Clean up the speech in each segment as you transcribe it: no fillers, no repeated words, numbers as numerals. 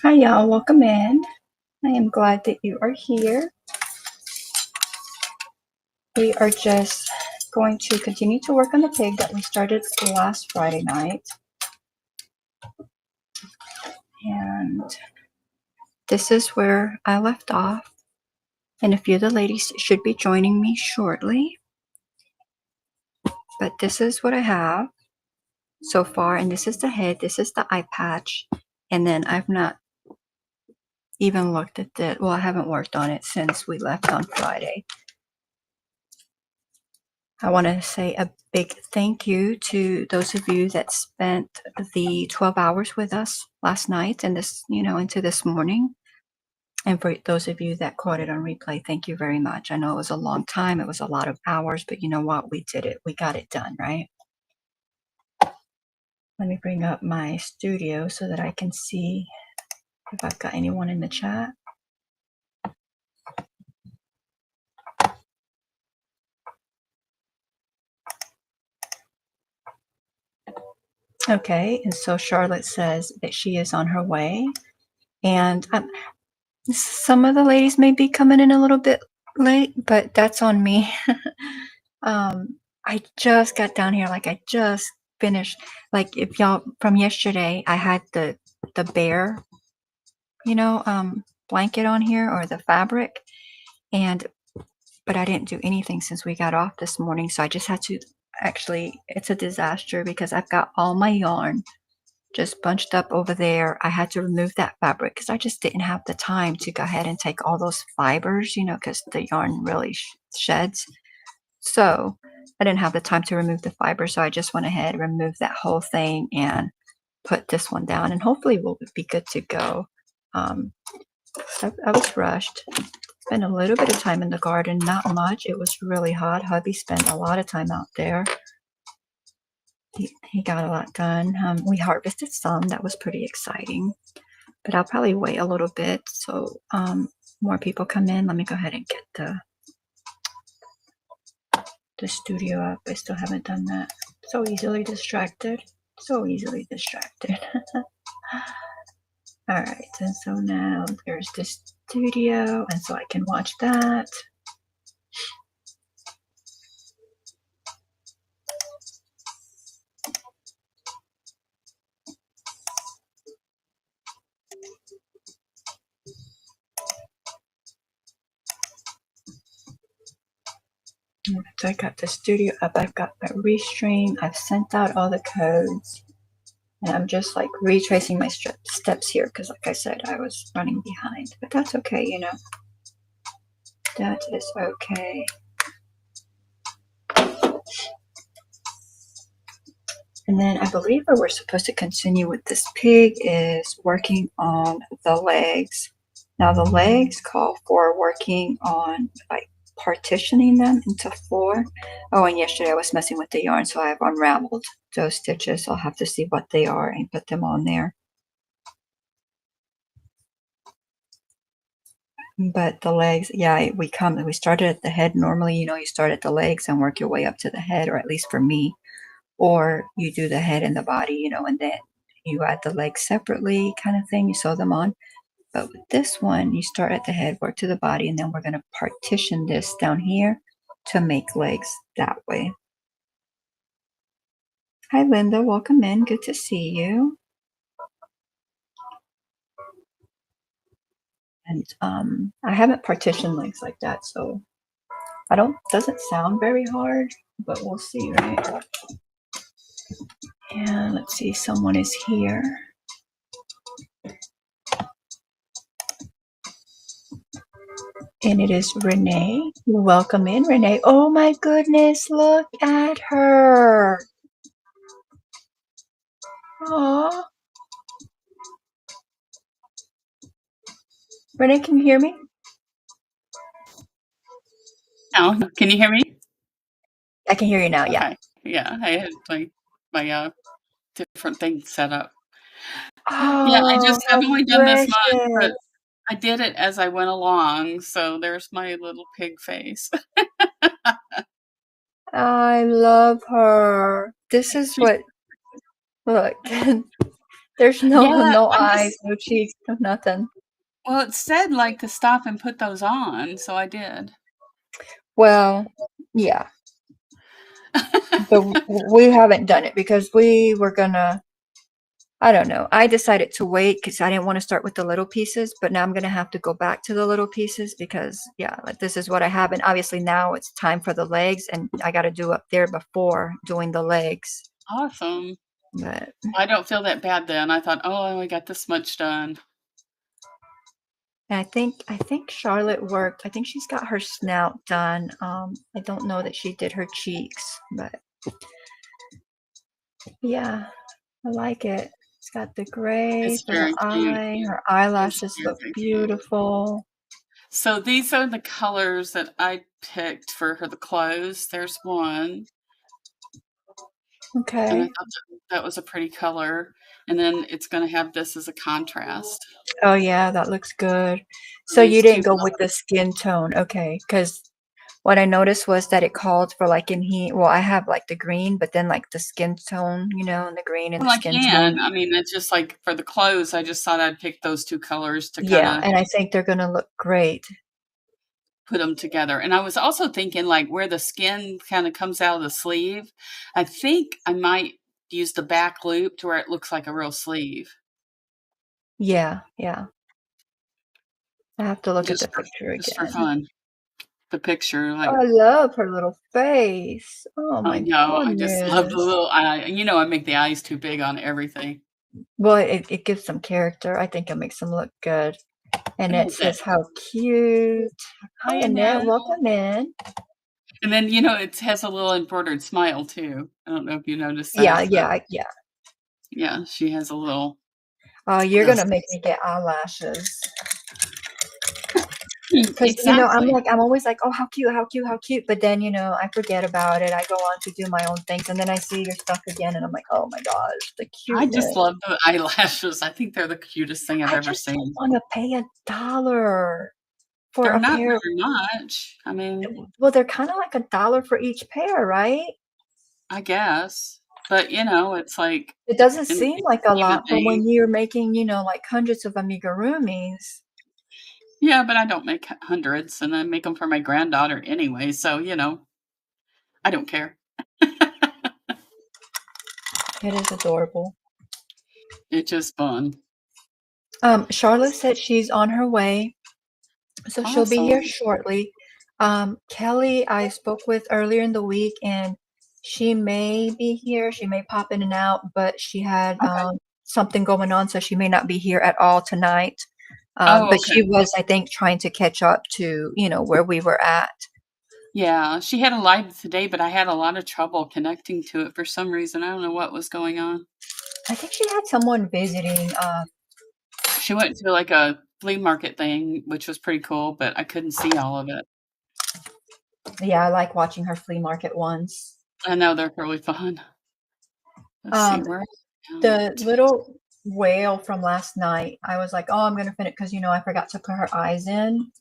Hi y'all, welcome in. I am glad that you are here. We are just going to continue to work on the pig that we started last Friday night. And this is where I left off. And a few of the ladies should be joining me shortly. But this is what I have so far. And this is the head, this is the eye patch. And then I've not even looked at it. Well, I haven't worked on it since we left on Friday. I want to say a big thank you to those of you that spent the 12 hours with us last night and this, into this morning. And for those of you that caught it on replay, thank you very much. I know it was a long time. It was a lot of hours, but you know what? We did it. We got it done, right? Let me bring up my studio so that I can see if I've got anyone in the chat. Okay, and so Charlotte says that she is on her way. And some of the ladies may be coming in a little bit late, but that's on me. I just got down here, like I just finished. Like if y'all from yesterday, I had the bear, blanket on here or the fabric, but I didn't do anything since we got off this morning, so I just had to. Actually, it's a disaster because I've got all my yarn just bunched up over there. I had to remove that fabric because I just didn't have the time to go ahead and take all those fibers, because the yarn really sheds. So I didn't have the time to remove the fiber. So I just went ahead and removed that whole thing and put this one down, and hopefully we'll be good to go. I was rushed. Spent a little bit of time in the garden, not much. It was really hot. Hubby spent a lot of time out there. He got a lot done. We harvested some. That was pretty exciting. But I'll probably wait a little bit so more people come in. Let me go ahead and get the studio up. I still haven't done that. So easily distracted. So easily distracted. All right, and so now there's the studio, and so I can watch that. So I got the studio up. I've got my restream. I've sent out all the codes. And I'm just like retracing my steps here because, like I said, I was running behind. But that's okay, That is okay. And then I believe where we're supposed to continue with this pig is working on the legs. Now the legs call for working on like partitioning them into 4. Oh, and yesterday I was messing with the yarn, so I've unraveled those stitches. I'll have to see what they are and put them on there. But the legs, yeah, we started at the head. Normally, you start at the legs and work your way up to the head, or at least for me. Or you do the head and the body, and then you add the legs separately kind of thing. You sew them on. But with this one, you start at the head, work to the body, and then we're going to partition this down here to make legs that way. Hi, Linda. Welcome in. Good to see you. And I haven't partitioned legs like that, so doesn't sound very hard, but we'll see, right? And let's see, someone is here. And it is Renee. Welcome in, Renee. Oh my goodness, look at her. Aww. Renee, can you hear me? Oh, can you hear me? I can hear you now, yeah. Okay. Yeah, I had my different things set up. Oh, yeah, I just have only done this month, but precious. I did it as I went along, so there's my little pig face. I love her. This is what, look, There's no Yeah, no I eyes, just no cheeks, no nothing. well, it said, like, to stop and put those on, so I did. Well, yeah, but we haven't done it because we were gonna I don't know. I decided to wait because I didn't want to start with the little pieces, but now I'm gonna have to go back to the little pieces because yeah, like this is what I have, and obviously now it's time for the legs, and I got to do up there before doing the legs. Awesome. But I don't feel that bad then. I thought, "Oh, I only got this much done." and I think Charlotte worked. I think she's got her snout done. I don't know that she did her cheeks, but yeah, I like it. It's got the gray It's for the very cute. eye. Her It's eyelashes look very cute. beautiful. So these are the colors that I picked for her the clothes. There's one, and I Okay. thought that was a pretty color, and then it's gonna have this as a contrast. Oh yeah, that looks good. So you These 2 didn't go with the skin tone, okay? Because what I noticed was that it called for like in heat. Well, I have like the green, but then like the skin tone, and the green and well, the I skin tone. can. I mean, it's just like for the clothes, I just thought I'd pick those 2 colors to Yeah, kinda and I think they're gonna look great. put them together, and I was also thinking, like, where the skin kinda comes out of the sleeve, I think I might use the back loop to where it looks like a real sleeve, Yeah, yeah. I have to look at the just for picture again. fun. The picture, Oh, like I love her little face. Oh I my know, I just love the goodness. little eye, I make the eyes too big on everything. Well, it gives some character. I think it makes them look good. A And it little bit. says, "How cute." Hi, Hi, Annette. Annette. Welcome in. And then, it has a little embroidered smile too. I don't know if you noticed Yeah, that, but yeah, yeah. yeah, she has a little Oh, you're this gonna make me get eyelashes. Because exactly. I'm always like, "Oh, how cute, how cute, how cute," but then, I forget about it. I go on to do my own things, and then I see your stuff again, and I'm like, "Oh my gosh, the I just cuteness." love the eyelashes. I think they're the cutest thing I've I ever just don't seen. wanna pay $1 for They're a not pair of very much. I mean, well, they're kinda like $1 for each pair, right? I guess, but, it's like It doesn't in the seem big like a scheme of lot, but when things. you're making, like hundreds of amigurumis. Yeah, but I don't make hundreds, and I make them for my granddaughter anyway, so, I don't care. It is adorable. It's just fun. Charlotte said she's on her way, so she'll be here Awesome. shortly. Kelly, I spoke with earlier in the week, and she may be here. She may pop in and out, but she had Okay. something going on, so she may not be here at all tonight. Oh, But okay. she was, I think, trying to catch up to, where we were at. Yeah, she had a live today, but I had a lot of trouble connecting to it for some reason. I don't know what was going on. I think she had someone visiting. She went to, like, a flea market thing, which was pretty cool, but I couldn't see all of it. Yeah, I like watching her flea market ones. I know they're really fun. Let's see, Um, where the out. little whale from last night, I was like, "Oh, I'm gonna finish," because I forgot to put her eyes in.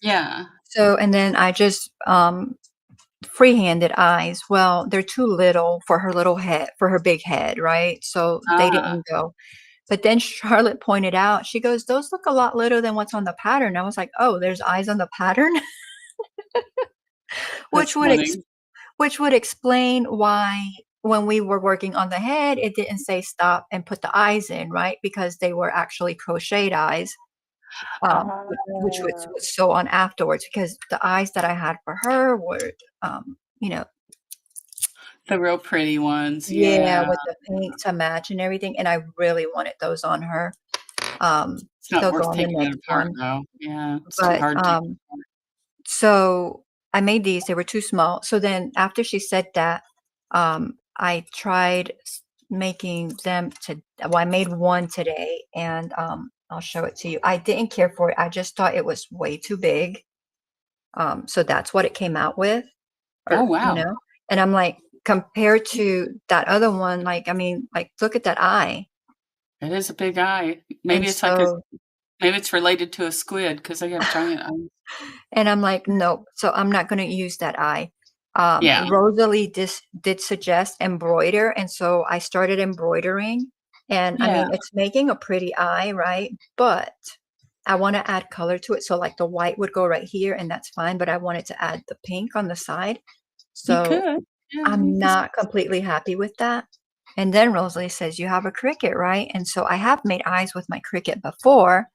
Yeah. So, and then I just freehanded eyes. Well, they're too little for her little head, for her big head, right? So they Ah, didn't go. But then Charlotte pointed out, she goes, "Those look a lot littler than what's on the pattern." I was like, "Oh, there's eyes on the pattern," that's which would ex funny. which would explain why when we were working on the head, it didn't say stop and put the eyes in, right? Because they were actually crocheted eyes, which Oh. was sew on afterwards. Because the eyes that I had for her were, um, you know, The real pretty ones, yeah, yeah. with the pink to match and everything, and I really wanted those on her. Um, It's not they'll go worth on the taking it next apart, one. though. Yeah, it's too But, hard to take it apart. so I made these, they were too small. So then after she said that, I tried making them to, well, I made one today, and I'll show it to you. I didn't care for it. I just thought it was way too big. So that's what it came out with, Oh, or, wow. and I'm like, compared to that other one, like, I mean, like, look at that eye. It is a big eye. And so Maybe it's related to a squid because they have giant eyes. And I'm like, "Nope." So I'm not gonna use that eye. Yeah. Rosalie did suggest embroider, and so I started embroidering, And I Yeah. mean, it's making a pretty eye, right? But I want to add color to it. So like the white would go right here and that's fine, but I wanted to add the pink on the side. You So could. Yeah, you I'm could. not completely happy with that. And then Rosalie says, you have a Cricut, right? And so I have made eyes with my Cricut before.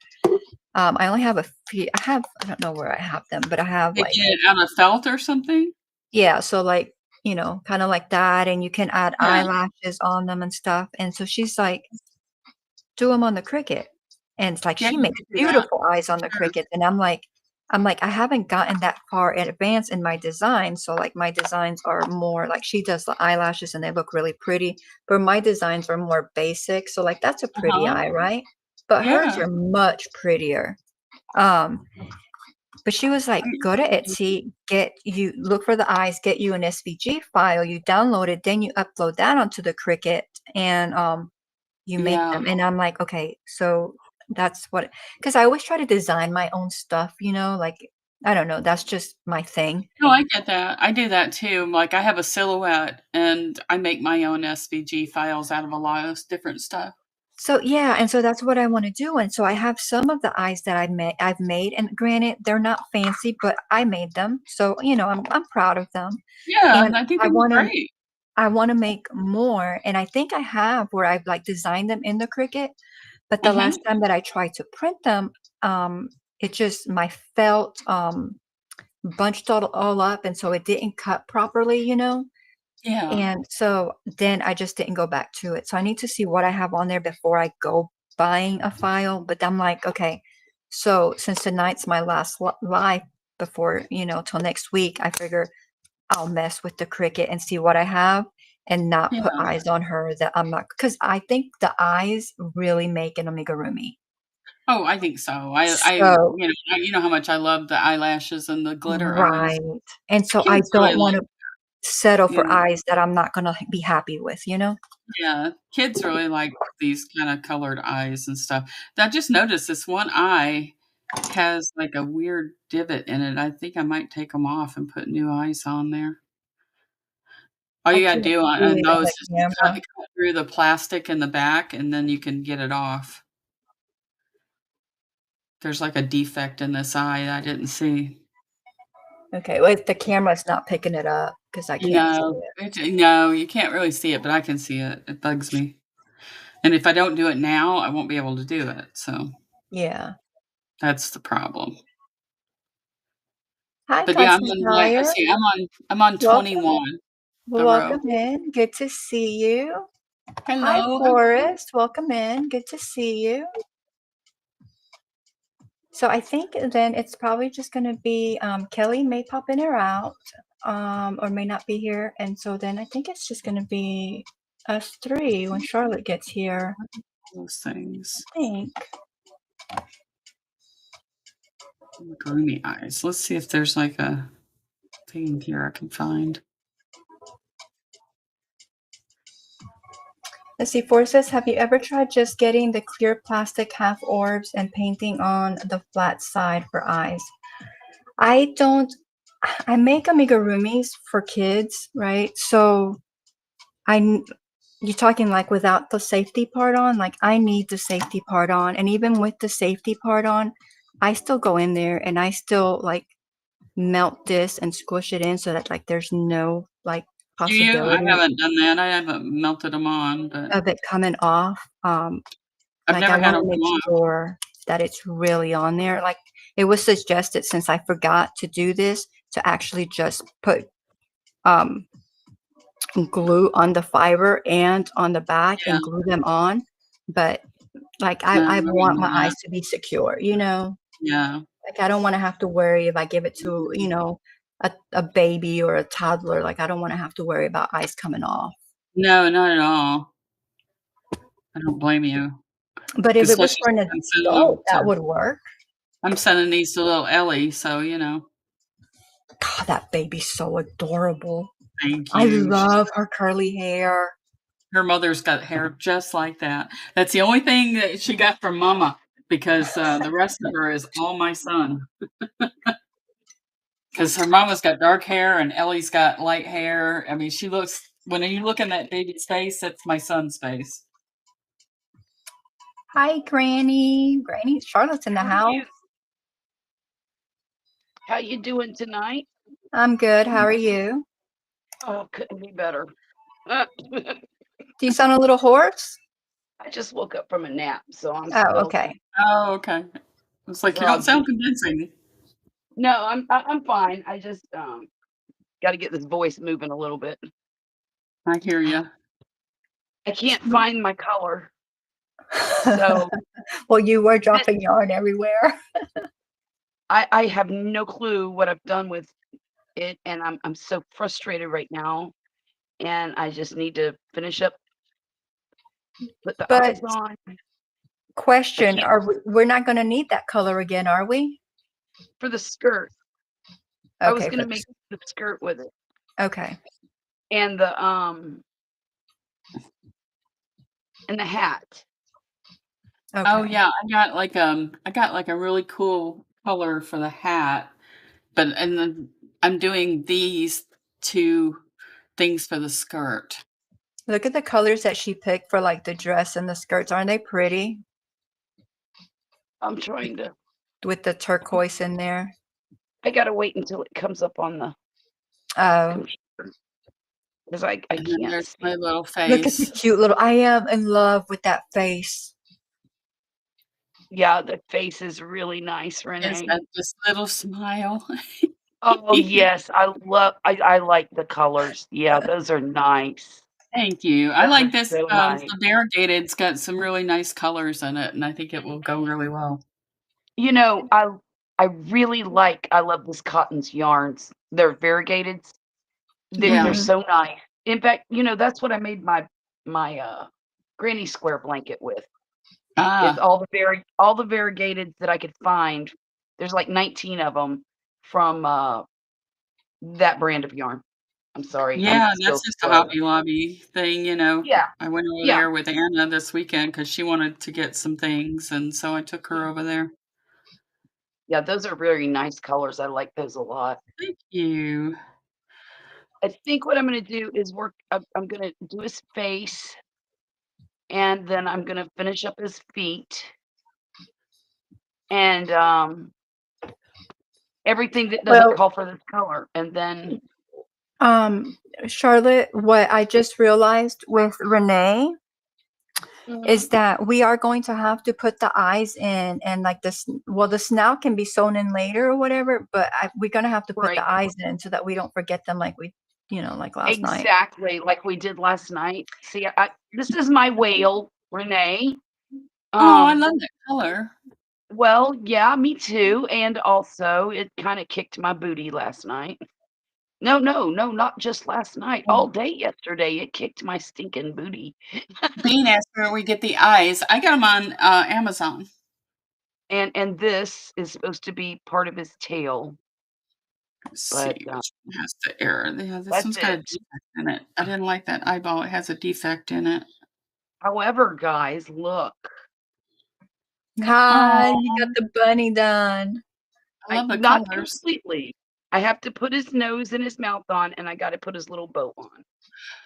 I only have a few, I don't know where I have them, but I have Making like, it out of felt or something? yeah, so like, kind of like that. And you can add Yeah. eyelashes on them and stuff. And so she's like, do them on the Cricut. And it's like Yeah, she you makes could do that. beautiful eyes on the Sure. Cricut. And I'm like, I haven't gotten that far in advance in my design. So like my designs are more like she does the eyelashes and they look really pretty, but my designs are more basic. So like that's a pretty Uh-huh. eye, right? But hers Yeah. are much prettier. Um, but she was I like, mean, go to Etsy, look for the eyes, get you an SVG file, you download it, then you upload that onto the Cricut and you make yeah. them. And I'm like, okay, so that's what, because I always try to design my own stuff, like, I don't know, that's just my thing. No, I get that. I do that too. Like, I have a silhouette, and I make my own SVG files out of a lot of different stuff. So yeah, and so that's what I want to do. And so I have some of the eyes that I've made, and granted, they're not fancy, but I made them. So, I'm proud of them. Yeah, And and I think I they look want to great. I want to make more. And I think I have where I've like designed them in the Cricut. But the last Mhm. time that I tried to print them, um, it just my felt bunched all up, and so it didn't cut properly. Yeah. And so then I just didn't go back to it. So I need to see what I have on there before I go buying a file. But I'm like, okay, so since tonight's my last live before, till next week, I figure I'll mess with the Cricut and see what I have and not put Yeah. eyes on her that I'm not, because I think the eyes really make an amigurumi. Oh, I think so. So, You know how much I love the eyelashes and the glitter eyes. right. And so I Kids don't really want like to settle yeah, for eyes that I'm not going to be happy with? yeah. Kids really like these kinda colored eyes and stuff. I just noticed this one eye has, like, a weird divot in it. I think I might take them off and put new eyes on there. All I you gotta can't do on see it on those the is to cut camera. cut through the plastic in the back, and then you can get it off. There's, like, a defect in this eye I didn't see. Okay, well, if the camera's not picking it up because I can't see No, it. no, you can't really see it, but I can see it. It bugs me. And if I don't do it now, I won't be able to do it, so Yeah. that's the problem. Hi, But yeah, I'm Constance on like let's Dyer. see, I'm on Welcome. 21 a row. Welcome in. Good to see you. Hi, Hello, Forrest. Welcome in. Good to see you. So I think then it's probably just going to be Kelly may pop in or out, or may not be here. And so then I think it's just going to be us three when Charlotte gets here. those things. I think. Groomy eyes. Let's see if there's like a thing here I can find. Let's see. Forrest says, have you ever tried just getting the clear plastic half orbs and painting on the flat side for eyes? I don't. I make amigurumis for kids, right? So you're talking like without the safety part on, like I need the safety part on. And even with the safety part on, I still go in there and I still like melt this and squish it in so that like there's no like Do you? I possibility haven't done that. I haven't melted them on, but of it coming off. I've Like I never had want them to make come off. sure that it's really on there. Like it was suggested since I forgot to do this to actually just put um glue on the fiber and on the back Yeah, and glue them on. But like no, I I haven't want done my eyes that. to be secure. Yeah. Like I don't want to have to worry if I give it to a baby or a toddler. Like I don't want to have to worry about eyes coming off. No, not at all. I don't blame you, But if it was especially for an since I'm sending them adult, that to would work. I'm sending these to little Ellie, so, God, that baby's so adorable. thank I you. love her curly hair. Her mother's got hair just like that. That's the only thing that she got from mama because, the rest of her is all my son. Because her mama's got dark hair and Ellie's got light hair. I mean, she looks when you look in that baby's face, that's my son's face. Hi, Granny. Granny, Charlotte's in the How house. you how you doing tonight? I'm good. How are you? Oh, couldn't be better. Do you sound a little hoarse? I just woke up from a nap, so I'm Oh, still okay. Oh, okay. It's like you don't sound groggy. convincing. No, I'm fine. I just got to get this voice moving a little bit. I hear you. I can't find my color, so Well, you were th- dropping yarn everywhere. I have no clue what I've done with it, and I'm so frustrated right now, and I just need to finish up, put the But eyes on. I question, can't we're not going to need that color again, are we? for the skirt. I was Okay, gonna make the skirt with it, okay. and the hat. Oh Okay. yeah, I got like a really cool color for the hat, but and then I'm doing these two things for the skirt. Look at the colors that she picked for like the dress and the skirts. Aren't they pretty? I'm trying to With the turquoise in there. I gotta wait until it comes up on the Oh, computer because I And then can't there's my see. little look at the face. cute little. I am in love with that face. Yeah, the face is really nice, It's Renee. got this little smile. Oh yes, I like the colors. Yeah, those are nice. Thank you. I Those like are this, so nice. the variegated's got some really nice colors in it, and I think it will go really well. You know, I really like I love this cotton's yarns. They're variegated. They're Yeah. Hmm. so nice. In fact, that's what I made my granny square blanket with. It's Ah, all the variegateds that I could find. There's like 19 of them from, that brand of yarn. I'm sorry, I'm yeah, still that's just a sweating. Hobby Lobby thing, Yeah, I went over yeah, there with Anna this weekend because she wanted to get some things, and so I took her over there. yeah, those are very nice colors, I like those a lot. Thank you. I think what I'm gonna do is I'm gonna do his face, and then I'm gonna finish up his feet, and, everything that doesn't Well, call for this color, and then um, Charlotte, what I just realized with Renee is mhm, that we are going to have to put the eyes in and like this. Well, the snout can be sewn in later or whatever, but we're going to have to put right. the eyes in so that we don't forget them like like last night. Exactly, like we did last night. See, this is my whale, Renee. Oh, I Um, love that color. well, yeah, me too, and also it kinda kicked my booty last night. No, no, no, not just last night, all Um, day yesterday, it kicked my stinking booty. Bean asked where we get the eyes. I got them on, Amazon. And this is supposed to be part of his tail, Let's but, see which one has the error. Yeah, this that's one's got a it. defect in it. I didn't like that eyeball. It has a defect in it. However, guys, look, Hi, Oh, you got the bunny done. I love the not colors. completely. I have to put his nose and his mouth on, and I gotta put his little bow on.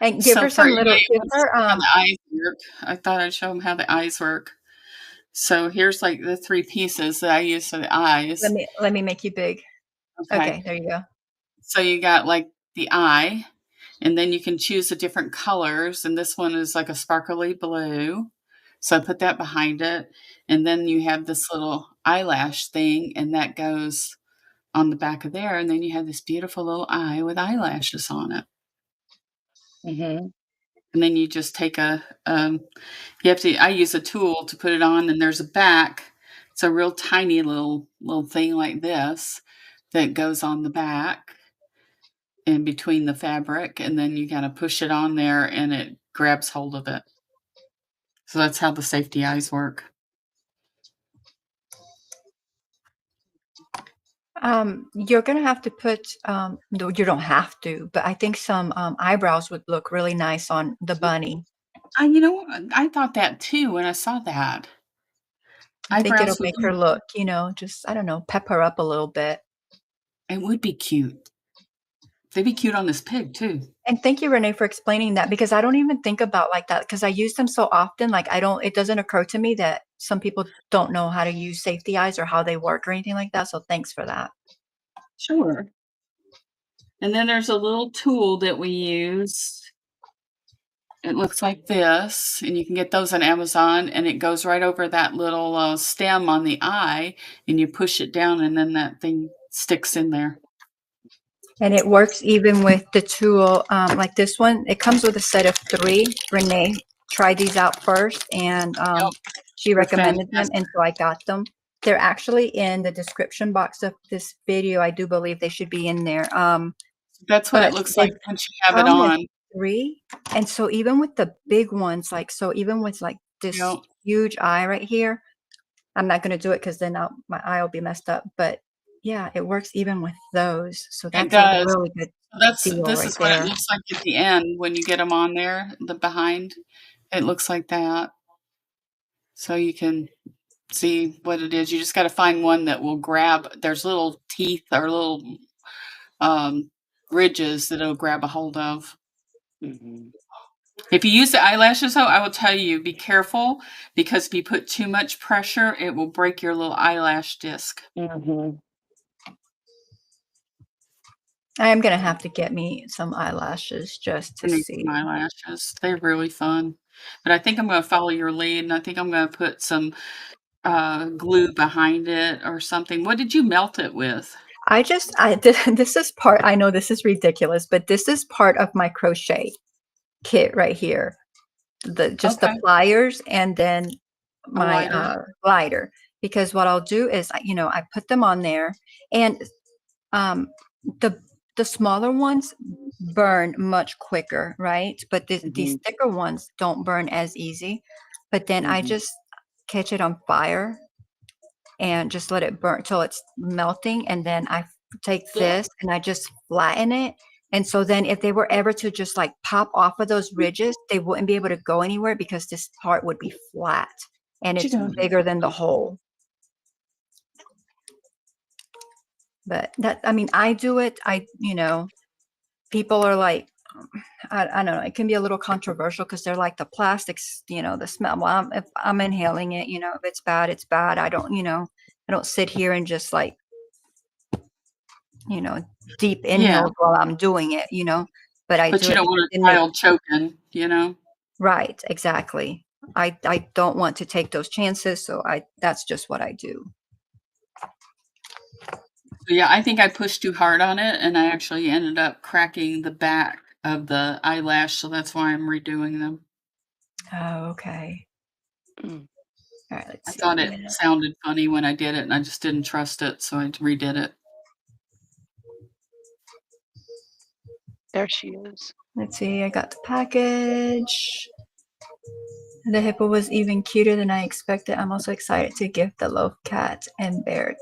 And give So her for some yeah, little, you give want to her, see how the eyes work. I thought I'd show them how the eyes work. So here's like the three pieces that I use for the eyes. let me make you big. Okay. Okay, there you go. So you got like the eye, and then you can choose the different colors. And this one is like a sparkly blue. So I put that behind it. And then you have this little eyelash thing, and that goes on the back of there. And then you have this beautiful little eye with eyelashes on it. Mhm. And then you just take you have to, I use a tool to put it on, and there's a back. It's a real tiny little thing like this that goes on the back in between the fabric, and then you gotta push it on there and it grabs hold of it. So that's how the safety eyes work. You're gonna have to put, no, you don't have to, but I think some eyebrows would look really nice on the bunny. You know what? I thought that too when I saw that. I think it'll Eyebrows would make her look, look, just, I don't know, pep her up a little bit. it would be cute. They'd be cute on this pig too. And thank you, Renee, for explaining that because I don't even think about like that because I use them so often. Like it doesn't occur to me that some people don't know how to use safety eyes or how they work or anything like that. So thanks for that. Sure. And then there's a little tool that we use. It looks like this, and you can get those on Amazon, and it goes right over that little stem on the eye, and you push it down, and then that thing sticks in there. And it works even with the tool like this one. It comes with a set of 3. Renee tried these out first, and Yep, she they're recommended them, fantastic. and so I got them. They're actually in the description box of this video. I do believe they should be in there. That's what it But looks they like once you have it come with on. 3, and so even with the big ones, like so even with like this Yep. huge eye right here, I'm not going to do it because then my eye will be messed up. But yeah, it works even with those. So It that's a does. really good deal This right is what it there. looks like at the end when you get them on there, the behind. It looks like that. So you can see what it is. You just got to find one that will grab. There's little teeth or little ridges that it'll grab a hold of. Mhm. If you use the eyelashes, though, I will tell you, be careful because if you put too much pressure, it will break your little eyelash disc. Mhm. I am going to have to get me some eyelashes just to I need see. some eyelashes. They're really fun. But I think I'm going to follow your lead, and I think I'm going to put some glue behind it or something. What did you melt it with? This is part, I know this is ridiculous, but this is part of my crochet kit right here. Just the Okay. pliers and then A my lighter. glider. Because what I'll do is, I put them on there, and um, the the smaller ones burn much quicker, right? But these Mhm. thicker ones don't burn as easy. But then I Mhm. just catch it on fire and just let it burn till it's melting, and then I take this and I just flatten it. And so then if they were ever to just like pop off of those ridges, they wouldn't be able to go anywhere because this part would be flat and What you it's doing? bigger than the hole. But I mean, I do it. People are like, I don't know, it can be a little controversial because they're like the plastics, the smell. Well, if I'm inhaling it, if it's bad, it's bad. I don't sit here and just like, you know, deep Yeah, inhales while I'm doing it, but I but do you it don't because want it a makes child choking, you know? right, exactly. I don't want to take those chances, so that's just what I do. So, yeah, I think I pushed too hard on it, and I actually ended up cracking the back of the eyelash, so that's why I'm redoing them. Oh, okay. Mm. All right, let's I thought see. it sounded funny when I did it, and I just didn't trust it, so I redid it. There she is. Let's see. I got the package. The hippo was even cuter than I expected. I'm also excited to gift the loaf cat and bear.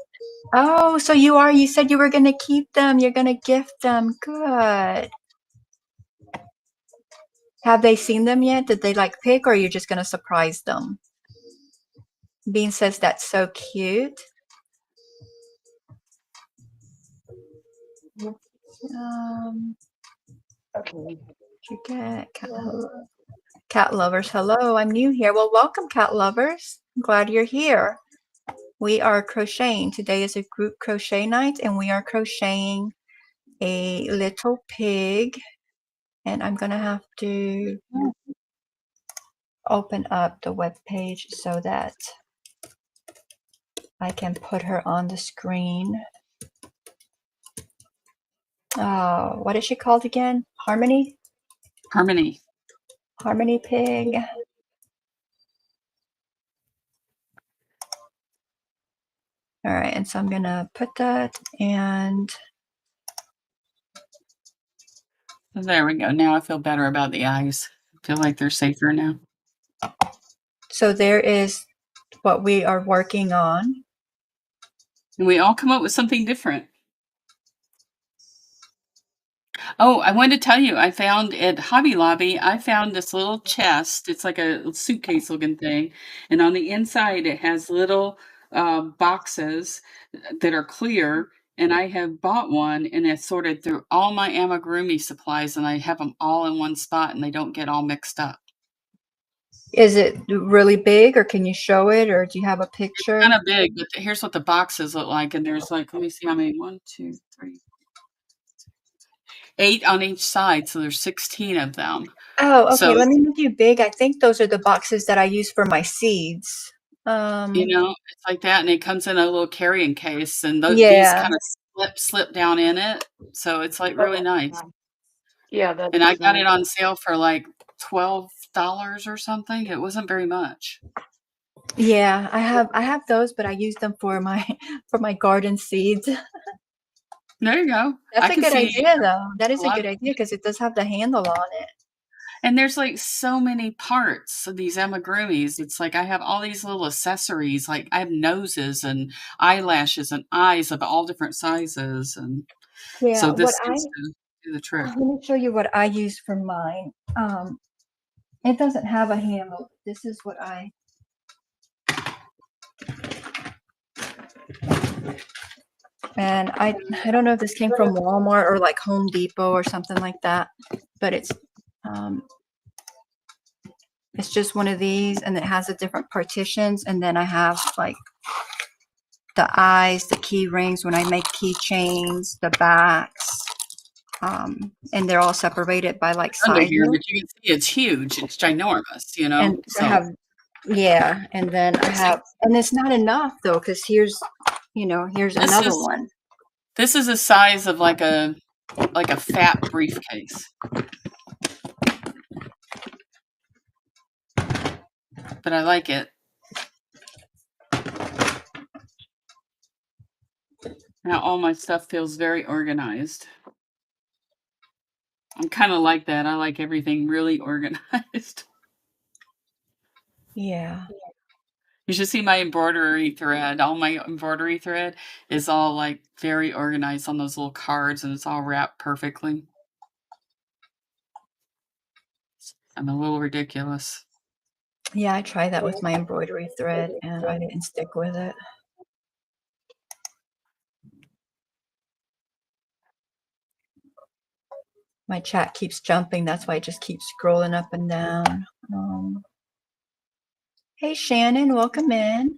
Oh, so you said you were going to keep them. You're going to gift them. Good. Have they seen them yet? Did they like pick or are you just going to surprise them? Bean says that's so cute. Um, Okay. forget cat lovers. Hello, I'm new here. Well, welcome, cat lovers. I'm glad you're here. We are crocheting. Today is a group crochet night, and we are crocheting a little pig. And I'm gonna have to open up the web page so that I can put her on the screen. Oh, what is she called again? Harmony? Harmony. Harmony pig. All right, and so I'm gonna put that, and There we go. Now I feel better about the eyes. I feel like they're safer now. so there is what we are working on. And we all come up with something different. Oh, I wanted to tell you, I found at Hobby Lobby, I found this little chest. It's like a suitcase looking thing. And on the inside, it has little boxes that are clear. and I have bought one and it's sorted through all my amigurumi supplies, and I have them all in one spot and they don't get all mixed up. Is it really big, or can you show it, or do you have a picture? Kind of big, but here's what the boxes look like. And there's like, let me see how many, 1, 2, 3, 8 on each side. So there's 16 of them. Oh, okay. So, Let me make you big. I think those are the boxes that I use for my seeds. it's like that. And it comes in a little carrying case, and these Yeah, kind of slip down in it. So it's like Oh, really that's nice. nice. Yeah, that And I is got nice. it on sale for like $12 or something. It wasn't very much. yeah. I have those, but I use them for my for my garden seeds. There you go. That's I a can good see idea, though. That a is a lot of, good idea because it does have the handle on it. and there's like so many parts of these amigurumis. It's like I have all these little accessories. Like I have noses and eyelashes and eyes of all different sizes, and Yeah, so this seems to do the trick. let me show you what I use for mine. It doesn't have a handle. This is what and I don't know if this came from Walmart or like Home Depot or something like that, but um it's just one of these, and it has the different partitions, and then I have like the eyes, the key rings when I make keychains, the backs, and they're all separated by like Under sizes. here, but you can see it's huge. It's ginormous, And I So have, yeah, and then I see, have, and it's not enough though, because here's this another is one. this is the size of like a fat briefcase. But I like it. Now all my stuff feels very organized. I'm kind of like that. I like everything really organized. Yeah. You should see my embroidery thread. All my embroidery thread is all like very organized on those little cards, and it's all wrapped perfectly. I'm a little ridiculous. Yeah, I tried that with my embroidery thread and I didn't stick with it. My chat keeps jumping, that's why I just keep scrolling up and down. Hey Shannon, welcome in.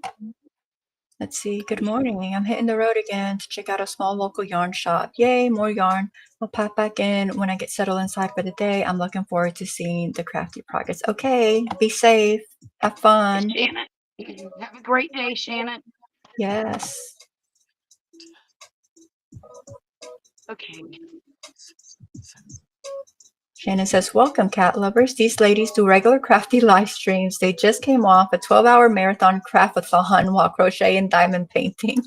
Let's see, good morning. I'm hitting the road again to check out a small local yarn shop. Yay, more yarn. I'll pop back in when I get settled inside for the day. I'm looking forward to seeing the crafty progress. Okay, be safe. Have fun. Shannon, have a great day, Shannon. Yes. Okay. Shannon says, welcome, cat lovers. These ladies do regular crafty live streams. They just came off a 12-hour marathon craftathon while crocheting and diamond painting.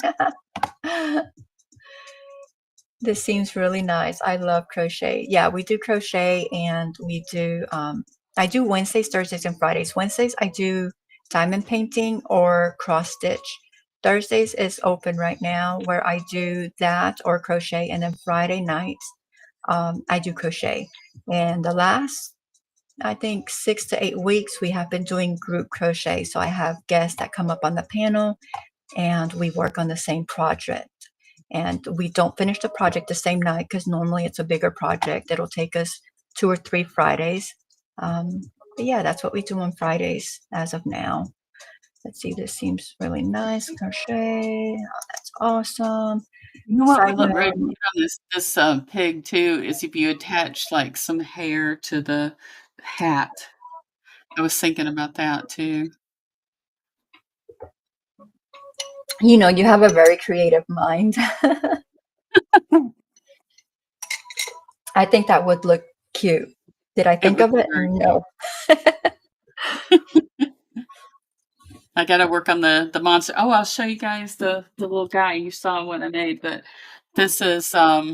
This seems really nice. I love crochet. Yeah, we do crochet, and we do, I do Wednesdays, Thursdays, and Fridays. Wednesdays, I do diamond painting or cross stitch. Thursdays is open right now where I do that or crochet. And then Friday nights, I do crochet. And the last, I think, 6 to 8 weeks, we have been doing group crochet. So I have guests that come up on the panel and we work on the same project. And we don't finish the project the same night because normally it's a bigger project. It'll take us 2 or 3 Fridays. But yeah, that's what we do on Fridays as of now. Let's see, this seems really nice. Crochet. Oh, that's awesome. You know what would Side look really note, cute on this pig too is if you attach like some hair to the hat. I was thinking about that too. you have a very creative mind. I think that would look cute. Did I It think would of be it? very No. I gotta work on the monster. Oh, I'll show you guys the little guy you saw what I made, but this is Let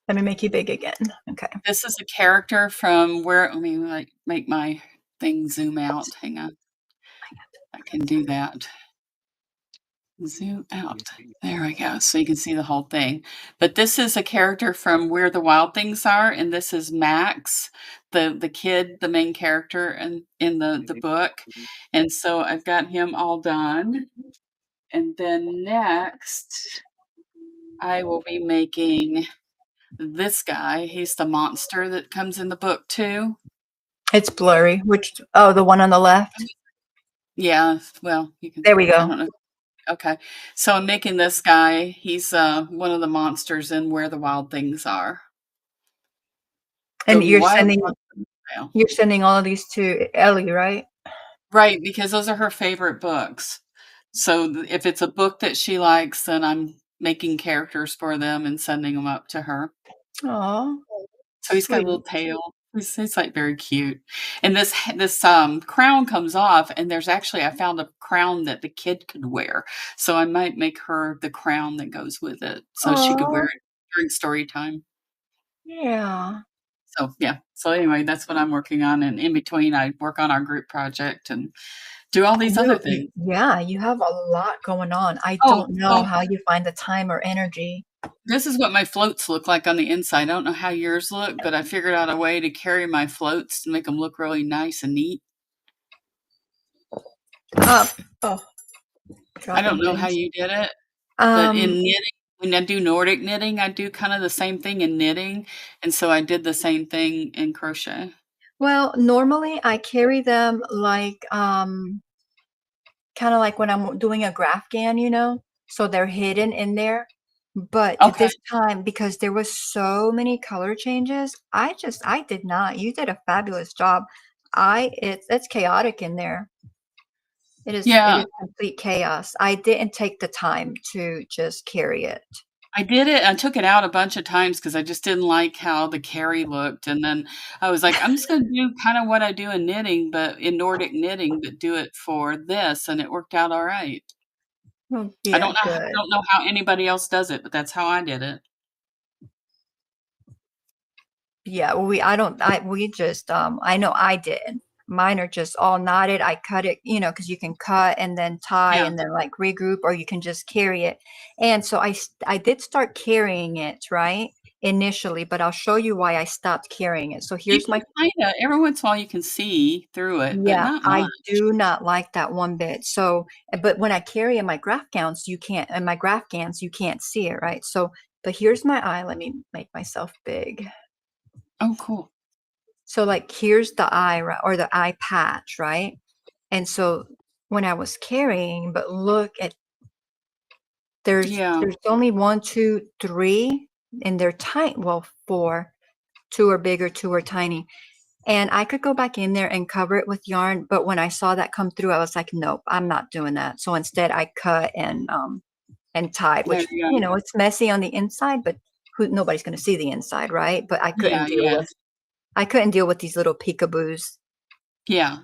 me make you big again. Okay. this is a character from where let me like make my thing zoom out. Hang on. I can do that. Zoom out. There we go. So you can see the whole thing. But this is a character from Where the Wild Things Are, and this is Max, the kid, the main character in the book. And so I've got him all done. And then next, I will be making this guy. He's the monster that comes in the book too. It's blurry. The one on the left? Yeah, well, you can, There we I go. don't know. Okay. So I'm making this guy. He's one of the monsters in Where the Wild Things Are. And The wild Well, you're sending all of these to Ellie, right? right, because those are her favorite books. So if it's a book that she likes, then I'm making characters for them and sending them up to her. Oh, So he's got a sweet. little tail. He's like very cute. And this crown comes off, and there's actually I found a crown that the kid could wear. So I might make her the crown that goes with it, so she could wear Oh, it during story time. yeah. So yeah. So anyway, that's what I'm working on, and in between, I work on our group project and do all these other things. Yeah, you have a lot going on. I Oh, don't know well, how you find the time or energy. this is what my floats look like on the inside. I don't know how yours look, but I figured out a way to carry my floats to make them look really nice and neat. Oh, I don't dropping know how things. you did it, but in Um, knitting, when I do Nordic knitting, I do kind of the same thing in knitting, and so I did the same thing in crochet. well, normally I carry them like, kind of like when I'm doing a graph gan, so they're hidden in there. But Okay. this time, because there was so many color changes, I did not. You did a fabulous job. It's chaotic in there. It Yeah, is complete chaos. I didn't take the time to just carry it. I did it. I took it out a bunch of times because I just didn't like how the carry looked, and then I was like, "I'm just gonna do kinda what I do in knitting, but in Nordic knitting, but do it for this," and it worked out alright. Oh, I yeah, don't know I good. don't know how anybody else does it, but that's how I did it. Yeah, well, we just, I know I did. Mine are just all knotted. I cut it, because you can cut and then tie Yeah. and then like regroup, or you can just carry it. And so I did start carrying it, right? Initially, but I'll show you why I stopped carrying it. So You here's can my kinda every once in a while, you can see through it, but Yeah, not I much. do not like that one bit. So, but when I carry in my graph gans, you can't see it, right? So, but here's my eye. Let me make myself big. Oh, cool. So, like, here's the eye, right, or the eye patch, right? And so, when I was carrying, but look at Yeah. there's only one, two, three, and they're tight. Well, four. Two are bigger, two are tiny. And I could go back in there and cover it with yarn, but when I saw that come through, I was like, "Nope, I'm not doing that." So instead, I cut and tied, There which, you go. it's messy on the inside, but nobody's gonna see the inside, right? But Yeah, yeah. I couldn't deal with these little peekaboos. Yeah.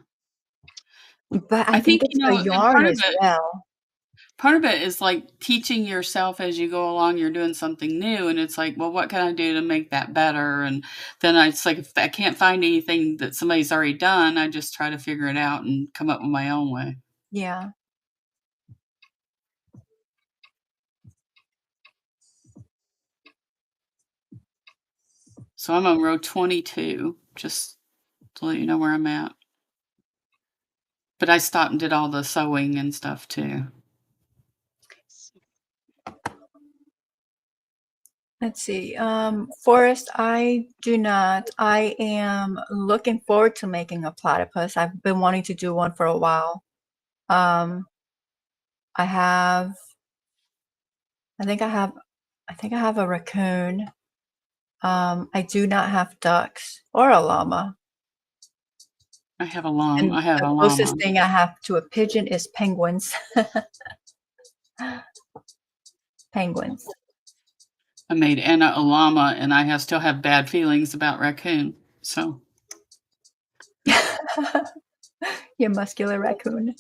But I I think think, it's the and yarn as well. part of it is, like, teaching yourself as you go along, you're doing something new, and it's like, "Well, what can I do to make that better?" And then it's like, if I can't find anything that somebody's already done, I just try to figure it out and come up with my own way. Yeah. So I'm on row 22, just to let you know where I'm at. But I stopped and did all the sewing and stuff too. Let's see. Forest, I do not. I am looking forward to making a platypus. I've been wanting to do one for a while. Um, I have, I think I have, I think I have a raccoon. I do not have ducks or a llama. I have a llama. And I have the a llama. closest thing I have to a pigeon is penguins. Penguins. I made Anna a llama, and still have bad feelings about raccoon. So Your muscular raccoon.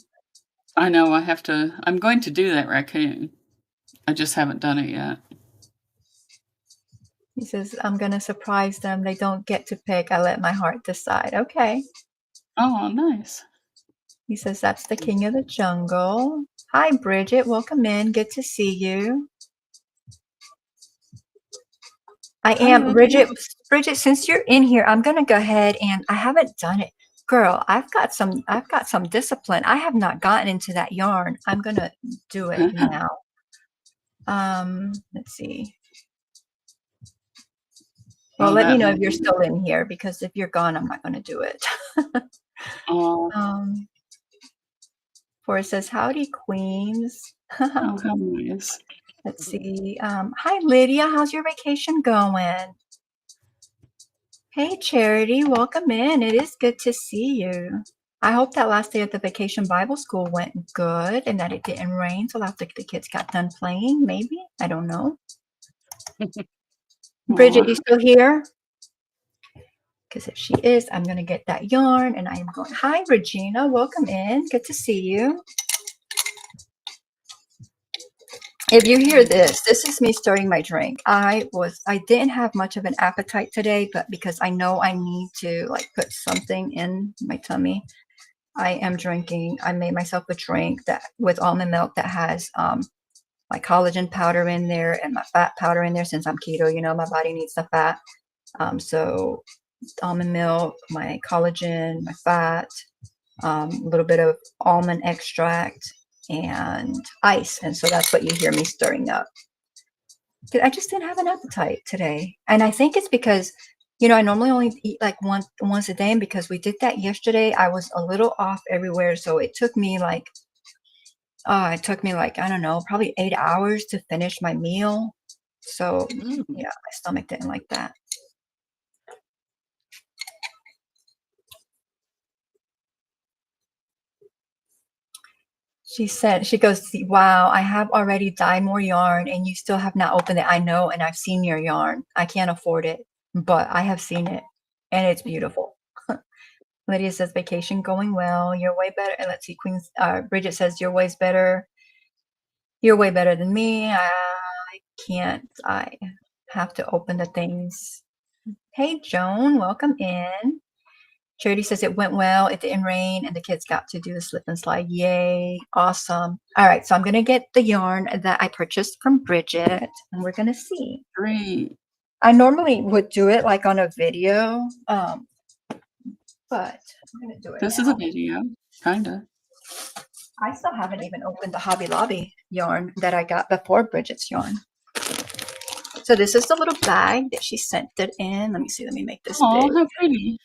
I know I'm going to do that raccoon. I just haven't done it yet. He says, I'm going to surprise them. They don't get to pick. I let my heart decide. Okay. Oh, nice. He says, that's the king of the jungle. Hi, Bridget. Welcome in. Good to see you. I Hi, am Bridget. Lydia. Bridget, since you're in here, I'm going to go ahead and I haven't done it. Girl, I've got some discipline. I have not gotten into that yarn. I'm going to do it now. Let's see. Oh, Well, let me that know if you're baby. still in here, because if you're gone, I'm not going to do it. Oh, Forrest says, howdy, queens. oh, how nice. Let's see. Hi, Lydia. How's your vacation going? Hey, Charity. Welcome in. It is good to see you. I hope that last day at the Vacation Bible School went good and that it didn't rain till after the kids got done playing. Maybe. I don't know. Bridget, Oh, you still here? Because if she is, I'm going to get that yarn and I am going. Hi, Regina. Welcome in. Good to see you. If you hear this is me starting my drink. I didn't have much of an appetite today, but because I know I need to like put something in my tummy, I am drinking. I made myself a drink that with almond milk that has my collagen powder in there and my fat powder in there. Since I'm keto, you know, my body needs the fat. So almond milk, my collagen, my fat, a little bit of almond extract, and ice. And so that's what you hear me stirring up. I just didn't have an appetite today. And I think it's because, you know, I normally only eat like once a day. And because we did that yesterday, I was a little off everywhere. So it took me like, I don't know, probably 8 hours to finish my meal. So yeah, my stomach didn't like that. She said, she goes, wow, I have already dyed more yarn and you still have not opened it. I know, and I've seen your yarn. I can't afford it, but I have seen it and it's beautiful. Lydia says, vacation going well. You're way better. And let's see, Bridget says, you're way better. You're way better than me. I can't. I have to open the things. Hey, Joan, welcome in. Charity says it went well. It didn't rain and the kids got to do the slip and slide. Yay. Awesome. All right. So I'm going to get the yarn that I purchased from Bridget and we're going to see. great. I normally would do it like on a video, but I'm going to do it This now. is a video, kind of. I still haven't even opened the Hobby Lobby yarn that I got before Bridget's yarn. So this is the little bag that she sent it in. Let me see. Let me make this Oh, big. how pretty.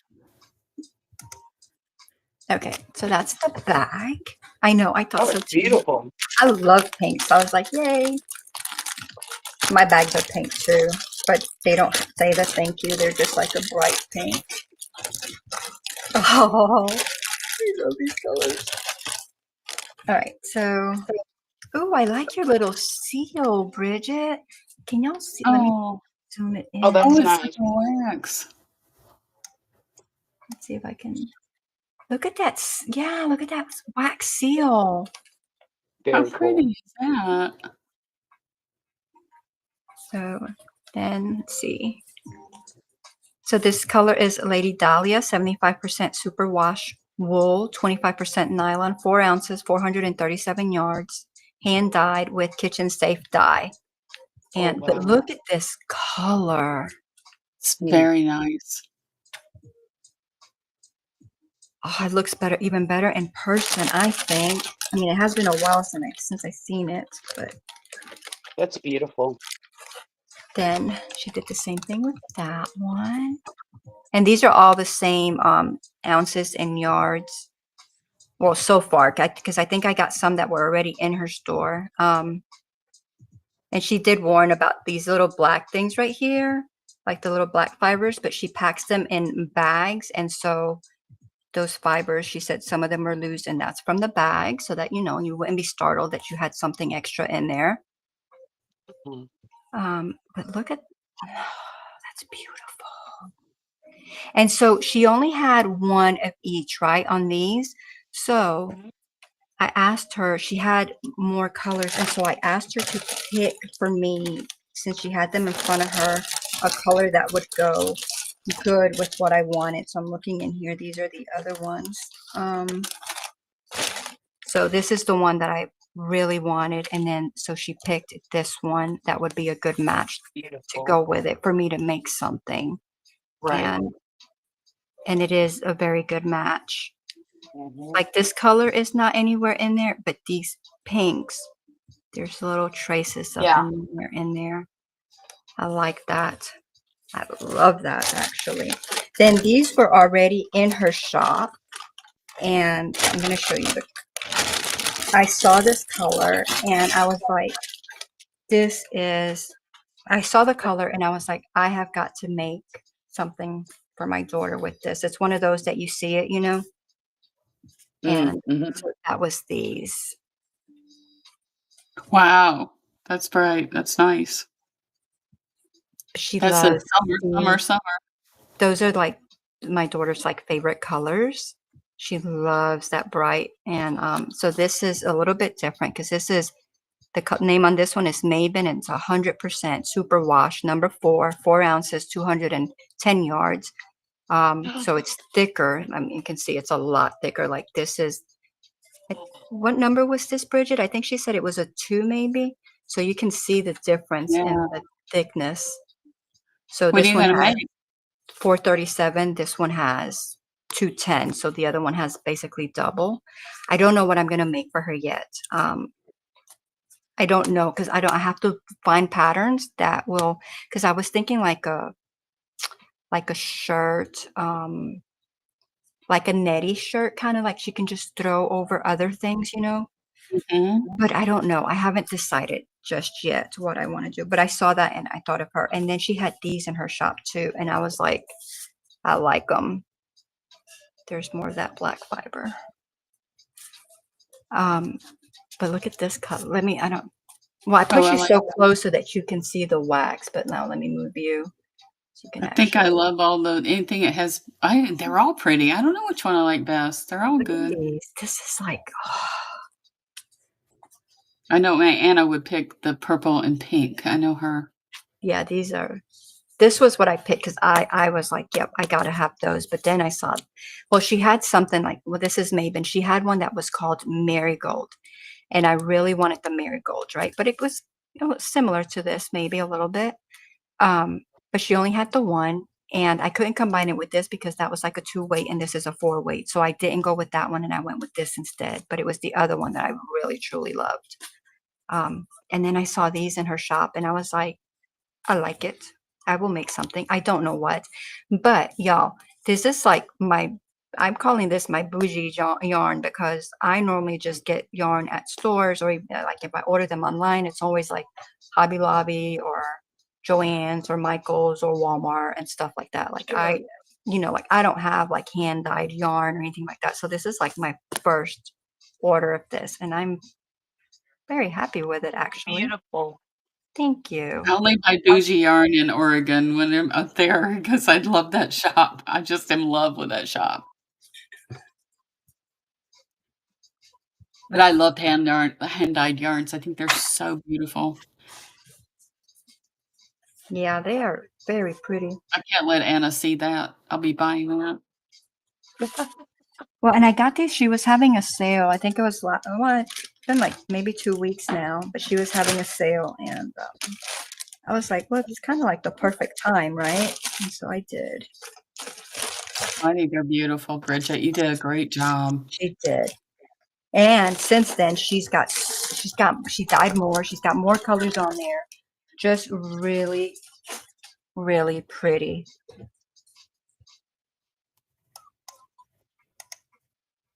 Okay, so that's the bag. I know, I thought so too. Beautiful. I love pink, so I was like, yay. My bags are pink too, but they don't say the thank you. They're just like a bright pink. Oh, I love these colors. All right, so, oh, I like your little seal, Bridget. Can y'all see? Let me Oh, zoom it in. Oh, that's oh, it's nice. like wax. Let's see if I can. Look at that. Yeah, look at that wax seal. How Very pretty cool. is that? So then let's see. So this color is Lady Dahlia, 75% superwash wool, 25% nylon, 4 ounces, 437 yards, hand dyed with kitchen safe dye. And wow. but look at this color. It's very nice. Oh, it looks better, even better in person, I think. I mean, it has been a while since I've seen it, but That's beautiful. then she did the same thing with that one. And these are all the same ounces and yards. Well, so far, because I think I got some that were already in her store. And she did warn about these little black things right here, like the little black fibers, but she packs them in bags. And so those fibers, she said some of them are loose, and that's from the bag, so that, you know, you wouldn't be startled that you had something extra in there. But look at, that's beautiful. And so she only had one of each, right, on these. So I asked her, she had more colors, and so I asked her to pick for me, since she had them in front of her, a color that would go good with what I wanted. So I'm looking in here. These are the other ones. So this is the one that I really wanted, and then so she picked this one that would be a good match to go with it for me to make something. Right. And it is a very good match. Like this color is not anywhere in there, but these pinks There's little traces of Yeah. in there. I like that. I love that actually. Then these were already in her shop, and I'm going to show you the. I saw this color and I was like, this is. I saw the color and I was like, I have got to make something for my daughter with this. It's one of those that you see it, you know, and Mm-hmm. so that was these. Wow. That's bright. That's nice. She That's a loves these. summer. Those are like my daughter's like favorite colors. She loves that bright. And so this is a little bit different because this is the name on this one is Maven, and it's 100% super wash, number 4 ounces, 210 yards. So it's thicker. I mean, you can see it's a lot thicker. Like this is, what number was this, Bridget? I think she said it was a 2 maybe. So you can see the difference in Yeah. the thickness. So What are this you one gonna has make? 437. This one has 210. So the other one has basically double. I don't know what I'm going to make for her yet. I don't know because I have to find patterns that will, because I was thinking like a shirt, like a netty shirt, kind of like she can just throw over other things, you know. Mhm. But I don't know. I haven't decided just yet what I want to do. But I saw that and I thought of her. And then she had these in her shop too, and I was like, I like them. There's more of that black fiber. But look at this color. Let me. I don't. Well, I Oh, put I you like so close so that you can see the wax. But now let me move you so you can I think I actually love all the anything it has they're all pretty. I don't know which one I like best. They're all look at good. these. This is like, oh, I know my Anna would pick the purple and pink. I know her. yeah. These are. This was what I picked because I was like, yep, I gotta have those. But then I saw, well, she had something like, well, this is Maven. She had one that was called Marigold, and I really wanted the Marigold, right? But it was similar to this, maybe a little bit. But she only had the one, and I couldn't combine it with this because that was like a 2 weight, and this is a 4 weight. So I didn't go with that one, and I went with this instead. But it was the other one that I really truly loved. And then I saw these in her shop, and I was like, I like it. I will make something. I don't know what, but y'all, this is like I'm calling this my bougie yarn because I normally just get yarn at stores or even like if I order them online, it's always like Hobby Lobby or Joann's or Michael's or Walmart and stuff like that. Like like I don't have like hand dyed yarn or anything like that. So this is like my first order of this, and I'm very happy with it actually. Beautiful. Thank you. I only buy bougie yarn in Oregon when I'm up there because I love that shop. I just am in love with that shop. But I love hand dyed yarns. I think they're so beautiful. Yeah, they are very pretty. I can't let Anna see that. I'll be buying that. Well, and I got these. She was having a sale. I think it was well, it's been like maybe 2 weeks now, but she was having a sale, and I was like, well, it's kind of like the perfect time, right? And so I did. I think they're beautiful, Bridget. You did a great job. She did. And since then, she dyed more. She's got more colors on there. Just really, really pretty.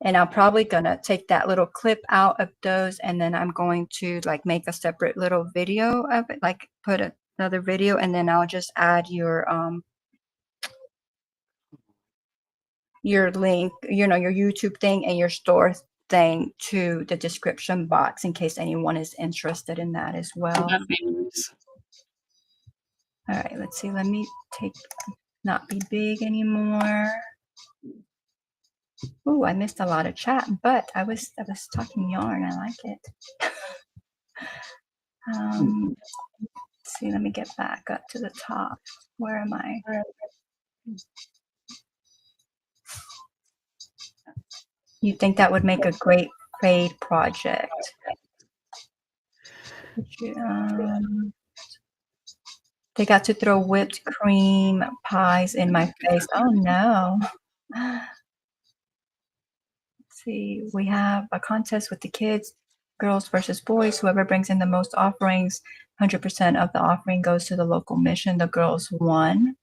And I'm probably gonna take that little clip out of those, and then I'm going to like make a separate little video of it, like put another video, and then I'll just add your link, your YouTube thing and your store thing to the description box in case anyone is interested in that as well. That'd be nice. All right, let's see. Let me not be big anymore. Oh, I missed a lot of chat, but I was talking yarn. I like it. Let's see, let me get back up to the top. Where am I? You think that would make a great fade project? They got to throw whipped cream pies in my face. Oh no. Let's see, we have a contest with the kids. Girls versus boys. Whoever brings in the most offerings, 100% of the offering goes to the local mission. The girls won.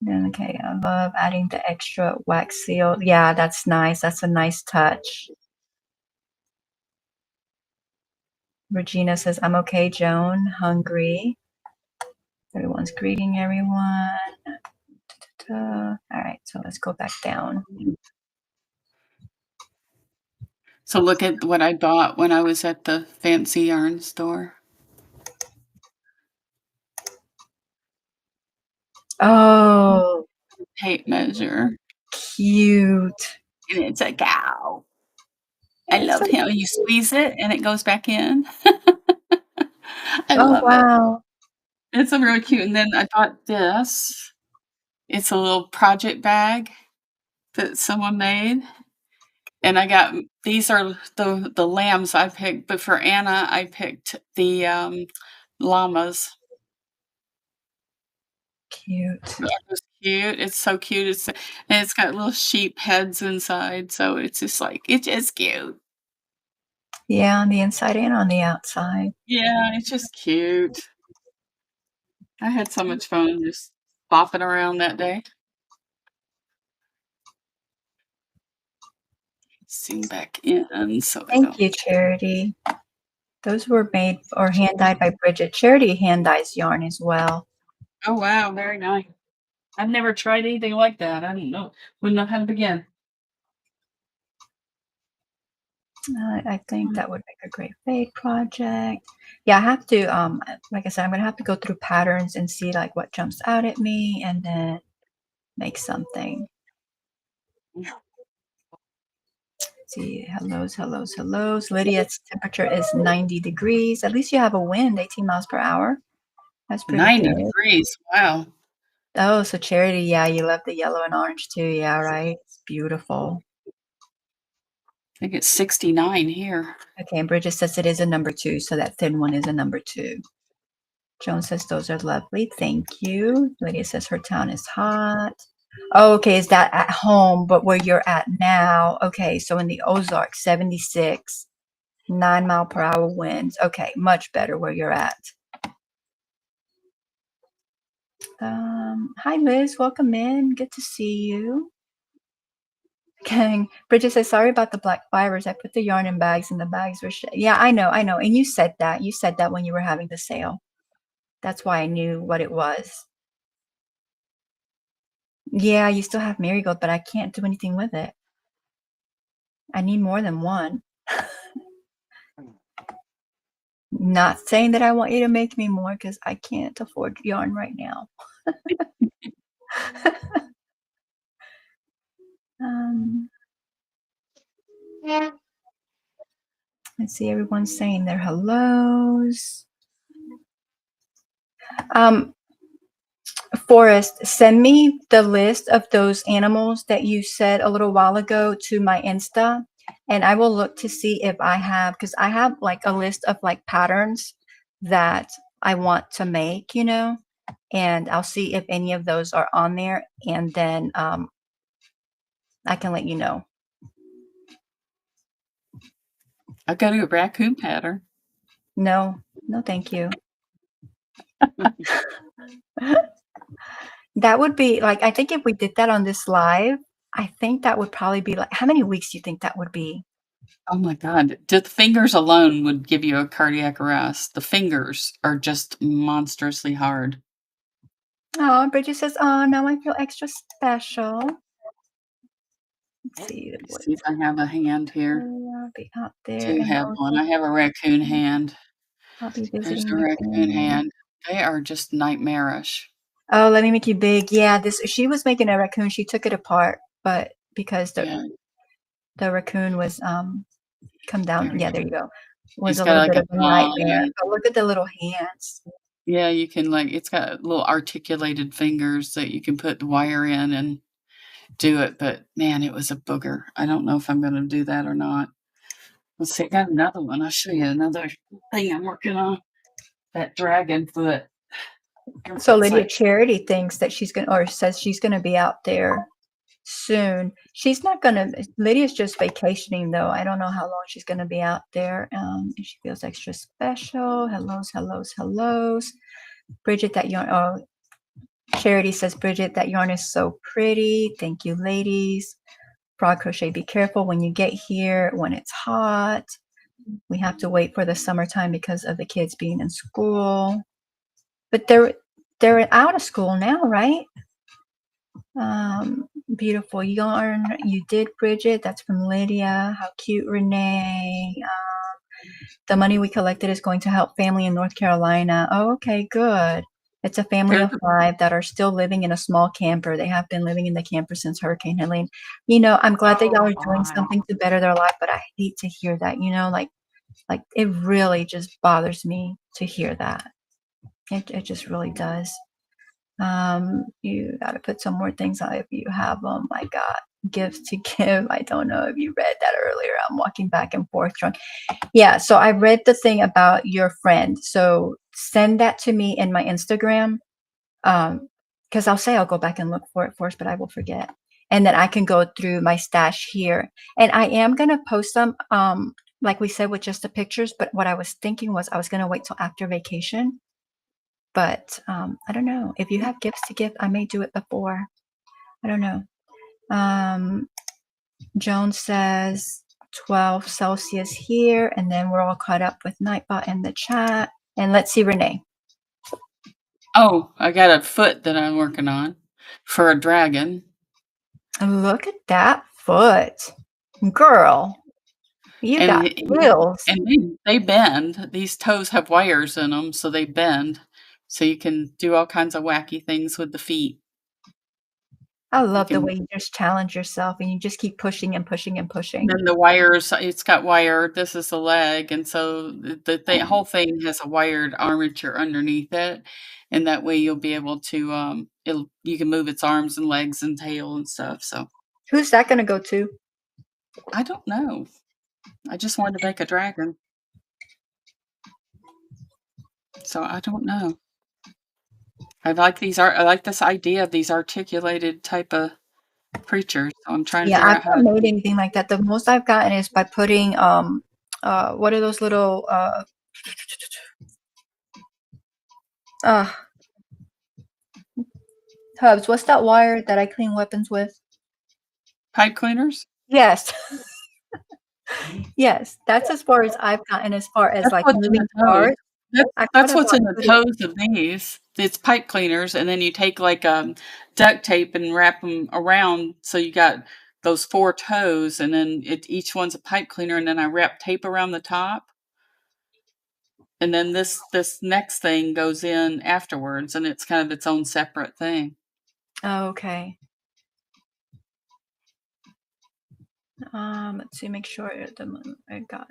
Okay, I love adding the extra wax seal. Yeah, that's nice. That's a nice touch. Regina says, I'm okay, Joan. Hungry. Everyone's greeting everyone. All right, so let's go back down. So look at what I bought when I was at the fancy yarn store. Oh, Tape measure. cute. And it's a cow. I It's love so how you squeeze it and it goes back in. I Oh, love it. wow. It's a really cute. And then I bought this. It's a little project bag that someone made. And I got these are the lambs I picked, but for Anna I picked the llamas. Cute. That was cute. It's so cute. It's got little sheep heads inside, so it's just cute. Yeah, on the inside and on the outside. Yeah, it's just cute. I had so much fun just bopping around that day. Zoom back in so I Thank don't. you, Charity. Those were made or hand dyed by Bridget. Charity hand dyes yarn as well. Oh wow, very nice. I've never tried anything like that. I don't know. Wouldn't know how to begin. I think that would make a great fade project. Yeah, I have to, like I said, I'm gonna have to go through patterns and see like what jumps out at me and then make something. See, hellos. Lydia's temperature is 90 degrees. At least you have a wind, 18 miles per hour. That's pretty 90 good. degrees. Wow. Oh, so Charity, yeah, you love the yellow and orange too. Yeah, right. It's beautiful. I think it's 69 here. Okay, and Bridget says it is a number 2, so that thin one is a number 2. Joan says those are lovely. Thank you. Lydia says her town is hot. Oh, okay, is that at home, but where you're at now? Okay, so in the Ozarks, 76, 9-mile-per-hour winds. Okay, much better where you're at. Hi, Liz. Welcome in. Good to see you. Okay. Bridget says, sorry about the black fibers. I put the yarn in bags and the bags were yeah, I know. And you said that. You said that when you were having the sale. That's why I knew what it was. Yeah, you still have marigold, but I can't do anything with it. I need more than one. Not saying that I want you to make me more because I can't afford yarn right now. Let's see, everyone's saying their hellos. Forrest, send me the list of those animals that you said a little while ago to my Insta, and I will look to see if I have, because I have like a list of like patterns that I want to make, and I'll see if any of those are on there, and then I can let you know. I've got a raccoon pattern. No, thank you. That would be like, I think if we did that on this live, I think that would probably be like, how many weeks do you think that would be? Oh my God. The fingers alone would give you a cardiac arrest. The fingers are just monstrously hard. Oh, Bridget says, oh, now I feel extra special. Let's see. Let's see if I have a hand here. I'll be out there. I do have one. I have a raccoon hand. I'll be There's visiting a my raccoon family. hand. They are just nightmarish. Oh, let me make you big. Yeah, she was making a raccoon. She took it apart, but because the raccoon was come down. Yeah, there you go. Was He's a got little like bit a of a bone nightmare. and But look at the little hands. yeah, you can it's got little articulated fingers that you can put the wire in and do it. But man, it was a booger. I don't know if I'm going to do that or not. Let's see. I got another one. I'll show you another thing I'm working on. That dragon foot. So Lydia Charity thinks that she's gonna, or says she's gonna be out there soon. She's not gonna. Lydia's just vacationing though. I don't know how long she's gonna be out there. And she feels extra special. Hellos, hellos, hellos. Bridget, that yarn. Oh, Charity says, Bridget, that yarn is so pretty. Thank you, ladies. Frog Crochet, be careful when you get here when it's hot. We have to wait for the summertime because of the kids being in school. But they're out of school now, right? Beautiful yarn you did, Bridget. That's from Lydia. How cute, Renee. The money we collected is going to help family in North Carolina. Oh, okay, good. It's a family of 5 that are still living in a small camper. They have been living in the camper since Hurricane Helene. I'm glad that y'all are doing something to better their life, but I hate to hear that, like it really just bothers me to hear that. It just really does. You got to put some more things on if you have them. I got gifts to give. I don't know if you read that earlier. I'm walking back and forth drunk. Yeah, so I read the thing about your friend. So send that to me in my Instagram. Because I'll go back and look for it first, but I will forget. And then I can go through my stash here. And I am gonna post some, like we said, with just the pictures, but what I was thinking was I was gonna wait till after vacation. But I don't know. If you have gifts to give, I may do it before. I don't know. Joan says 12 Celsius here, and then we're all caught up with Nightbot in the chat. And let's see, Renee. Oh, I got a foot that I'm working on for a dragon. Look at that foot. Girl, you got wheels. And they bend. These toes have wires in them, so they bend. So you can do all kinds of wacky things with the feet. I love the way you just challenge yourself and you just keep pushing and pushing and pushing. Then the wires, it's got wire. This is the leg. And so the whole thing has a wired armature underneath it. And that way you'll be able to, you can move its arms and legs and tail and stuff. So who's that going to go to? I don't know. I just wanted to make a dragon. So I don't know. I like this idea of these articulated type of creatures. So I'm trying to figure out how I've not made anything like that. The most I've gotten is by putting what are those little Hubs, what's that wire that I clean weapons with? Pipe cleaners? Yes. Yes, that's as far as I've gotten, as far as like moving parts. That's what's in the toes of these. It's pipe cleaners, and then you take like duct tape and wrap them around. So you got those 4 toes, and then each one's a pipe cleaner, and then I wrap tape around the top. And then this next thing goes in afterwards, and it's kind of its own separate thing. Oh, okay. Let's see, make sure I got.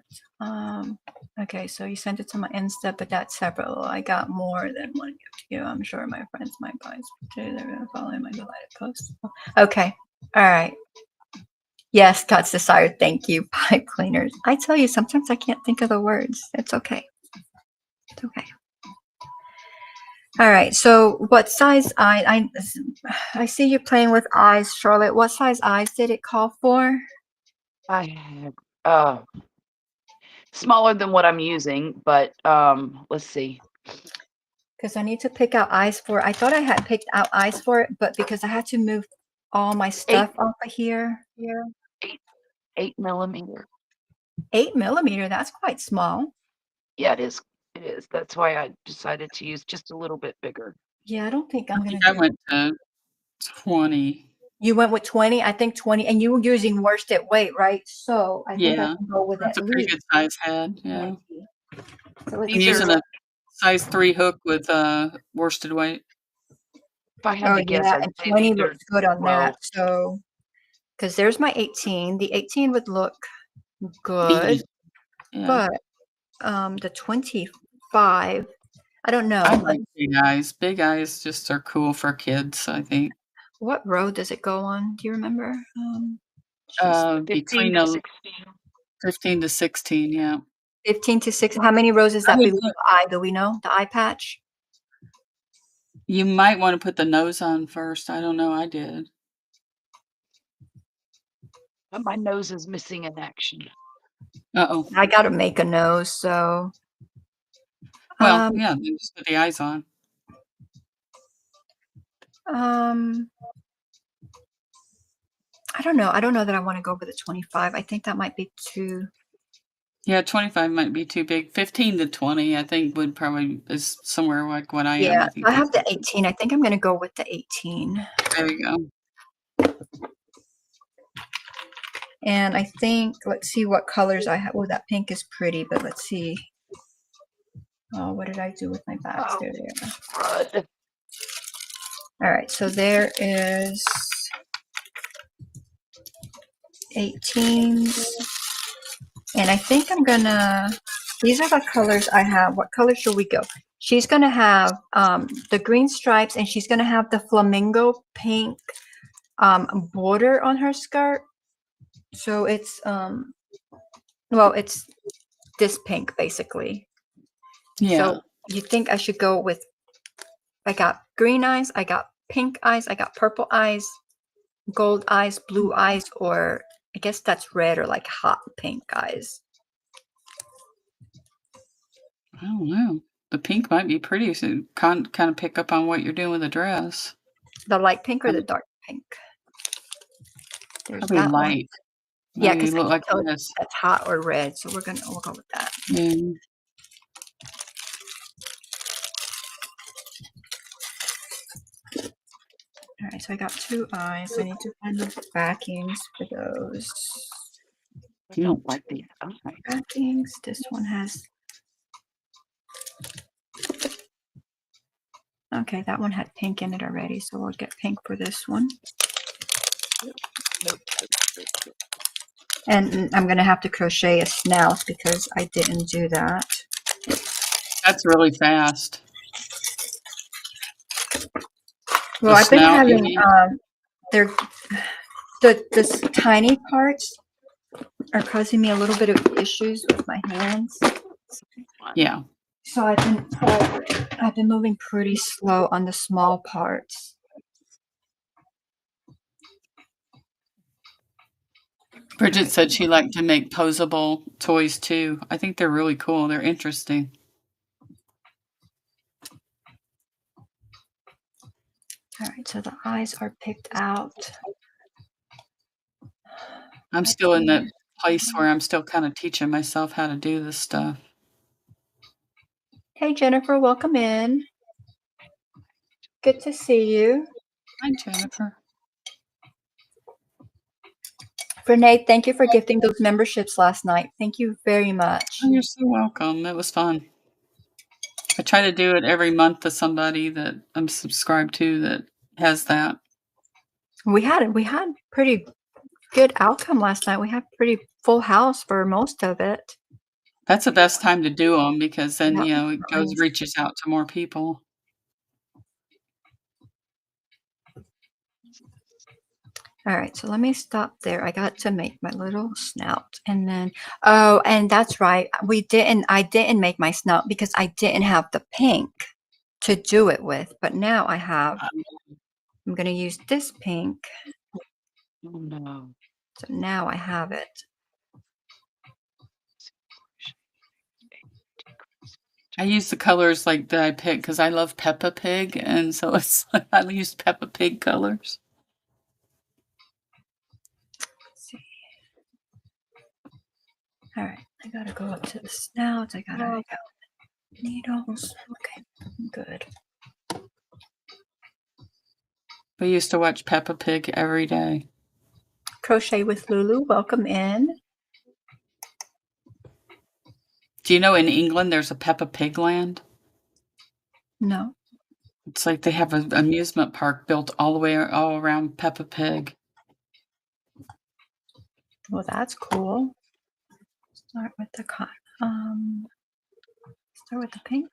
Okay, so you sent it to my Insta, but that's separate. Well, I got more than one gift to you. I'm sure my friends might buy. They're gonna follow my delighted post. Okay, all right. Yes, God's desired. Thank you, pipe cleaners. I tell you, sometimes I can't think of the words. It's okay. It's okay. All right. So, what size eye? I see you playing with eyes, Charlotte. What size eyes did it call for? I have smaller than what I'm using, but let's see. Because I need to pick out eyes for. I thought I had picked out eyes for it, but because I had to move all my stuff off of here. 8 millimeter. 8 millimeter. That's quite small. Yeah, it is. It is. That's why I decided to use just a little bit bigger. Yeah, I don't think I'm gonna. I went to 20. You went with 20. I think 20, and you were using worsted weight, right? So I think I can go with that's a pretty good size head. Yeah. So I'm using a size 3 hook with worsted weight. If I had to guess, I'd and say 20 looks good on that. So, because there's my 18. The 18 would look good, but the 25, I don't know. I like big eyes. Big eyes just are cool for kids, I think. What row does it go on? Do you remember? Between 15 to 16, yeah. 15 to 16. How many rows is that below the eye? Do we know? The eye patch? You might want to put the nose on first. I don't know. I did. But my nose is missing in action. Uh-oh. I gotta make a nose, so Well, um yeah, then just put the eyes on. um I don't know. I don't know that I want to go over the 25. I think that might be too. Yeah, 25 might be too big. 15 to 20, I think, would probably is somewhere like what I am. Yeah, I think I have that's the 18. I think I'm gonna go with the 18. there you go. And I think, let's see what colors I have. Oh, that pink is pretty, but let's see. Oh, what did I do with my bags? Oh, There they are. crud. All right, so there is 18s. And I think I'm gonna, these are the colors I have. What color should we go? She's gonna have the green stripes, and she's gonna have the flamingo pink border on her skirt. So it's well, it's this pink basically. Yeah. So you think I should go with, I got green eyes, I got pink eyes, I got purple eyes, gold eyes, blue eyes, or I guess that's red or like hot pink eyes. I don't know. The pink might be pretty, so kind of pick up on what you're doing with the dress. The light pink or the dark pink? There's Probably that one. light. Yeah, Maybe because I look can like tell this. that's hot or red, so we'll go with that. Yeah. All right, so I got two eyes. I need to find the backings for those. I don't like these eyes. Backings. This one has. Okay, that one had pink in it already, so we'll get pink for this one. And I'm gonna have to crochet a snout because I didn't do that. That's really fast. Well, The I've been snout, you having mean? they're the tiny parts are causing me a little bit of issues with my hands. Yeah. So I've been moving pretty slow on the small parts. Bridget said she liked to make posable toys too. I think they're really cool. They're interesting. All right, so the eyes are picked out. I'm still in that place where I'm still kind of teaching myself how to do this stuff. Hey, Jennifer, welcome in. Good to see you. Hi, Jennifer. Renee, thank you for gifting those memberships last night. Thank you very much. Oh, you're so welcome. It was fun. I try to do it every month to somebody that I'm subscribed to that has that. We had pretty good outcome last night. We had pretty full house for most of it. That's the best time to do them because then, That was it goes nice. reaches out to more people. All right, so let me stop there. I got to make my little snout, and then oh, and that's right. I didn't make my snout because I didn't have the pink to do it with, but now I have. I'm going to use this pink. Oh no. So now I have it. I use the colors like that I pick because I love Peppa Pig, and so it's like I use Peppa Pig colors. Let's see. All right, I gotta go up to the snout. I gotta go needles. Okay, good. We used to watch Peppa Pig every day. Crochet with Lulu, welcome in. Do you know in England there's a Peppa Pig land? No. It's like they have an amusement park built all around Peppa Pig. Well, that's cool. Start with the start with the pink.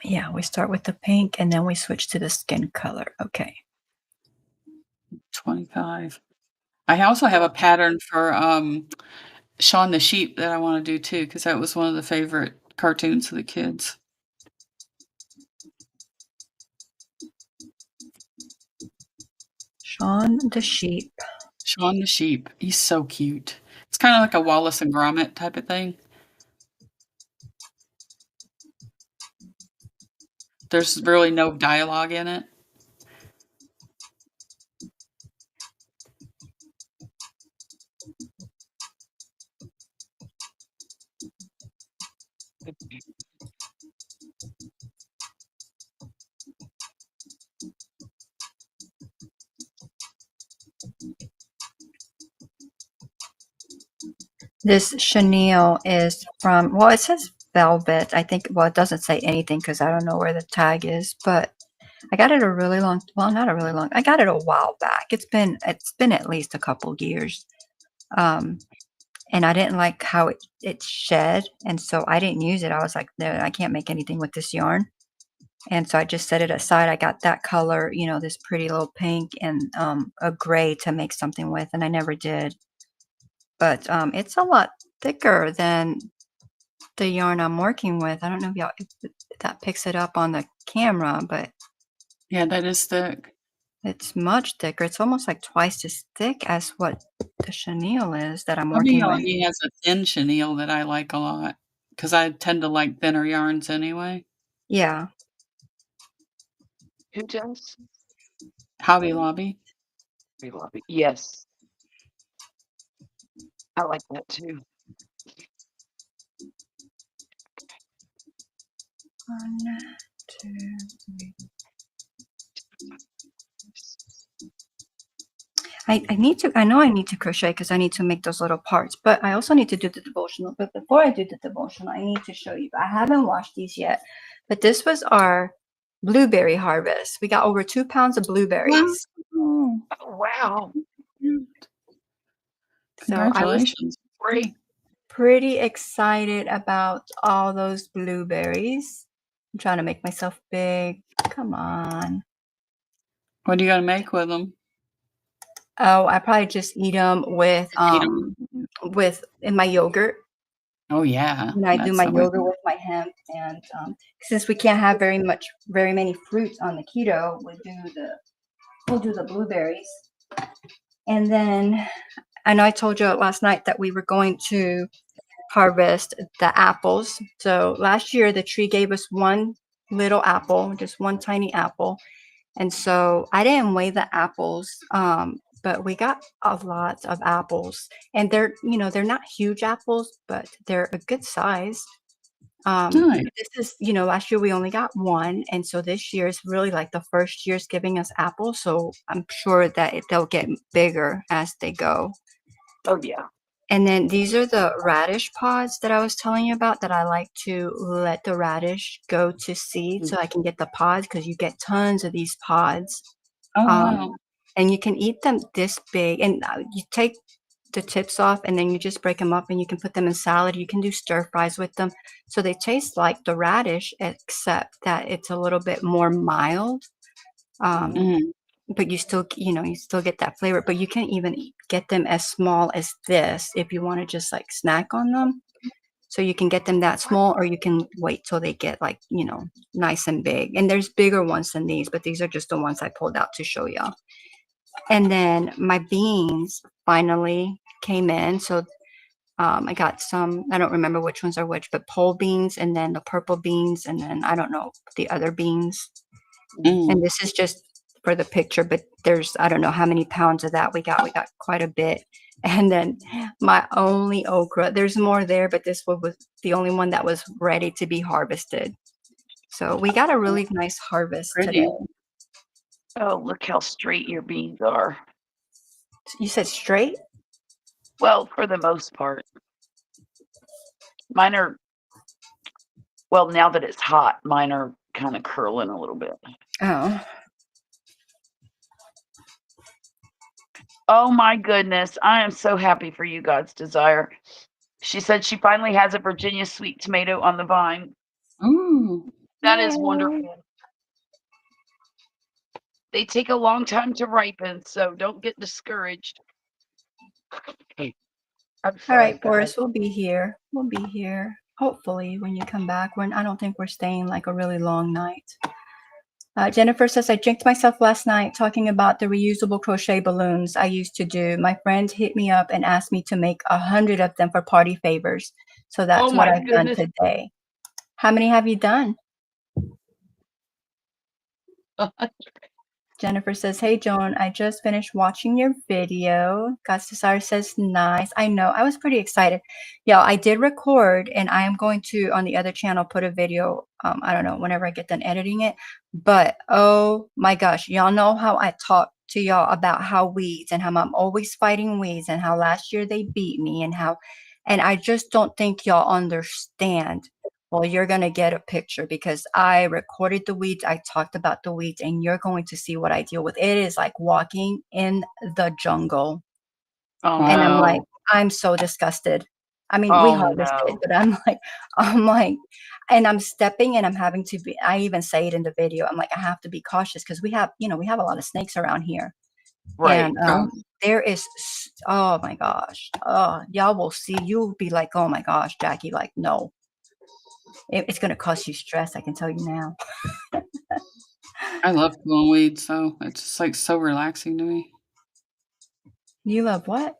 Yeah, we start with the pink and then we switch to the skin color. Okay. 25. I also have a pattern for Shaun the Sheep that I want to do too because that was one of the favorite cartoons of the kids. Shaun the sheep. Shaun the sheep. He's so cute. It's kind of like a Wallace and Gromit type of thing. There's really no dialogue in it. This chenille is from, well, it says velvet. I think, well, it doesn't say anything because I don't know where the tag is, but I got it a really long, well, not a really long, I got it a while back. It's been at least a couple years. And I didn't like how it shed, and so I didn't use it. I was like, no, I can't make anything with this yarn. And so I just set it aside. I got that color, you know, this pretty little pink and a gray to make something with, and I never did. But it's a lot thicker than the yarn I'm working with. I don't know if y'all if that picks it up on the camera, but Yeah, that is thick. it's much thicker. It's almost like twice as thick as what the chenille is that I'm Hubby working with. Lobby has a thin chenille that I like a lot because I tend to like thinner yarns anyway. Yeah. Who does? Hobby Lobby. Yes. I like that too. 1, 2, 3. I know I need to crochet because I need to make those little parts, but I also need to do the devotional. But before I do the devotional, I need to show you. I haven't washed these yet, but this was our blueberry harvest. We got over 2 pounds of blueberries. Wow. Oh, wow. So I was Congratulations. Great. pretty excited about all those blueberries. I'm trying to make myself big. Come on. What are you gonna make with them? Oh, I probably just eat them Eat 'em? in my yogurt. Oh, yeah. When I do That's my always yoga with my hemp, and since we can't have very many fruits on the keto, we'll do the blueberries. And then I know I told you last night that we were going to harvest the apples. So last year the tree gave us one little apple, just one tiny apple. And so I didn't weigh the apples, but we got a lot of apples. And they're not huge apples, but they're a good size. nice. This is, last year we only got one, and so this year is really like the first year's giving us apples. So I'm sure that they'll get bigger as they go. Oh, yeah. And then these are the radish pods that I was telling you about that I like to let the radish go to seed so I can get the pods because you get tons of these pods. Oh, Um, wow. and you can eat them this big, and you take the tips off and then you just break them up and you can put them in salad. You can do stir fries with them. So they taste like the radish, except that it's a little bit more mild. Mhm. But you still, you still get that flavor. But you can even get them as small as this if you want to just like snack on them. So you can get them that small, or you can wait till they get like, nice and big. And there's bigger ones than these, but these are just the ones I pulled out to show y'all. And then my beans finally came in. So I got some, I don't remember which ones are which, but pole beans and then the purple beans and then I don't know the other beans. Mm. And this is just for the picture, but there's, I don't know how many pounds of that we got. We got quite a bit. And then my only okra, there's more there, but this one was the only one that was ready to be harvested. So we got a really nice harvest today. Pretty. Oh, look how straight your beans are. You said straight? Well, for the most part. Mine are, well, now that it's hot, mine are kind of curling a little bit. Oh. Oh my goodness. I am so happy for you, God's Desire. She said she finally has a Virginia sweet tomato on the vine. Ooh. That is wonderful. They take a long time to ripen, so don't get discouraged. Hey, I'm All sorry, right, guys. Boris, we'll be here. We'll be here. Hopefully, when you come back. I don't think we're staying like a really long night. Jennifer says, I jinked myself last night talking about the reusable crochet balloons I used to do. My friend hit me up and asked me to make 100 of them for party favors. So Oh that's what my I've done goodness. today. How many have you done? Jennifer says, hey, Joan, I just finished watching your video. God's Desire says, nice. I know. I was pretty excited. Yeah, I did record, and I am going to, on the other channel, put a video, I don't know, whenever I get done editing it. But, oh, my gosh, y'all know how I talk to y'all about how weeds and how I'm always fighting weeds and how last year they beat me and I just don't think y'all understand. Well, you're going to get a picture because I recorded the weeds. I talked about the weeds, and you're going to see what I deal with. It is like walking in the jungle. Oh And I'm like, no. I'm so disgusted. I mean, we Oh harvested, no. but and I'm stepping and I'm having to be, I even say it in the video. I'm like, I have to be cautious because we have a lot of snakes around here. Right. And Oh, there is, oh my gosh. Oh, y'all will see. You'll be like, oh my gosh, Jackie, like, no. It's going to cause you stress, I can tell you now. I love pulling weeds, so it's just like so relaxing to me. You love what?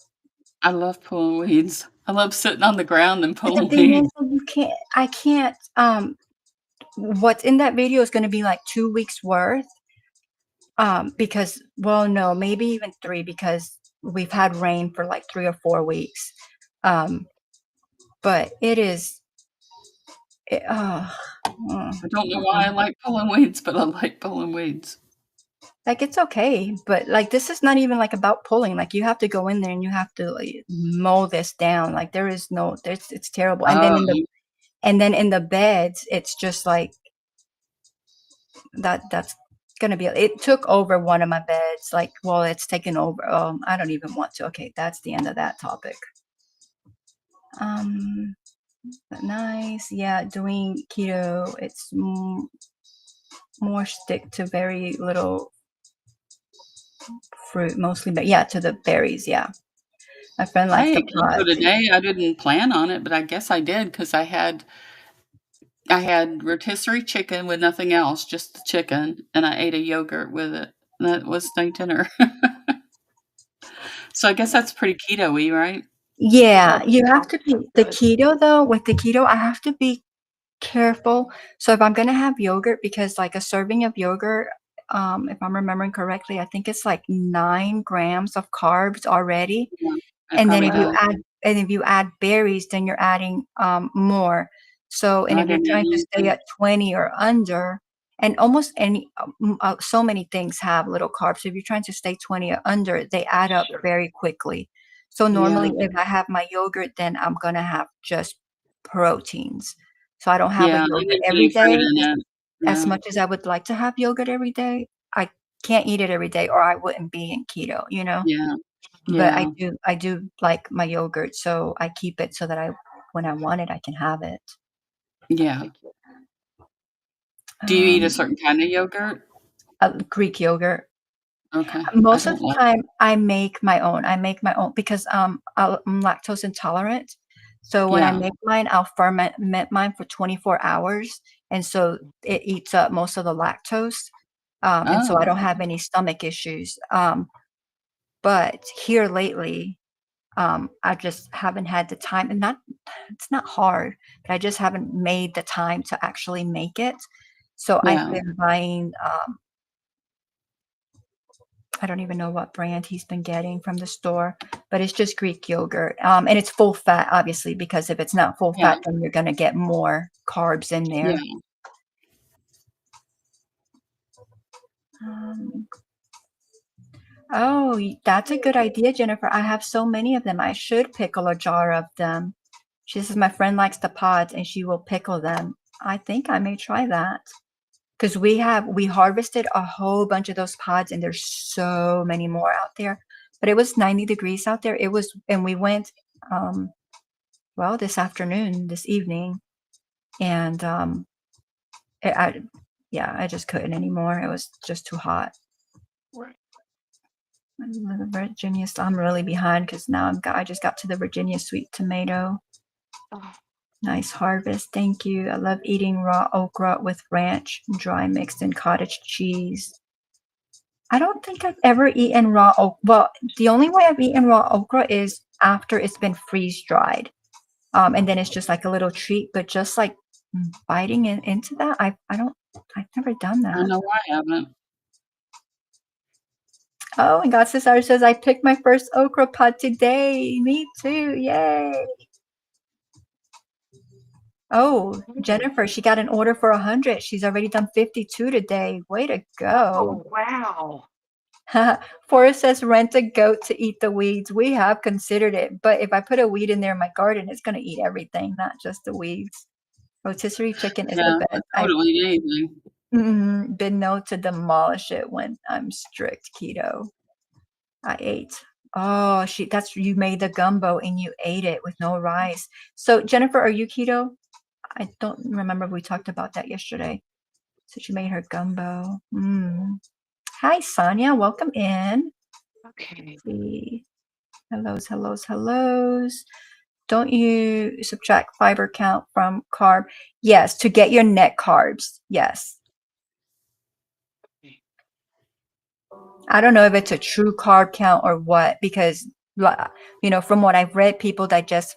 I love pulling weeds. I love sitting on the ground and But the pulling thing is, weeds. I can't, what's in that video is going to be like 2 weeks worth. Because, well, no, maybe even 3 because we've had rain for like 3 or 4 weeks. But it is, it, I don't know why I like pulling weeds, but I like pulling weeds. like it's okay, but like this is not even like about pulling. Like you have to go in there and you have to like, mow this down. Like it's terrible. And then Oh, in the beds, it's just like that's gonna be it took over one of my beds. Like, well, it's taken over. I don't even want to. Okay, that's the end of that topic. But nice. Yeah, doing keto, it's more stick to very little fruit mostly, but yeah, to the berries, yeah. My friend I likes the ate keto pod too. today. I didn't plan on it, but I guess I did because I had rotisserie chicken with nothing else, just the chicken, and I ate a yogurt with it. That was my dinner. So I guess that's pretty keto-y, right? Oh, Yeah, that you have sounds to be so the good. keto though, with the keto, I have to be careful. So if I'm gonna have yogurt, because like a serving of yogurt, if I'm remembering correctly, I think it's like 9 grams of carbs already. Yeah, it And then probably if you Wow. does. add berries, then you're adding more. So, and I if you're didn't add trying to stay anything. at 20 or under, and almost so many things have little carbs. So if you're trying to stay 20 or under, they add up Sure. very quickly. So normally, Yeah, if I have my yogurt, then I'm gonna have just proteins. So I don't have a yeah, I yogurt didn't put every any fruit day in it. as Yeah, much as I would like to have yogurt every day. I can't eat it every day, or I wouldn't be in keto, you know? yeah, But yeah, I do like my yogurt, so I keep it so that when I want it, I can have it. yeah. Heck yeah. Do you eat a Um, certain kind of yogurt? Greek yogurt. Okay, I Most of don't the like. time, I make my own. I make my own because I'm lactose intolerant. So when I Yeah. make mine, I'll ferment mine for 24 hours, and so it eats up most of the lactose, and so I Oh, don't have any stomach issues. But here lately, I just haven't had the time, and not it's not hard, but I just haven't made the time to actually make it. So I've yeah, been buying, I don't even know what brand he's been getting from the store, but it's just Greek yogurt. And it's full fat, obviously, because if it's not full yeah, fat, then you're gonna get more carbs in there. yeah, Um, oh, that's a good idea, Jennifer. I have so many of them. I should pickle a jar of them. She says my friend likes the pods and she will pickle them. I think I may try that. Because we harvested a whole bunch of those pods and there's so many more out there. But it was 90 degrees out there. It was, and we went, well, this evening, and it, I, yeah, I just couldn't anymore. It was just too hot. Right. Virginia, I'm really behind because now I just got to the Virginia sweet tomato. Oh. Nice harvest. Thank you. I love eating raw okra with ranch, dry mixed in cottage cheese. I don't think I've ever eaten raw okra. Well, the only way I've eaten raw okra is after it's been freeze dried. And then it's just like a little treat, but just like biting into that, I've never done I that. know I haven't. Oh, and God Cesar says, I picked my first okra pod today. Me too. Yay. Oh, Jennifer, she got an order for 100. She's already done 52 today. Way to go. Oh, wow. Forrest says, rent a goat to eat the weeds. We have considered it, but if I put a weed in there in my garden, it's going to eat everything, not just the weeds. Rotisserie chicken is the Yeah, best. I would eat anything. Been known to demolish it when I'm strict keto. I ate. Oh, you made the gumbo and you ate it with no rice. So Jennifer, are you keto? I don't remember if we talked about that yesterday. So she made her gumbo. Hi, Sonia. Welcome in. Okay. Let's see. Hellos. Don't you subtract fiber count from carb? Yes, to get your net carbs. Yes. I don't know if it's a true carb count or what, because, from what I've read, people digest,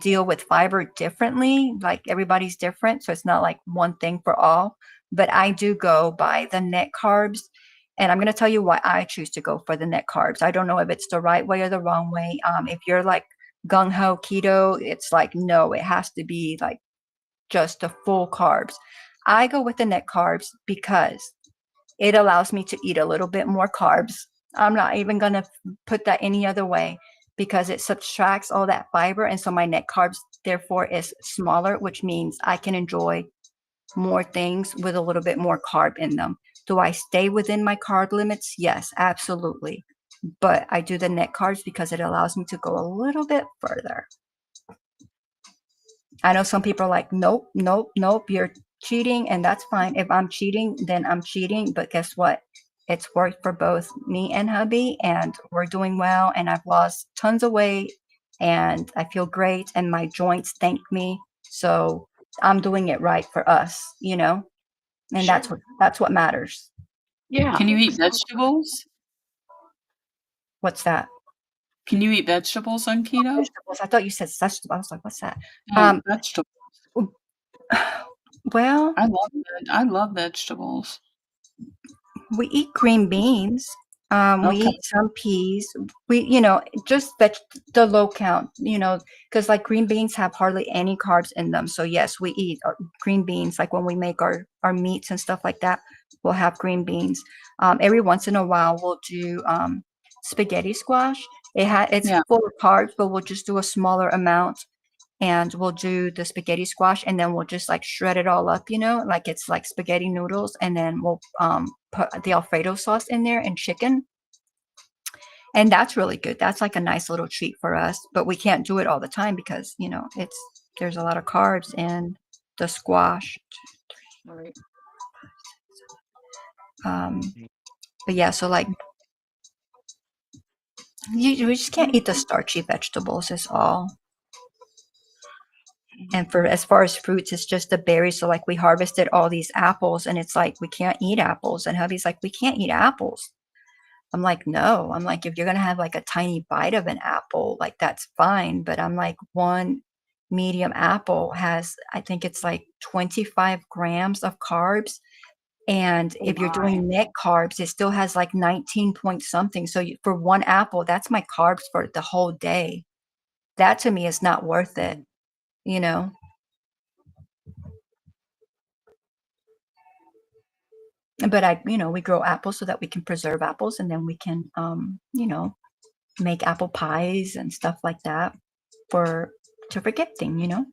deal with fiber differently. Like everybody's different. So it's not like one thing for all. But I do go by the net carbs. And I'm going to tell you why I choose to go for the net carbs. I don't know if it's the right way or the wrong way. If you're like gung ho keto, it's like, no, it has to be like just the full carbs. I go with the net carbs because it allows me to eat a little bit more carbs. I'm not even going to put that any other way because it subtracts all that fiber. And so my net carbs, therefore, is smaller, which means I can enjoy more things with a little bit more carb in them. Do I stay within my carb limits? Yes, absolutely. But I do the net carbs because it allows me to go a little bit further. I know some people are like, nope, you're cheating, and that's fine. If I'm cheating, then I'm cheating. But guess what? It's worked for both me and hubby, and we're doing well. And I've lost tons of weight, and I feel great, and my joints thank me. So I'm doing it right for us, and Sure. that's what matters. Yeah. Can you eat vegetables? What's that? Can you eat vegetables on keto? Vegetables. I thought you said vegetables. I was like, what's that? No, vegetables. Well, I love vegetables. we eat green beans. We Okay. eat some peas. We, just the low count, because like green beans have hardly any carbs in them. So yes, we eat green beans. Like when we make our meats and stuff like that, we'll have green beans. Every once in a while, we'll do spaghetti squash. It's Yeah. full of carbs, but we'll just do a smaller amount. And we'll do the spaghetti squash, and then we'll just like shred it all up, like it's like spaghetti noodles, and then we'll put the Alfredo sauce in there and chicken. And that's really good. That's like a nice little treat for us, but we can't do it all the time because, there's a lot of carbs in the squash. All right. But yeah, so like we just can't eat the starchy vegetables is all. And for as far as fruits, it's just the berries. So like we harvested all these apples, and it's like we can't eat apples. And hubby's like, we can't eat apples. I'm like, no. I'm like, if you're gonna have like a tiny bite of an apple, like that's fine. But I'm like, one medium apple has, I think it's like 25 grams of carbs. And if you're doing net carbs, it still has like 19 point something. So for one apple, that's my carbs for the whole day. That to me is not worth it, you know? But we grow apples so that we can preserve apples, and then we can, make apple pies and stuff like that for gifting. Let's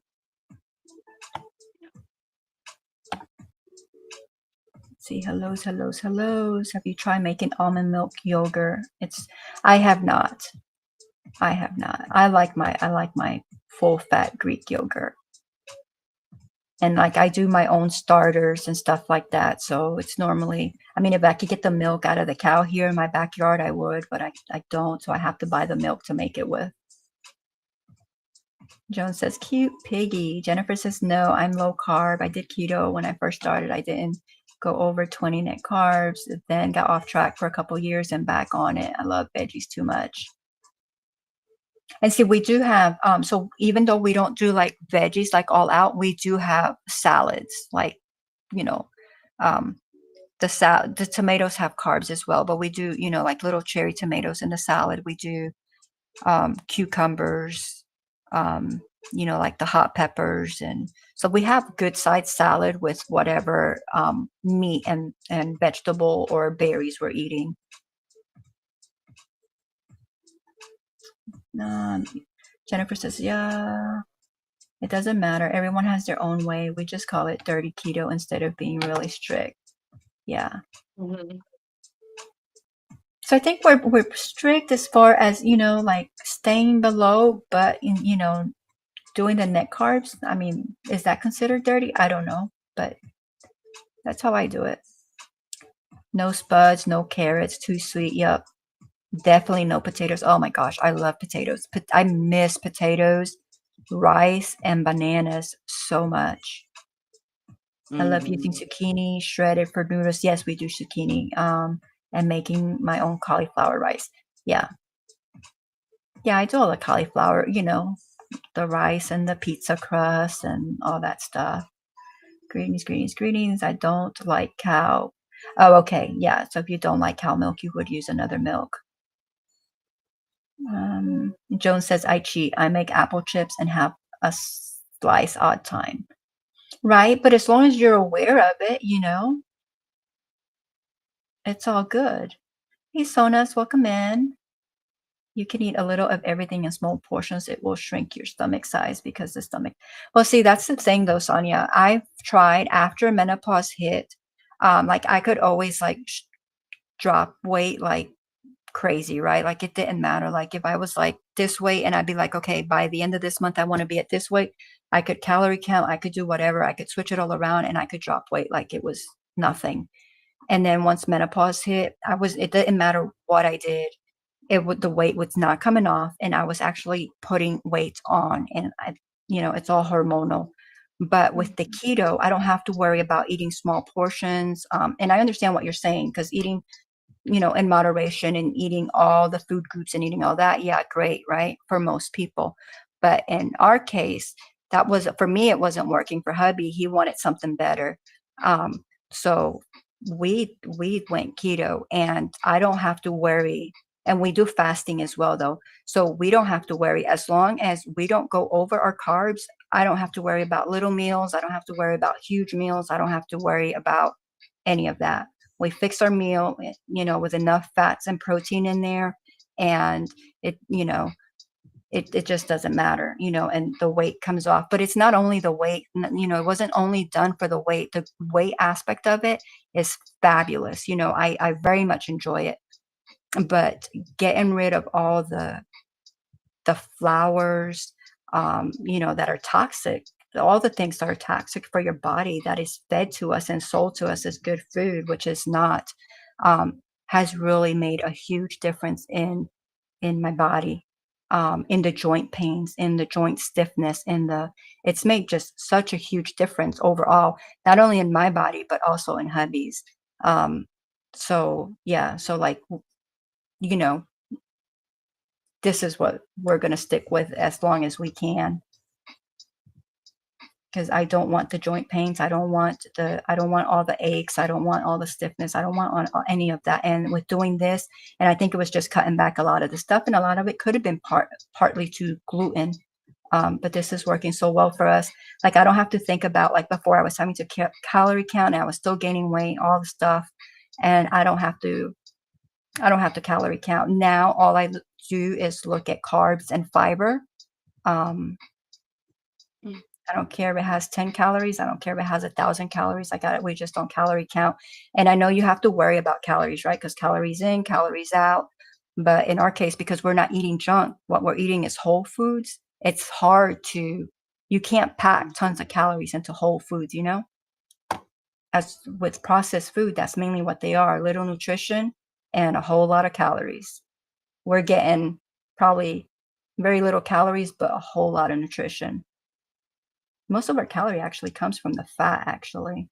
see, hellos. Have you tried making almond milk yogurt? I have not. I like my full fat Greek yogurt. And like I do my own starters and stuff like that. So it's normally, I mean, if I could get the milk out of the cow here in my backyard, I would, but I don't. So I have to buy the milk to make it with. Joan says, cute piggy. Jennifer says, no, I'm low carb. I did keto when I first started. I didn't go over 20 net carbs, then got off track for a couple years and back on it. I love veggies too much. And see, we do have, so even though we don't do like veggies, like all out, we do have salads, like, you know, the tomatoes have carbs as well, but we do, like little cherry tomatoes in the salad. We do cucumbers, like the hot peppers. And so we have good side salad with whatever meat and vegetable or berries we're eating. Jennifer says, yeah, it doesn't matter. Everyone has their own way. We just call it dirty keto instead of being really strict. Yeah. Mhm. So I think we're strict as far as, like staying below, but doing the net carbs. I mean, is that considered dirty? I don't know, but that's how I do it. No spuds, no carrots, too sweet. Yep. Definitely no potatoes. Oh my gosh, I love potatoes. I miss potatoes, rice, and bananas so much. I love using zucchini shredded for noodles. Yes, we do zucchini. And making my own cauliflower rice. Yeah. Yeah, I do all the cauliflower, the rice and the pizza crust and all that stuff. Greetings, greetings, greetings. I don't like cow. Oh, okay. Yeah. So if you don't like cow milk, you would use another milk. Joan says, I cheat. I make apple chips and have a slice odd time. Right? But as long as you're aware of it, it's all good. Hey, Sonas, welcome in. You can eat a little of everything in small portions. It will shrink your stomach size because the stomach. Well, see, that's the thing though, Sonia. I've tried after menopause hit, like I could always like drop weight like crazy, right? Like it didn't matter. Like if I was like this weight and I'd be like, okay, by the end of this month, I want to be at this weight. I could calorie count. I could do whatever. I could switch it all around and I could drop weight like it was nothing. And then once menopause hit, it didn't matter what I did. The weight was not coming off and I was actually putting weight on and it's all hormonal. But with the keto, I don't have to worry about eating small portions. And I understand what you're saying because eating, in moderation and eating all the food groups and eating all that. Yeah, great. Right. For most people. But in our case, for me, it wasn't working. For hubby, he wanted something better. So we went keto and I don't have to worry. And we do fasting as well, though. So we don't have to worry. As long as we don't go over our carbs, I don't have to worry about little meals. I don't have to worry about huge meals. I don't have to worry about any of that. We fix our meal, with enough fats and protein in there. And it just doesn't matter, and the weight comes off. But it's not only the weight, it wasn't only done for the weight. The weight aspect of it is fabulous. I very much enjoy it. But getting rid of all the flours, that are toxic, all the things that are toxic for your body that is fed to us and sold to us as good food, which is not, has really made a huge difference in my body, in the joint pains, in the joint stiffness, it's made just such a huge difference overall, not only in my body, but also in hubby's. So yeah, so like, you know, this is what we're going to stick with as long as we can. Because I don't want the joint pains. I don't want all the aches. I don't want all the stiffness. I don't want any of that. And with doing this, and I think it was just cutting back a lot of the stuff, and a lot of it could have been partly to gluten. But this is working so well for us. Like I don't have to think about, like before I was having to calorie count and I was still gaining weight, all the stuff. And I don't have to calorie count. Now all I do is look at carbs and fiber. I don't care if it has 10 calories. I don't care if it has 1,000 calories. We just don't calorie count. And I know you have to worry about calories, right? Because calories in, calories out. But in our case, because we're not eating junk, what we're eating is whole foods. It's hard you can't pack tons of calories into whole foods, As with processed food, that's mainly what they are, little nutrition and a whole lot of calories. We're getting probably Very little calories, but a whole lot of nutrition. Most of our calorie actually comes from the fat, actually.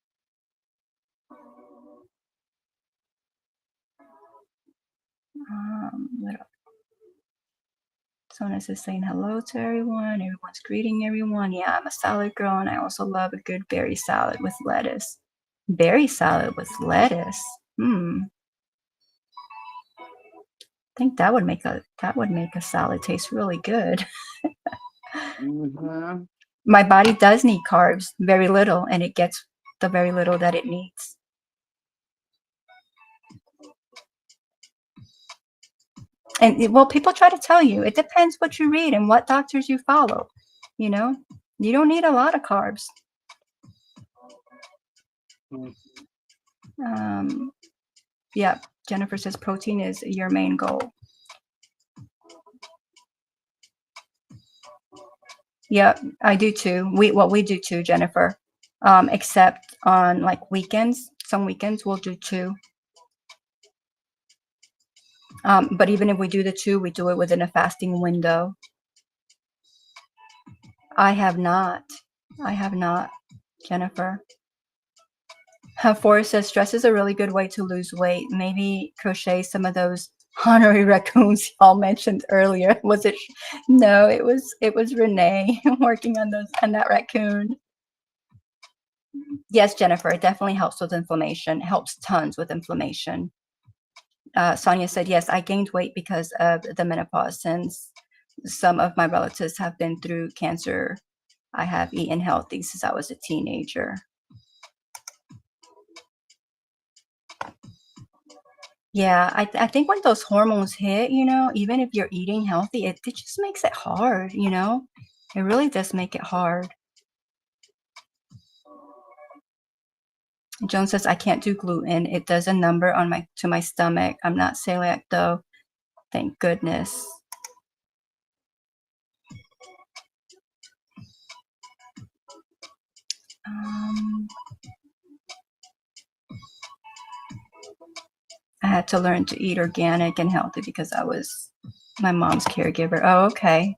What else? Someone is saying hello to everyone. Everyone's greeting everyone. Yeah, I'm a salad girl, and I also love a good berry salad with lettuce. Berry salad with lettuce. I think that would make a salad taste really good. Mm-hmm. My body does need carbs, very little, and it gets the very little that it needs. And well, people try to tell you, it depends what you read and what doctors you follow. You know, you don't need a lot of carbs. Yeah, Jennifer says protein is your main goal. Yeah, I do too. We do too, Jennifer. Except on like weekends. Some weekends we'll do 2. But even if we do the 2, we do it within a fasting window. I have not, Jennifer. Forrest says stress is a really good way to lose weight. Maybe crochet some of those honorary raccoons y'all mentioned earlier. Was it? No, it was Renee working on that raccoon. Yes, Jennifer, it definitely helps with inflammation. It helps tons with inflammation. Sonia said, yes, I gained weight because of the menopause. Since some of my relatives have been through cancer, I have eaten healthy since I was a teenager. Yeah, I think when those hormones hit, even if you're eating healthy, it just makes it hard, It really does make it hard. Joan says, I can't do gluten. It does a number to my stomach. I'm not celiac though. Thank goodness. I had to learn to eat organic and healthy because I was my mom's caregiver. Oh, okay.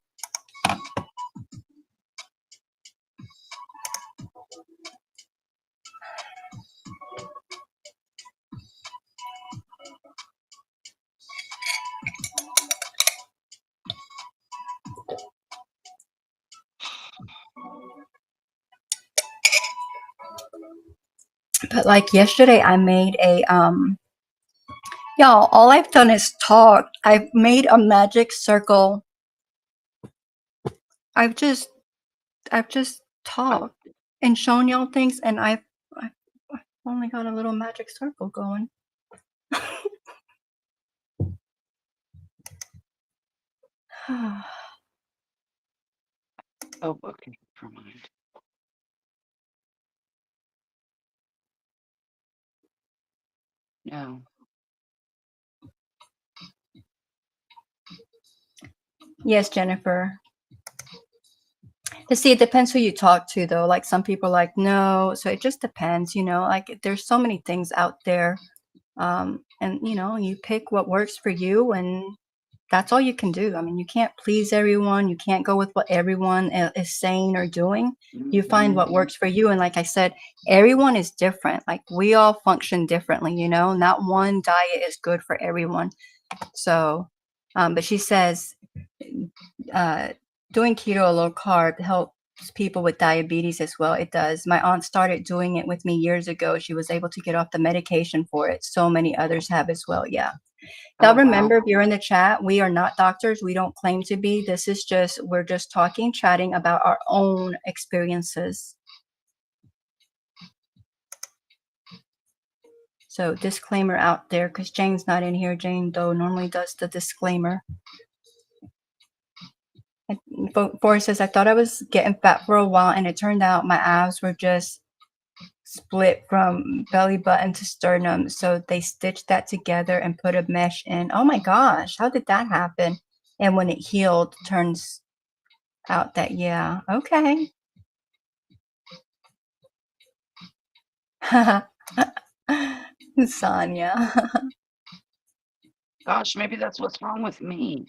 But like yesterday, I made a y'all, all I've done is talk. I've made a magic circle. I've just talked and shown y'all things, and I've only got a little magic circle going. Oh, okay. Never mind. No. Yes, Jennifer. To see, it depends who you talk to, though. Like some people are like, no. So it just depends, Like there's so many things out there, and you pick what works for you, and that's all you can do. I mean, you can't please everyone. You can't go with what everyone is saying or doing. You find what works for you. And like I said, everyone is different. Like we all function differently, Not one diet is good for everyone. So, but she says, doing keto or low carb helps people with diabetes as well. It does. My aunt started doing it with me years ago. She was able to get off the medication for it. So many others have as well. Yeah. Now, remember, if you're in the chat, we are not doctors. We don't claim to be. We're just talking, chatting about our own experiences. So disclaimer out there, because Jane's not in here. Jane, though, normally does the disclaimer. Forrest says, I thought I was getting fat for a while, and it turned out my abs were just split from belly button to sternum. So they stitched that together and put a mesh in. Oh my gosh, how did that happen? And when it healed, turns out that, yeah, okay. Sonia. Gosh, maybe that's what's wrong with me.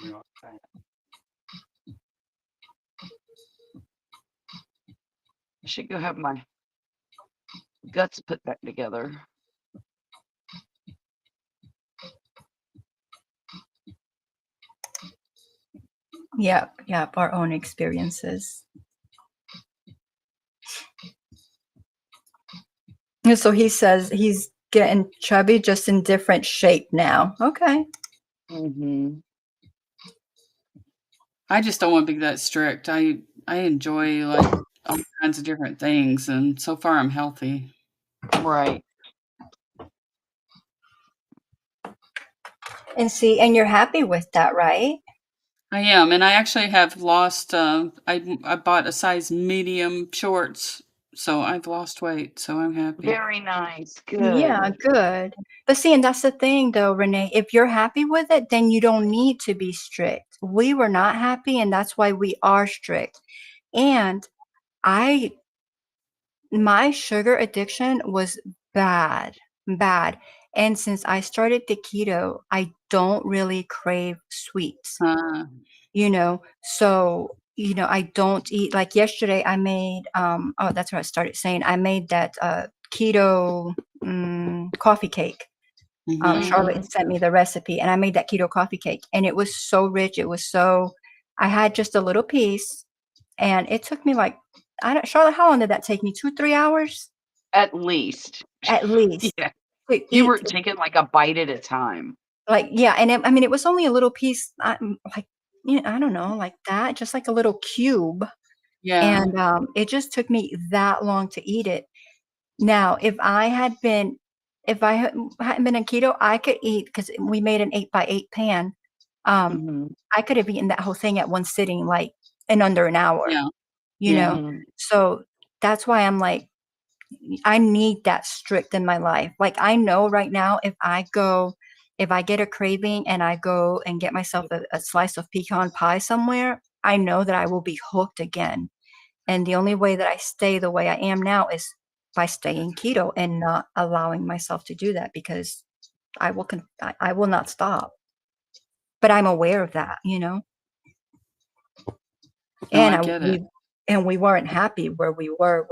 I should go have my guts put back together. Yep, yep, our own experiences. And so he says he's getting chubby, just in different shape now. Okay. I just don't want to be that strict. I enjoy like all kinds of different things, and so far I'm healthy. Right. And see, and you're happy with that, right? I am, and I actually have lost. I bought a size medium shorts, so I've lost weight. So I'm happy. Very nice. Yeah, Good. good. But see, and that's the thing though, Renee, if you're happy with it, then you don't need to be strict. We were not happy, and that's why we are strict. And my sugar addiction was bad, bad. And since I started the keto, I don't really crave sweets, Uh, so, I don't eat like yesterday I made, oh, that's what I started saying. I made that keto coffee cake. Charlotte sent me the recipe, and I made that keto coffee cake, and it was so rich. I had just a little piece, and it took me like, Charlotte, how long did that take me? 2, 3 hours? At least. At least. Yeah. To You were eat, taking like a bite at a time. like, yeah, and I mean, it was only a little piece, like, I don't know, like that, just like a little cube, yeah, and, it just took me that long to eat it. Now, if I hadn't been in keto, I could eat, because we made an 8 by 8 pan. Um, Mhm. I could have eaten that whole thing at one sitting, like, in under an hour, yeah, you yeah. know? Mhm. So, that's why I'm like, I need that strict in my life. Like, I know right now if I get a craving and I go and get myself a slice of pecan pie somewhere, I know that I will be hooked again. And the only way that I stay the way I am now is by staying keto and not allowing myself to do that, because I will not stop. But I'm aware of that, No, and I get it. we weren't happy where we were,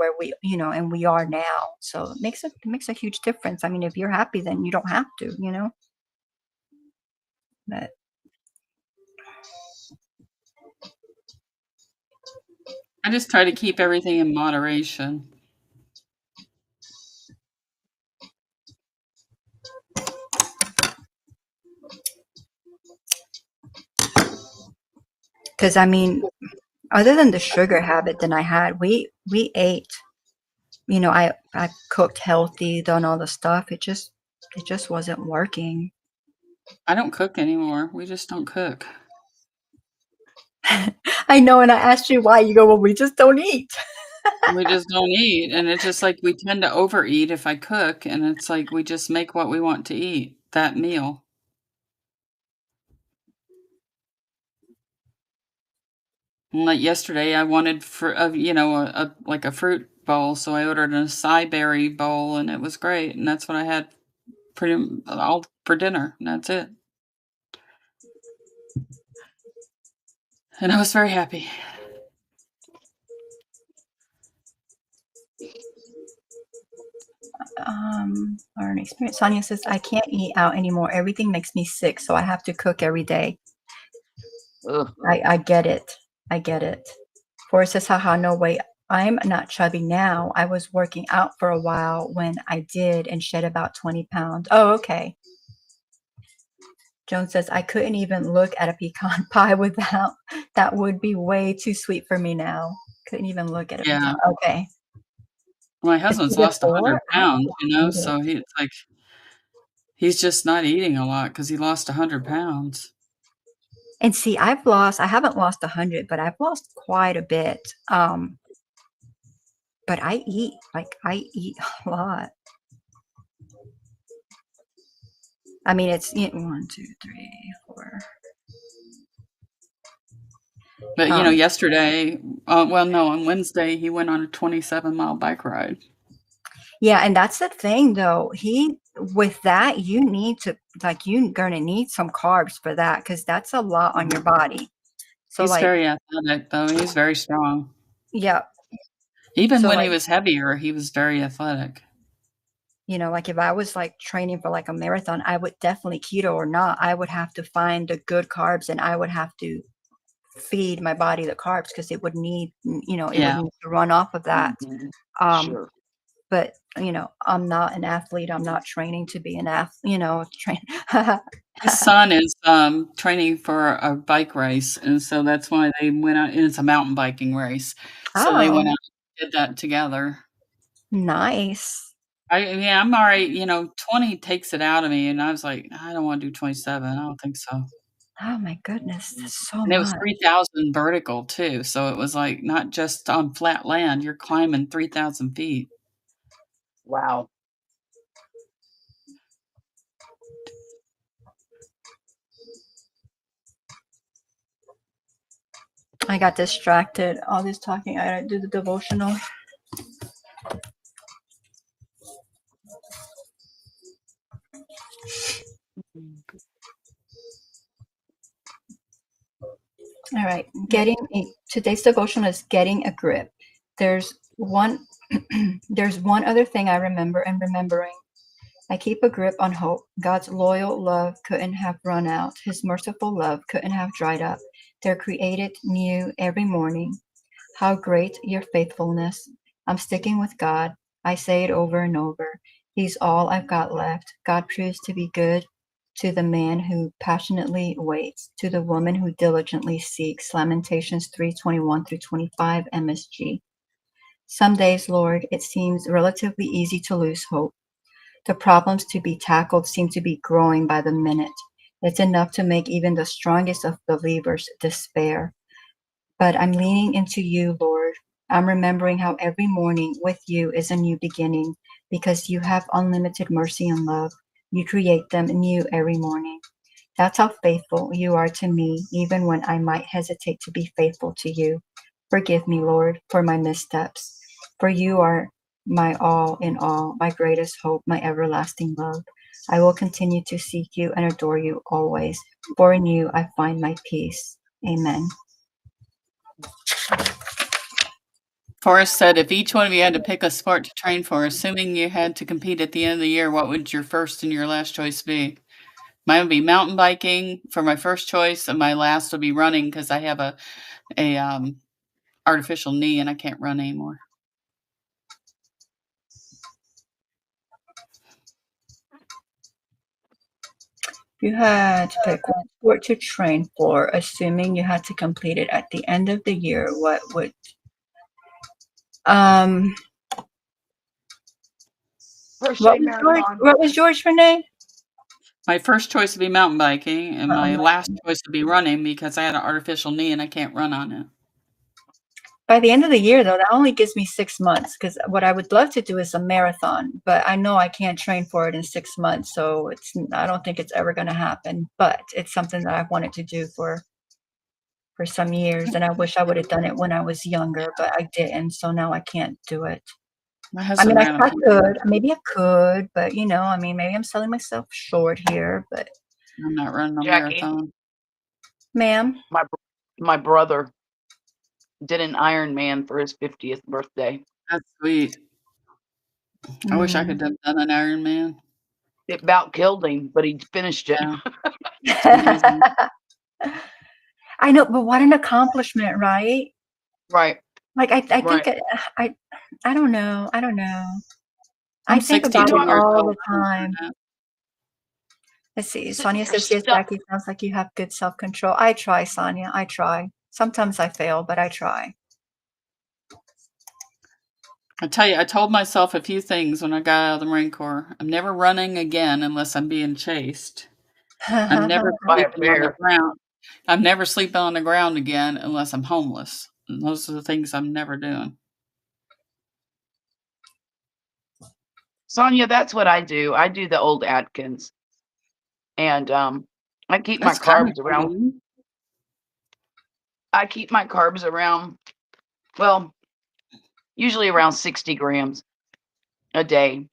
and we are now. So it makes a huge difference. I mean, if you're happy, then you don't have to. But I just try to keep everything in moderation. because I mean, other than the sugar habit that I had, we ate. I cooked healthy, done all the stuff. It just wasn't working. I don't cook anymore. We just don't cook. I know, and I asked you why. You go, well, we just don't eat. We just don't eat, and it's just like we tend to overeat if I cook, and it's like we just make what we want to eat that meal. And like yesterday, I wanted for a like a fruit bowl, so I ordered an acai berry bowl, and it was great, and that's what I had all for dinner, and that's it. And I was very happy. Learn experience. Sonia says, I can't eat out anymore. Everything makes me sick, so I have to cook every day. Ugh. I get it. I get it. Forrest says, haha, no way. I'm not chubby now. I was working out for a while when I did and shed about 20 pounds. Oh, okay. Joan says, I couldn't even look at a pecan pie without, that would be way too sweet for me now. Couldn't even look at a Yeah. pecan. Okay. My Is husband's he lost 100 before? I don't pounds, eat it. so it's like he's just not eating a lot because he lost 100 pounds. And see, I haven't lost 100, but I've lost quite a bit. But I eat a lot. I mean, it's 1, 2, 3, 4. But, yesterday, well, no, on Wednesday, he went on a 27-mile bike ride. Yeah, and that's the thing though. With that, you need to like you're gonna need some carbs for that because that's a lot on your body. So He's like, very athletic, though. He's very strong. yeah. Even So when he like, was heavier, he was very athletic. like if I was like training for like a marathon, I would definitely, keto or not, I would have to find the good carbs and I would have to feed my body the carbs because it would need, it would Yeah. need to run off of that. Mhm. Um, Sure. but I'm not an athlete. I'm not training to be an train. His son is, training for a bike race, and so that's why they went out, and it's a mountain biking race. So they went Oh, out and did that together. nice. Yeah, I'm already 20 takes it out of me, and I was like, "I don't wanna do 27, I don't think so." Oh my goodness, that's so And it was much. 3,000 vertical too, so it was, like, not just on flat land, you're climbing 3,000 feet. Wow. I got distracted. All this talking. I gotta do the devotional. Mhm. All right. Today's devotion is getting a grip. There's one there's one other thing I remember and remembering. I keep a grip on hope. God's loyal love couldn't have run out. His merciful love couldn't have dried up. They're created new every morning. How great your faithfulness. I'm sticking with God. I say it over and over. He's all I've got left. God proves to be good to the man who passionately waits, to the woman who diligently seeks. Lamentations 3:21 through 25 MSG. Some days, Lord, it seems relatively easy to lose hope. The problems to be tackled seem to be growing by the minute. It's enough to make even the strongest of believers despair. But I'm leaning into you, Lord. I'm remembering how every morning with you is a new beginning because you have unlimited mercy and love. You create them new every morning. That's how faithful you are to me, even when I might hesitate to be faithful to you. Forgive me, Lord, for my missteps. For you are my all in all, my greatest hope, my everlasting love. I will continue to seek you and adore you always, for in you I find my peace. Amen. Forrest said, "If each one of you had to pick a sport to train for, assuming you had to compete at the end of the year, what would your first and your last choice be?" Mine would be mountain biking for my first choice, and my last would be running because I have a artificial knee and I can't run anymore. You had to pick one sport to train for, assuming you had to complete it at the end of the year. Um Crochet marathon. What was George Renee? My first choice would be mountain biking, and my Um, last choice would be running because I had an artificial knee and I can't run on it. by the end of the year, though, that only gives me 6 months because what I would love to do is a marathon, but I know I can't train for it in 6 months, so I don't think it's ever going to happen. But it's something that I've wanted to do for some years, and I wish I would have done it when I was younger, but I didn't, so now I can't do it. My I mean, husband I, ran a I PB. could, maybe I could, but I mean, maybe I'm selling myself short here, but I'm not running a Jackie, marathon. ma'am. my brother did an Ironman for his 50th birthday. That's sweet. I wish I Mm. could have done an Ironman. It about killed him, but he finished it. Yeah, it's amazing. I know, but what an accomplishment, right? Right, Like I think right. I don't know. I don't know. I I'm think 62 about You know, it I'm years all old. the I didn't do time. that. Let's see. sitting Sonia there says, yes, stuck. Jackie, sounds like you have good self-control. I try, Sonia. I try. Sometimes I fail, but I try. I tell you, I told myself a few things when I got out of the Marine Corps. I'm never running again unless I'm being chased. I'm never By a sleeping on the bear. ground. I'm never sleeping on the ground again unless I'm homeless. And those are the things I'm never doing. Sonia, that's what I do. I do the old Atkins. And I keep my That's kind of carbs around. clean. I keep my carbs around, well, usually around 60 grams a day.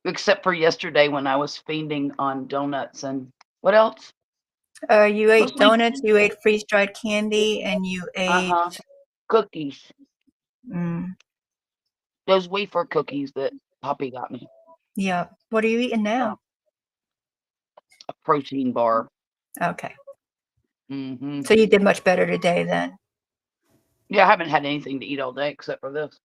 except for yesterday when I was fiending on donuts and what else? You ate Mostly, donuts, you ate freeze-dried candy, and you ate. uh-huh, cookies. Mm, Those wafer cookies that Poppy got me. yeah. What are you eating Yeah, now? a protein bar. Okay. Hmm. So you did much better today then. Yeah, I haven't had anything to eat all day except for this.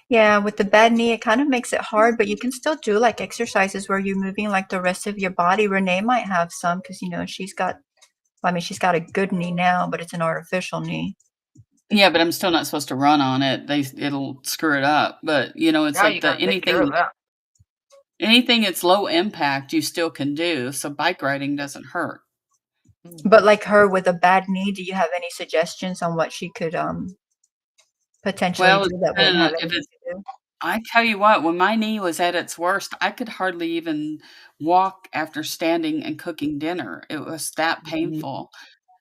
Yeah, with the bad knee, it kind of makes it hard, but you can still do like exercises where you're moving like the rest of your body. Renee might have some because she's got, well, I mean, she's got a good knee now, but it's an artificial knee. Yeah, but I'm still not supposed to run on it. It'll screw it up. But it's Now like you got to take care of that. anything that's low impact, you still can do. So bike riding doesn't hurt. But like her with a bad knee, do you have any suggestions on what she could potentially Well, do it's that wouldn't depending on have if anything it's. to do? I tell you what, when my knee was at its worst, I could hardly even walk after standing and cooking dinner. It was that Mhm. painful.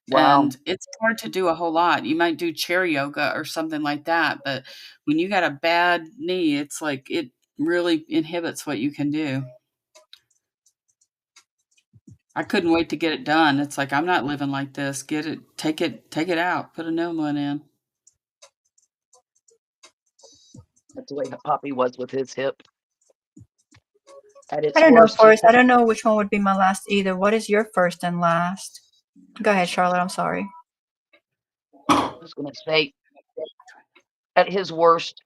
Wow. And it's hard to do a whole lot. You might do chair yoga or something like that, but when you got a bad knee, it's like it really inhibits what you can do. I couldn't wait to get it done. It's like I'm not living like this. Get it, take it out, put a new one in. That's the way Poppy was with his hip. At I its don't know, worst, he Forrest. I could. don't know which one would be my last either. What is your first and last? Go ahead, Charlotte. I'm sorry. I was going to say, at his worst,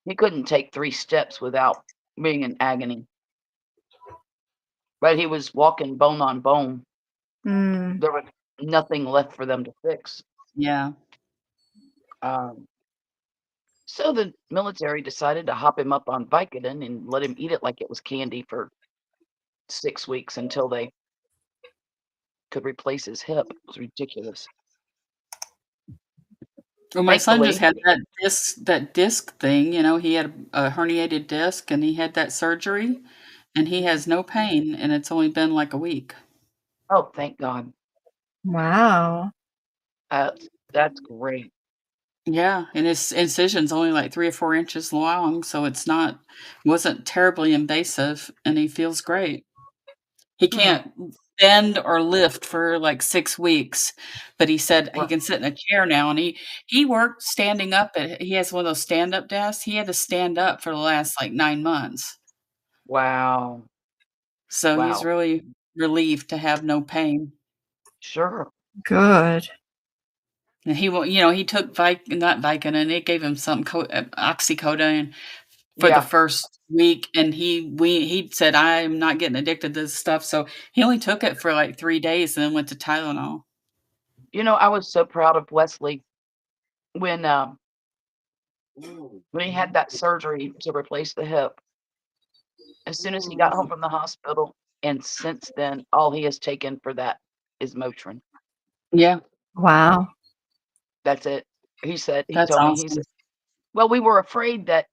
he couldn't take 3 steps without being in agony. But he was walking bone on bone. Mm. There was nothing left for them to fix. Yeah. Um, so the military decided to hop him up on Vicodin and let him eat it like it was candy for 6 weeks until they could replace his hip. It was ridiculous. Well, my son just Thankfully, had that disc thing. He had a herniated disc, and he had that surgery, and he has no pain, and it's only been like a week. oh, thank God. Wow. That's great. Yeah, and his incision's only like 3 or 4 inches long, so wasn't terribly invasive, and he feels great. He Hmm. can't bend or lift for like 6 weeks, but he said he Well, can sit in a chair now, and he worked standing up he has one of those stand-up desks. He had to stand up for the last, like, 9 months. wow. So he's Wow. really relieved to have no pain. Sure. Good. And he took not Vicodin, and it gave him some oxycodone for the Yeah. first week, and he said, "I'm not getting addicted to this stuff," so he only took it for, like, 3 days and then went to Tylenol. I was so proud of Wesley when he had that surgery to replace the hip. As soon as he got home from the hospital, and since then, all he has taken for that is Motrin. Yeah, Wow. That's it. He that's told me, he awesome. said, "Well, we were afraid that,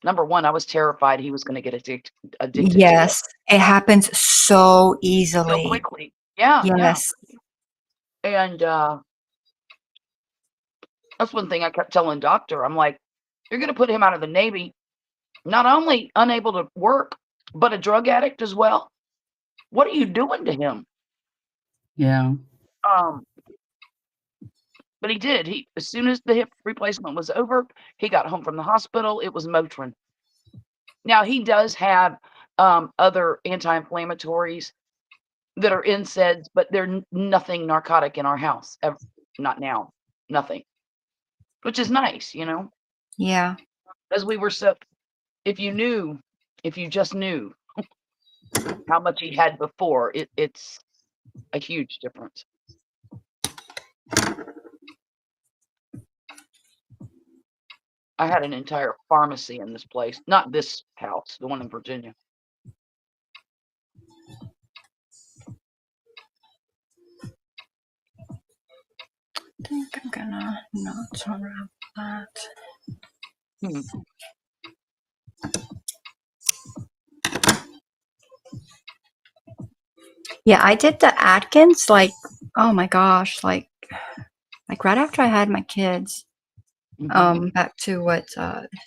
number one, I was terrified he was gonna get addicted to it Yes, it happens so so easily. quickly." Yeah, yeah. Yes. And that's one thing I kept telling doctor. I'm like, "You're gonna put him out of the Navy, not only unable to work, but a drug addict as well. What are you doing to him?" Yeah. Um, but he did. As soon as the hip replacement was over, he got home from the hospital. It was Motrin. Now he does have other anti-inflammatories that are NSAIDs, but they're nothing narcotic in our house. Not now. Nothing. Which is nice, Yeah. as we were so. If you just knew how much he had before, it's a huge difference. I had an entire pharmacy in this place, not this house, the one in Virginia. I think I'm gonna not unwrap that. Hmm. Yeah, I did the Atkins oh my gosh, like right after I had my kids. Back to what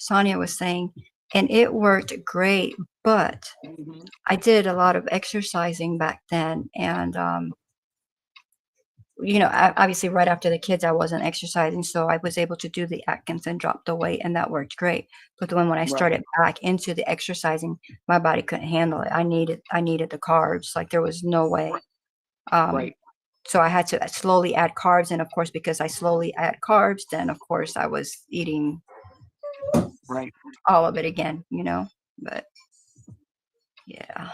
Sonia was saying, and it worked great. But Mhm. I did a lot of exercising back then, and obviously right after the kids, I wasn't exercising, so I was able to do the Atkins and drop the weight, and that worked great. But then when I Right. started back into the exercising, my body couldn't handle it. I needed the carbs. Like there was no way. Right. Um, Right. so I had to slowly add carbs, and of course, because I slowly add carbs, then of course I was eating Right. all of it again. But yeah.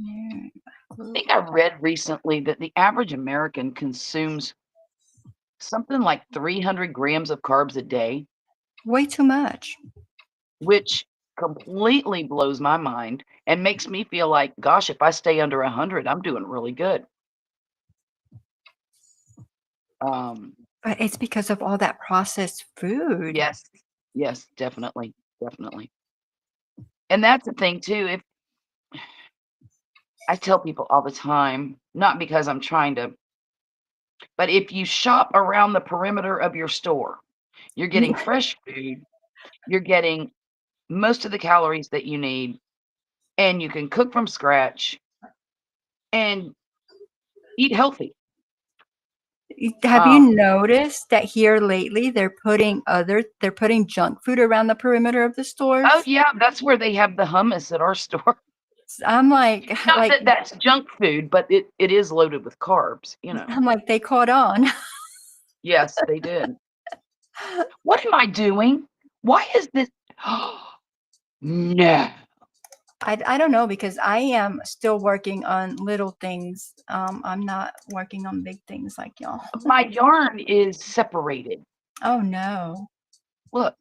I think I read recently that the average American consumes something like 300 grams of carbs a day, Way too much. which completely blows my mind and makes me feel like, gosh, if I stay under 100, I'm doing really good. Um, But it's because of all that processed food. yes, yes, definitely, definitely. And that's the thing too. If I tell people all the time, not because I'm trying to, but if you shop around the perimeter of your store, you're getting Yeah, fresh food, you're getting most of the calories that you need, and you can cook from scratch and eat healthy. have you Um, noticed that here lately they're putting junk food around the perimeter of the oh stores? yeah, that's where they have the hummus at our store. I'm like Not like that that's junk food, but it is loaded with carbs, you know. I'm like they caught on. Yes, they did. What am I doing? Why is this? No. I don't know because I am still working on little things. I'm not working on big things like y'all. My yarn is separated. Oh no. Look,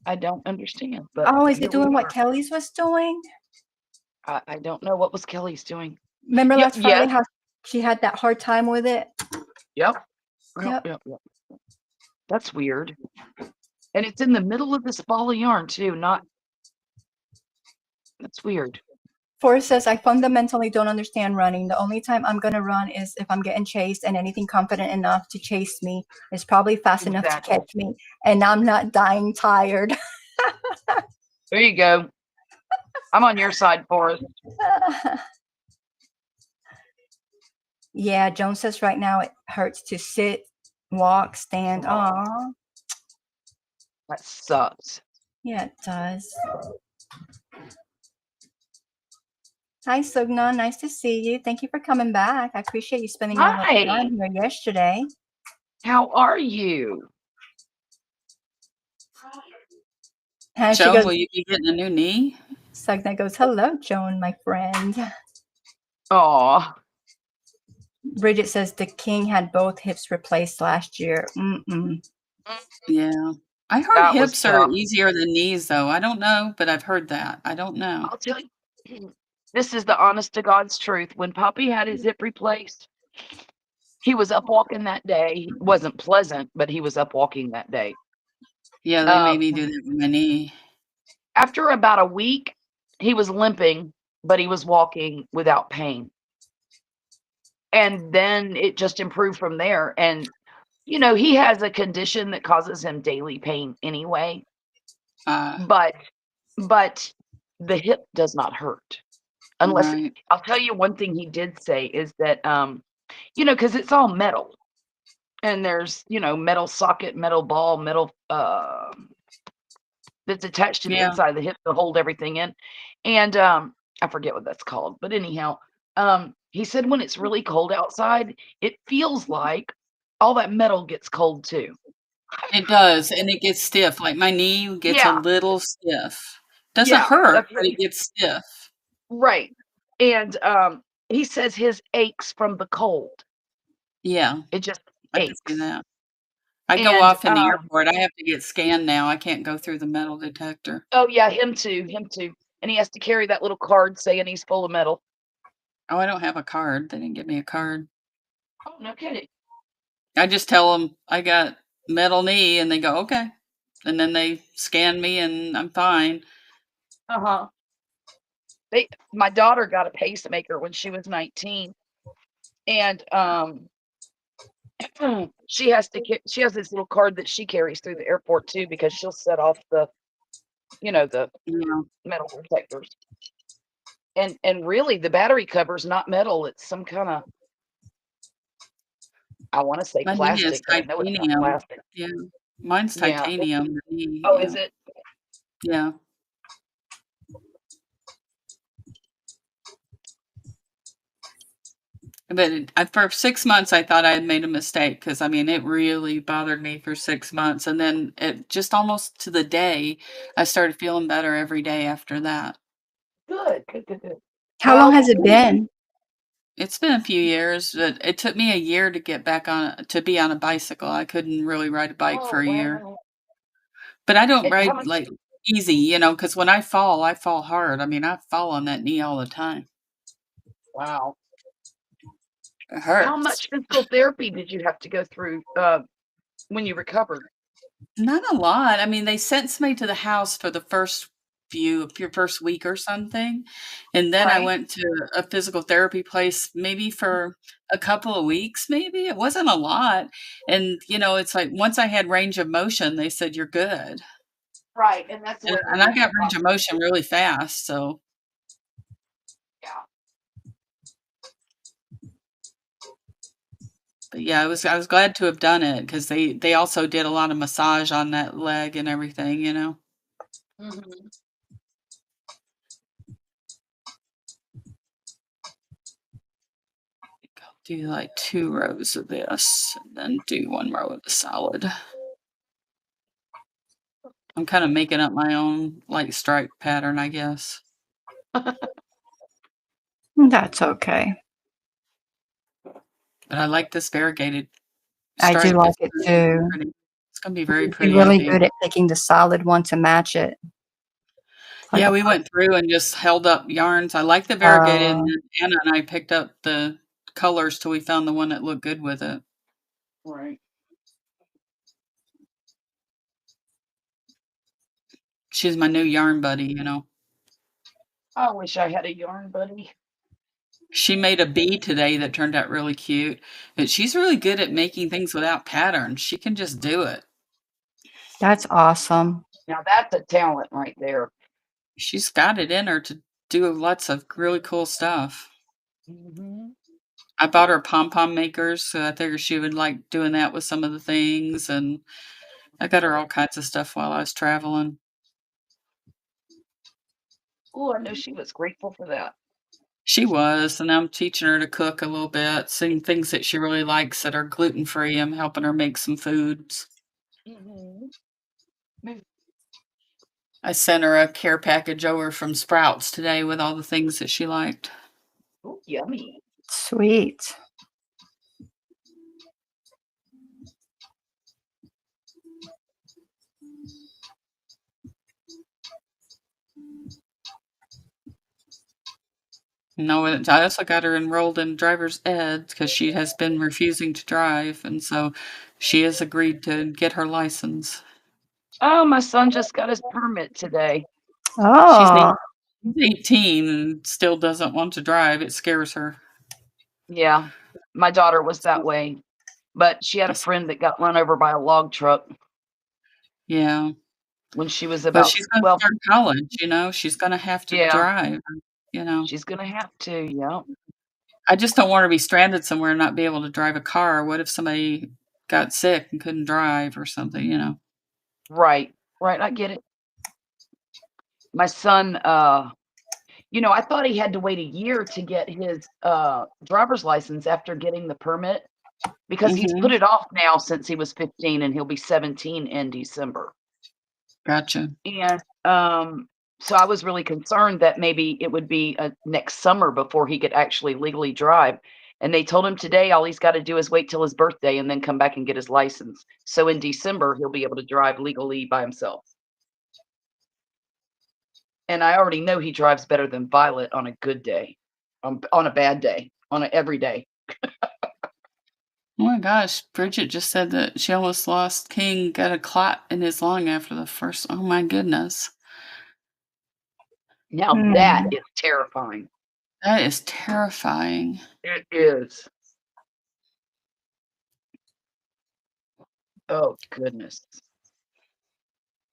I don't understand, but Oh, is it here we doing what are. Kelly's was doing? I don't know what was Kelly's doing. Remember Yep, last Friday yes, how she had that hard time with it? yep, yep, Yep. yep, yep. That's weird. And it's in the middle of this ball of yarn too, not that's weird. Forrest says, I fundamentally don't understand running. The only time I'm going to run is if I'm getting chased, and anything confident enough to chase me is probably fast enough to Exactly. catch me, and I'm not dying tired. There you go. I'm on your side, Forrest. Yeah, Joan says right now it hurts to sit, walk, stand. Oh, Aw, that sucks. yeah, it does. Hi, Sugna. Nice to see you. Thank you for coming back. I appreciate you spending your little Hi, time here yesterday. how are you? And she Joan, goes, will you be getting a new knee? Sugna goes, hello, Joan, my friend. Aw, Bridget says the king had both hips replaced last year. Mm-mm. Yeah. I heard that was hips are tough. easier than knees, though. I don't know, but I've heard that. I don't know. I'll tell you, this is the honest to God's truth. When Poppy had his hip replaced, he was up walking that day. It wasn't pleasant, but he was up walking that day. Yeah, they Uh, made me do that with my knee. After about a week, he was limping, but he was walking without pain. And then it just improved from there. And, he has a condition that causes him daily pain anyway, Uh, but but the hip does not hurt. Unless right. I'll tell you one thing he did say is that, because it's all metal and there's, metal socket, metal ball, metal that's attached to the Yeah. inside of the hip to hold everything in. And I forget what that's called, but anyhow, he said when it's really cold outside, it feels like all that metal gets cold too. It does, and it gets stiff. Like my knee gets a Yeah, little stiff. Doesn't yeah, hurt, that's but what it gets stiff. right. And he says his aches from the cold. Yeah, It just I can see aches. that. I go And off in the airport. I have to get scanned now. I can't go through the metal detector. oh yeah, him too, him too. And he has to carry that little card saying he's full of metal. Oh, I don't have a card. They didn't give me a card. Oh, no kidding. I just tell them I got metal knee, and they go, "Okay." And then they scan me, and I'm fine. Uh-huh. My daughter got a pacemaker when she was 19, and she has this little card that she carries through the airport too because she'll set off the the Yeah. metal detectors. And really the battery cover's not metal, it's some kind of, I want to say My knee is plastic, but I know it's not titanium. plastic. Yeah. Mine's Yeah. titanium, the knee, Oh, yeah. is it? Yeah. But for 6 months, I thought I had made a mistake because I mean, it really bothered me for 6 months, and then it just almost to the day, I started feeling better every day after that. Good, good, good, good. How long Well, has it been? It's been a few years, but it took me a year to get back to be on a bicycle. I couldn't really ride a bike for oh a year. wow. But I don't How ride, much? like, easy, because when I fall hard. I mean, I fall on that knee all the time. Wow. It How hurts. much physical therapy did you have to go through when you recovered? Not a lot. I mean, they sent me to the house for the your first week or something, and then I Right. went to a physical therapy place maybe for a couple of weeks, maybe. It wasn't a lot, and, it's like once I had range of motion, they said, "You're good." Right, and that's And where the and I got mental range of motion really fast, so yeah. but yeah, I was glad to have done it because they also did a lot of massage on that leg and everything. Mhm. Do, like, 2 rows of this, and then do 1 row of the salad. I'm kinda making up my own, like, stripe pattern, I guess. That's okay. But I like this variegated I do stripe. like It's it gonna be too. pretty. It's gonna be very You'd be pretty, I really think. good at picking the solid one to match it. It's like Yeah, a we went through and just held up yarns. I like the variegated, and uh, then Anna and I picked up the colors till we found the one that looked good with it. Right. She's my new yarn buddy. I wish I had a yarn buddy. She made a bee today that turned out really cute, but she's really good at making things without patterns. She can just do it. that's awesome. Now that's a talent right there. She's got it in her to do lots of really cool stuff. Mhm. I bought her pom-pom makers, so I figured she would like doing that with some of the things, and I got her all kinds of stuff while I was traveling. Oh, I know she was grateful for that. She was, and I'm teaching her to cook a little bit, seeing things that she really likes that are gluten-free. I'm helping her make some foods. Mhm. I sent her a care package over from Sprouts today with all the things that she liked. Oh, yummy. Sweet. No, and I also got her enrolled in driver's ed because she has been refusing to drive, and so she has agreed to get her license. Oh, my son just got his permit today. She's Oh, she's 18 and still doesn't want to drive. It scares her. Yeah, my daughter was that So way, but she had I a s friend that got run over by a log truck Yeah, when she was but about she's gonna well, start college. She's gonna have to yeah, drive, you know? she's gonna have to, yeah. I just don't want her to be stranded somewhere and not be able to drive a car. What if somebody got sick and couldn't drive or something? Right, right, I get it. My son, I thought he had to wait a year to get his, driver's license after getting the permit because he's put Mhm. it off now since he was 15 and he'll be 17 in December. Gotcha. And, so I was really concerned that maybe it would be, next summer before he could actually legally drive, and they told him today all he's gotta do is wait till his birthday and then come back and get his license. So in December, he'll be able to drive legally by himself. And I already know he drives better than Violet on a good day, on a bad day, on a every day. Oh my gosh, Bridget just said that she almost lost King, got a clot in his lung after the first. Oh my goodness. Now that Hmm. is terrifying. That is terrifying. It is. Oh, goodness.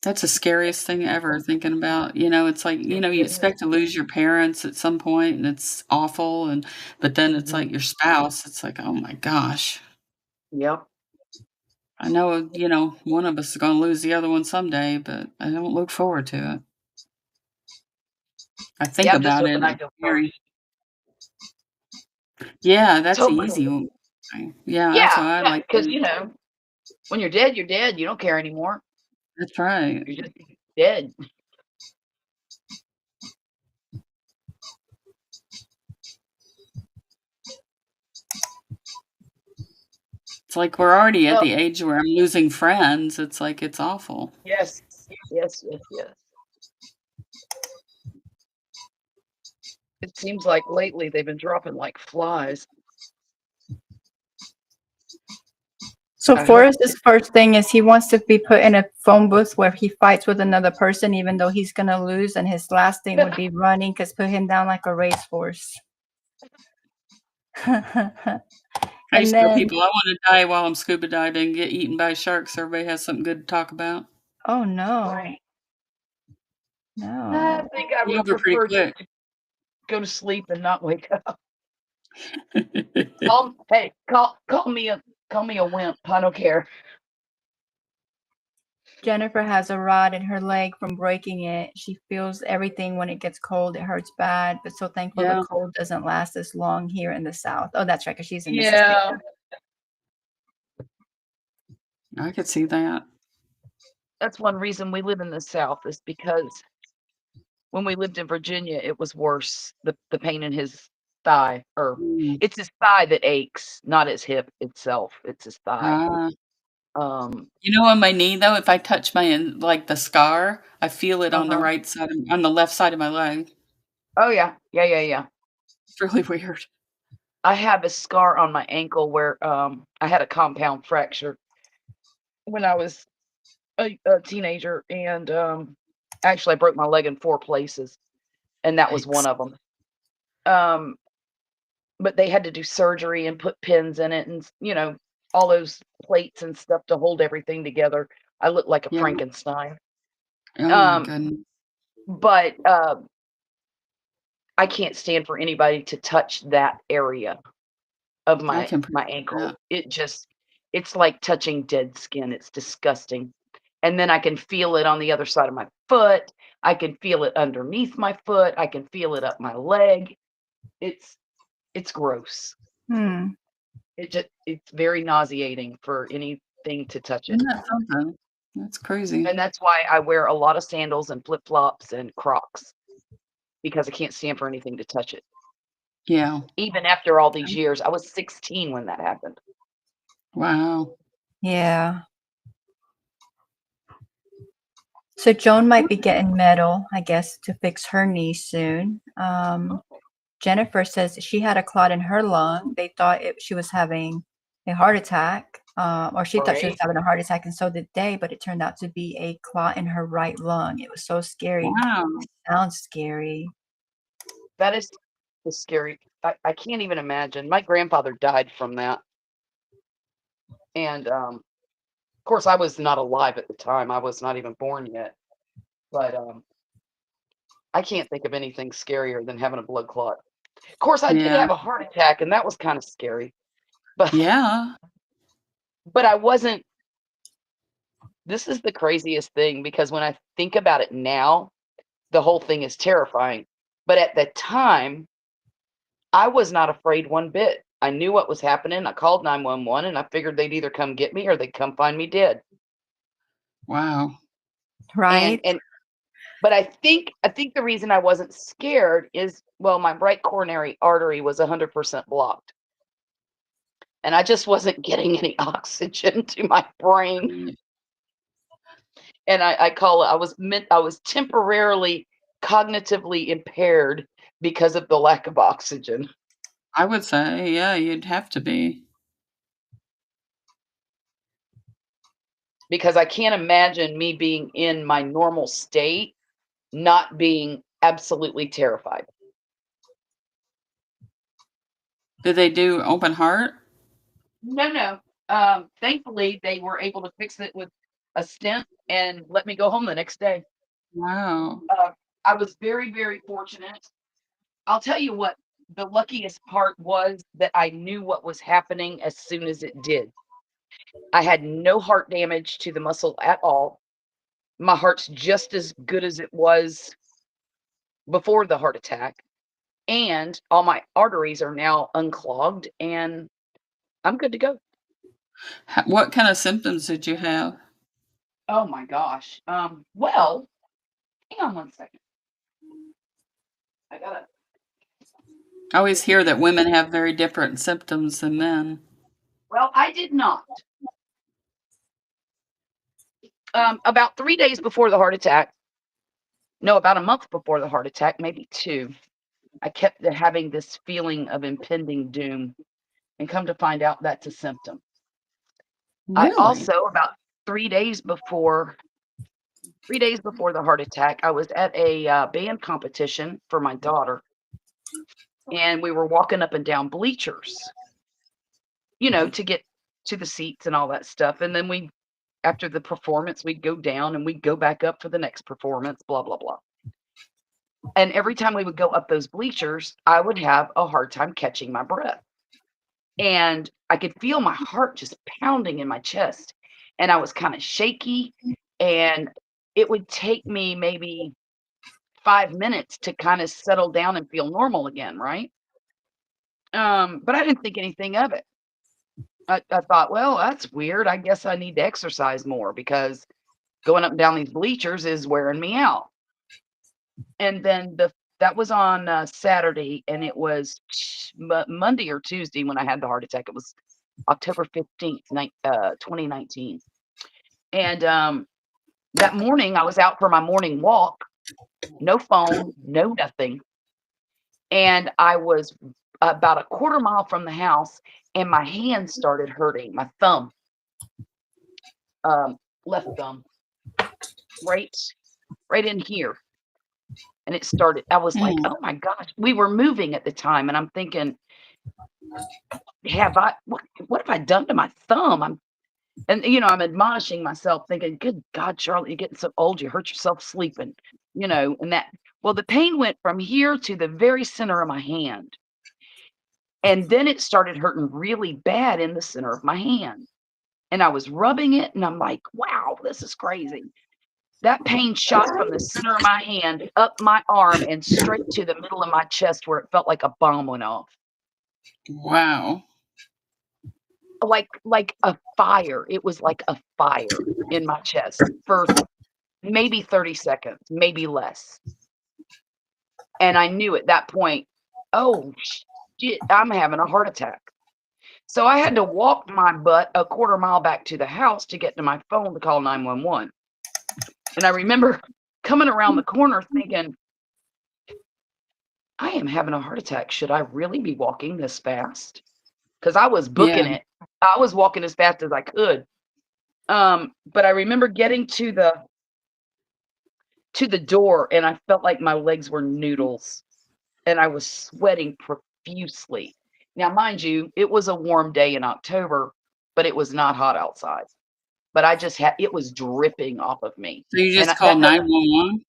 That's the scariest thing ever thinking about, it's like, It you is. expect to lose your parents at some point, and it's awful, but then it's Mhm. like your spouse, it's like, "Oh my gosh." Yep. I know, one of us is gonna lose the other one someday, but I don't look forward to it. I think Yeah, I'm just about it, hoping and I it's go scary. first. Yeah, Let's that's hope I easy. do. Yeah, that's Yeah, what I'd yeah, like because, to. when you're dead, you're dead. You don't care anymore. That's right. You're just dead. It's like we're already at Well, the age where I'm losing friends, it's like, it's awful. yes. Yes, yes, yes. It seems like lately they've been dropping like flies. So I hope it Forrest's first thing is he wants to be put in a phone booth where he fights with another person, even though he's gonna lose, and his last thing would be running, because put him down like a racehorse. I used And to tell then, people, "I wanna die while I'm scuba diving, get eaten by sharks, so everybody has something good to talk about." oh no, right. I no. think I You're would over pretty prefer just quick. to go to sleep and not wake up. Hey, call me a wimp. I don't care. Jennifer has a rod in her leg from breaking it. She feels everything when it gets cold. It hurts bad, but so thankful the Yeah, cold doesn't last as long here in the South. Oh, that's right, because she's in Mississippi. Yeah, I could see that. that's one reason we live in the South is because when we lived in Virginia, it was worse. The pain in his thigh, or Mm. it's his thigh that aches, not his hip itself. It's his thigh. Ah. Um, On my knee, though, if I touch the scar, I feel it on the uh-huh. right side on the left side of my leg. Oh yeah. Yeah, yeah, yeah. It's really weird. I have a scar on my ankle where I had a compound fracture when I was a teenager, and actually I broke my leg in 4 places, and that was one Yikes. of them. Um, but they had to do surgery and put pins in it, and all those plates and stuff to hold everything together. I looked like a Yeah. Frankenstein. Oh my Um, goodness. but I can't stand for anybody to touch that area of I my can my appreciate ankle. that. It's like touching dead skin. It's disgusting. And then I can feel it on the other side of my foot. I can feel it underneath my foot. I can feel it up my leg. It's it's gross. Hmm. It's very nauseating for anything to touch it. Isn't that something? That's crazy. And that's why I wear a lot of sandals and flip-flops and Crocs, because I can't stand for anything to touch it. Yeah. Even after all these years, I was 16 when that happened. Wow. Yeah. So Joan might be getting metal, I guess, to fix her knee soon. Oh, Jennifer says she had a clot in her lung. They thought she was having a heart attack, or she thought she was right. having a heart attack, and so did they, but it turned out to be a clot in her right lung. It was so scary. Wow. It sounds scary. That is scary. I can't even imagine. My grandfather died from that. And of course I was not alive at the time. I was not even born yet. But I can't think of anything scarier than having a blood clot. Of course I did Yeah. have a heart attack, and that was kind of scary. But Yeah. but I wasn't. This is the craziest thing, because when I think about it now, the whole thing is terrifying. But at the time, I was not afraid one bit. I knew what was happening. I called 911, and I figured they'd either come get me or they'd come find me dead. Wow. And Right? and but I think the reason I wasn't scared is, well, my right coronary artery was 100% blocked, and I just wasn't getting any oxygen to my brain. Right. And I call it, I was temporarily cognitively impaired because of the lack of oxygen. I would say, yeah, you'd have to be. Because I can't imagine me being in my normal state not being absolutely terrified. Did they do open heart? No, no. Thankfully, they were able to fix it with a stent and let me go home the next day. Wow. I was very, very fortunate. I'll tell you what, the luckiest part was that I knew what was happening as soon as it did. I had no heart damage to the muscle at all. My heart's just as good as it was before the heart attack, and all my arteries are now unclogged, and I'm good to go. What kind of symptoms did you have? Oh my gosh. Well, hang on one second. I gotta. I always hear that women have very different symptoms than men. Well, I did not. About 3 days before the heart attack, no, about a month before the heart attack, maybe two, I kept having this feeling of impending doom, and come to find out that's a symptom. I Really? also, about 3 days before the heart attack, I was at a band competition for my daughter, and we were walking up and down bleachers, to get to the seats and all that stuff. And then after the performance, we'd go down and we'd go back up for the next performance, blah, blah, blah. And every time we would go up those bleachers, I would have a hard time catching my breath. And I could feel my heart just pounding in my chest. And I was kind of shaky. And it would take me maybe 5 minutes to kind of settle down and feel normal again, right? But I didn't think anything of it. I thought, well, that's weird. I guess I need to exercise more because going up and down these bleachers is wearing me out. And then that was on Saturday, and it was Monday or Tuesday when I had the heart attack. It was October 15th, 2019. And that morning, I was out for my morning walk, no phone, no nothing. And I was about a quarter mile from the house, and my hand started hurting, my thumb, left thumb, right, right in here. And it started, I was like, Hmm. oh my gosh, we were moving at the time. And I'm thinking, what have I done to my thumb? I'm admonishing myself thinking, good God, Charlotte, you're getting so old, you hurt yourself sleeping, well, the pain went from here to the very center of my hand. And then it started hurting really bad in the center of my hand. And I was rubbing it and I'm like, wow, this is crazy. That pain shot from the center of my hand up my arm and straight to the middle of my chest where it felt like a bomb went off. Wow. Like a fire. It was like a fire in my chest for maybe 30 seconds, maybe less. And I knew at that point, oh shit, I'm having a heart attack. So I had to walk my butt a quarter mile back to the house to get to my phone to call 911. And I remember coming around the corner thinking, I am having a heart attack. Should I really be walking this fast? Because I was booking Yeah. it. I was walking as fast as I could. But I remember getting to the door, and I felt like my legs were noodles, and I was sweating profusely. Now, mind you, it was a warm day in October, but it was not hot outside. But it was dripping off of me. So you And just called that doesn't, 911?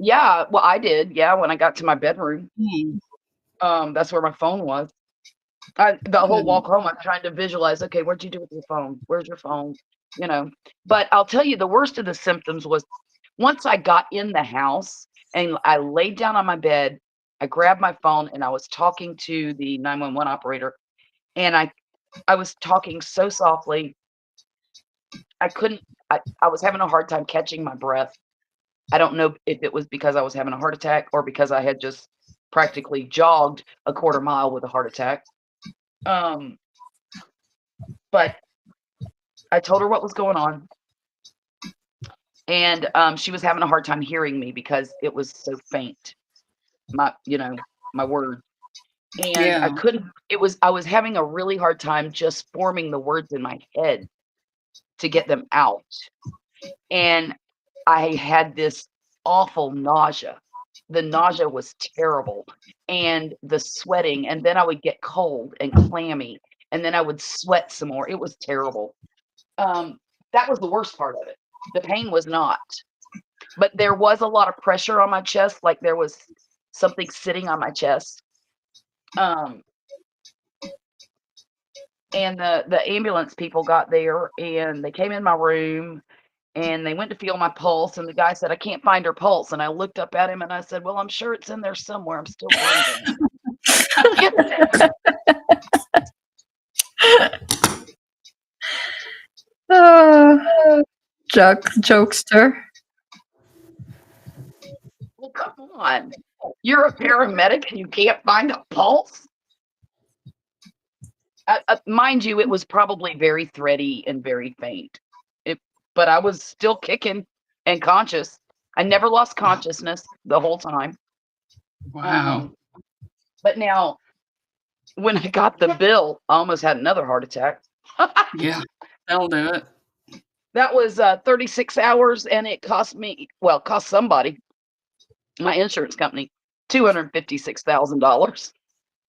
yeah, well, I did. Yeah, when I got to my bedroom, Hmm. that's where my phone was. The whole Good. walk home, I'm trying to visualize, okay, what'd you do with your phone? Where's your phone? But I'll tell you, the worst of the symptoms was once I got in the house and I laid down on my bed, I grabbed my phone and I was talking to the 911 operator, and I was talking so softly. I was having a hard time catching my breath. I don't know if it was because I was having a heart attack or because I had just practically jogged a quarter mile with a heart attack. Um, but I told her what was going on, and she was having a hard time hearing me because it was so faint. My word. And I Yeah. couldn't. I was having a really hard time just forming the words in my head to get them out, and I had this awful nausea. the nausea was terrible, and the sweating, and then I would get cold and clammy, and then I would sweat some more. It was terrible. That was the worst part of it. The pain was not, but there was a lot of pressure on my chest, like there was something sitting on my chest. Um, and the ambulance people got there, and they came in my room, and they went to feel my pulse, and the guy said, "I can't find her pulse." And I looked up at him and I said, "Well, I'm sure it's in there somewhere. I'm still breathing." Oh, jokester. Well, come on. You're a paramedic and you can't find a pulse? Mind you, it was probably very thready and very faint. But I was still kicking and conscious. I never lost consciousness the whole time. Wow. But now, when I got the bill, I almost had another heart attack. Yeah, that'll do it. That was 36 hours, and it cost somebody, my insurance company, $256,000.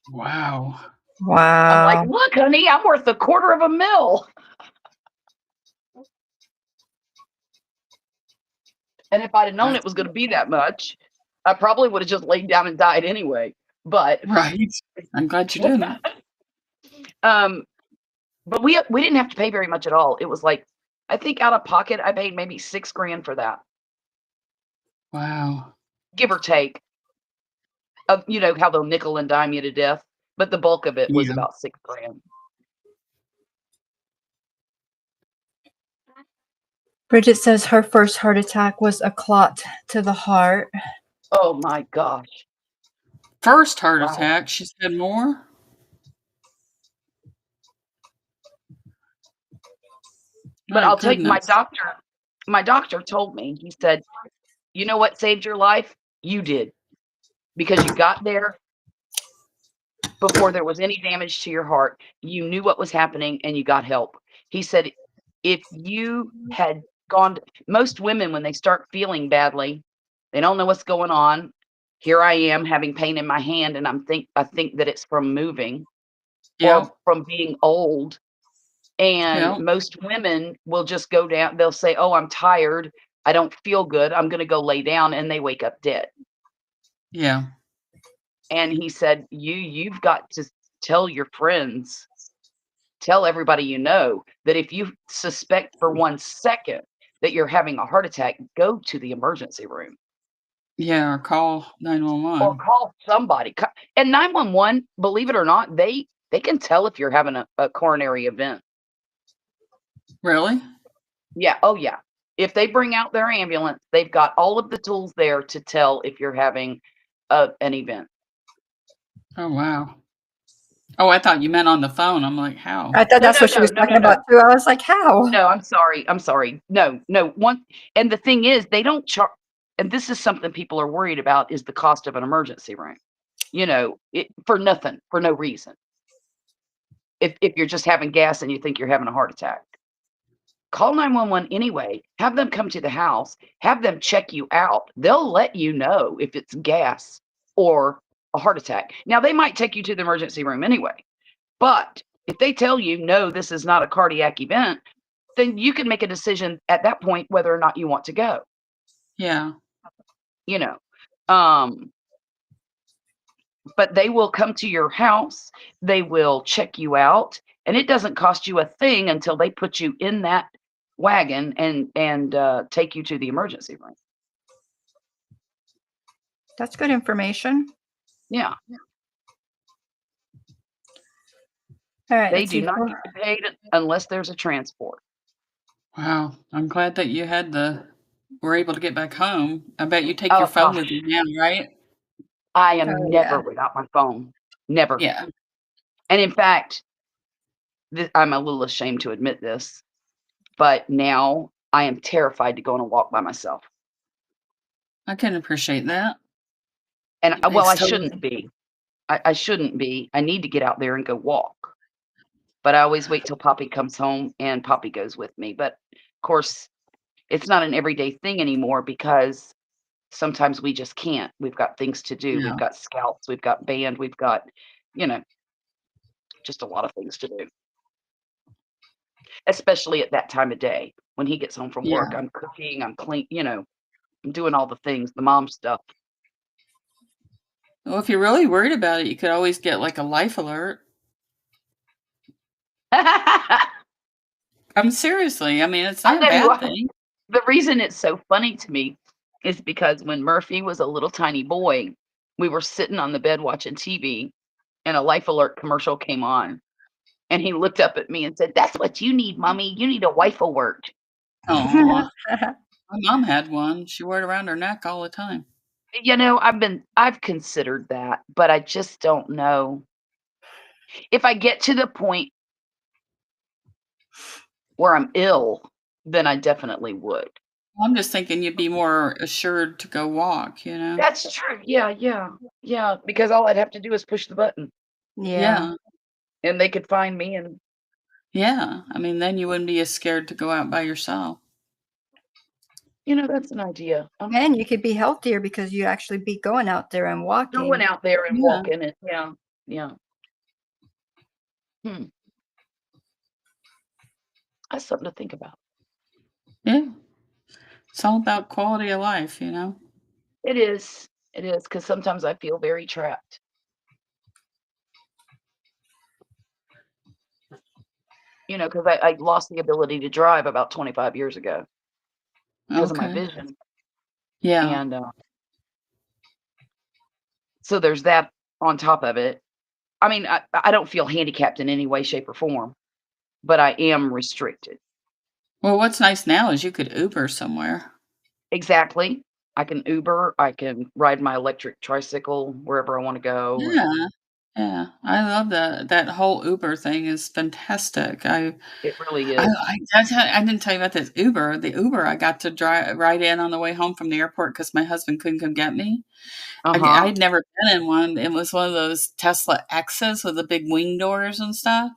Wow. I'm like, Wow. look, honey, I'm worth $250,000. And if I'd have known it was going to be that much, I probably would have just laid down and died anyway. But right. I'm glad you didn't. But we didn't have to pay very much at all. It was like, I think out of pocket, I paid maybe $6,000 for that, Wow. give or take. You know how they'll nickel and dime you to death, but the bulk of it was Yeah. about $6,000. Bridget says her first heart attack was a clot to the heart. Oh my gosh! First heart Wow. attack. She's had more. But My I'll tell you, goodness. my doctor told me, he said, "You know what saved your life? You did, because you got there before there was any damage to your heart. You knew what was happening and you got help." He said, if you had gone, most women, when they start feeling badly, they don't know what's going on. Here I am having pain in my hand, and I think that it's from moving Yeah. or from being old. And Yeah. most women will just go down. They'll say, "Oh, I'm tired. I don't feel good. I'm going to go lay down," and they wake up dead. Yeah. And he said, you've got to tell your friends, tell everybody you know, that if you suspect for 1 second that you're having a heart attack, go to the emergency room Yeah. Or call or 911. call somebody. And 911, believe it or not, they can tell if you're having a coronary event. Really? Yeah. Oh, yeah. If they bring out their ambulance, they've got all of the tools there to tell if you're having an event. Oh, wow. Oh, I thought you meant on the phone. I'm like, how? I thought that's what she was talking about too. I was like, how? No, I'm sorry. No. And the thing is, they don't charge, and this is something people are worried about, is the cost of an emergency room. You know, for nothing, for no reason. If you're just having gas and you think you're having a heart attack, call 911 anyway. Have them come to the house. Have them check you out. They'll let you know if it's gas or a heart attack. Now, they might take you to the emergency room anyway, but if they tell you, no, this is not a cardiac event, then you can make a decision at that point whether or not you want to go. Yeah. You know, but they will come to your house. They will check you out, and it doesn't cost you a thing until they put you in that wagon and take you to the emergency room. That's good information. Yeah. All right. They do not get paid unless there's a transport. Wow. I'm glad that you were able to get back home. I bet you take your phone with you now, right? I am never without my phone. Never. Yeah. And in fact, I'm a little ashamed to admit this, but now I am terrified to go on a walk by myself. I can appreciate that. And I shouldn't be. I shouldn't be. I need to get out there and go walk. But I always wait till Poppy comes home and Poppy goes with me. But of course, it's not an everyday thing anymore because sometimes we just can't. We've got things to do. We've Yeah. got scouts, we've got band, we've got, you know, just a lot of things to do, especially at that time of day. When he gets home from work, Yeah. I'm cooking, I'm clean, I'm doing all the things, the mom stuff. Well, if you're really worried about it, you could always get, like, a life alert. I Seriously, I mean, it's not a tell you bad what, thing. the reason it's so funny to me is because when Murphy was a little tiny boy, we were sitting on the bed watching TV, and a Life Alert commercial came on, and he looked up at me and said, "That's what you need, mommy. You need a wife alert." Aw. My mom had one. She wore it around her neck all the time. I've considered that, but I just don't know. If I get to the point where I'm ill, then I definitely would. I'm just thinking you'd be more assured to go walk, you know? That's true. Yeah, yeah, yeah, because all I'd have to do is push the button, Yeah. Yeah. and they could find me, and Yeah. Then you wouldn't be as scared to go out by yourself. that's an idea. I'm And you could be healthier because you actually be going out there and going walking. out there and Yeah. walking it. Yeah, yeah. Hmm, that's something to think about. Yeah. It's all about quality of life, you know? It is. It is, because sometimes I feel very trapped, because I lost the ability to drive about 25 years ago because of my Okay. vision, Yeah. and, so there's that on top of it. I mean, I don't feel handicapped in any way, shape, or form, but I am restricted. Well, what's nice now is you could Uber somewhere. Exactly. I can Uber, I can ride my electric tricycle wherever I wanna go, and Yeah. Yeah. I love that whole Uber thing is fantastic. it really is. I didn't tell you about this Uber. The Uber I got to drive ride in on the way home from the airport because my husband couldn't come get me. Uh-huh. I'd never been in one. It was one of those Tesla X's with the big wing doors and stuff.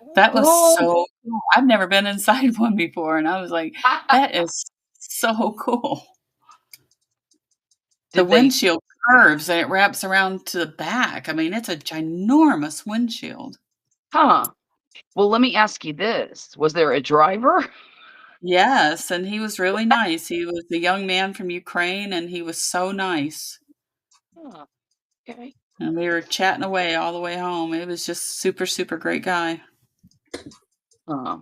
Ooh, That was cool. so cool. I've never been inside one before, and I was like, "That is so cool." The Did they windshield curves and it wraps around to the back. It's a ginormous windshield. Huh. Well, let me ask you this, was there a driver? Yes, and he was really nice. He was a young man from Ukraine, and he was so nice. Huh, okay. And we were chatting away all the way home. It was just super, super great guy. Huh.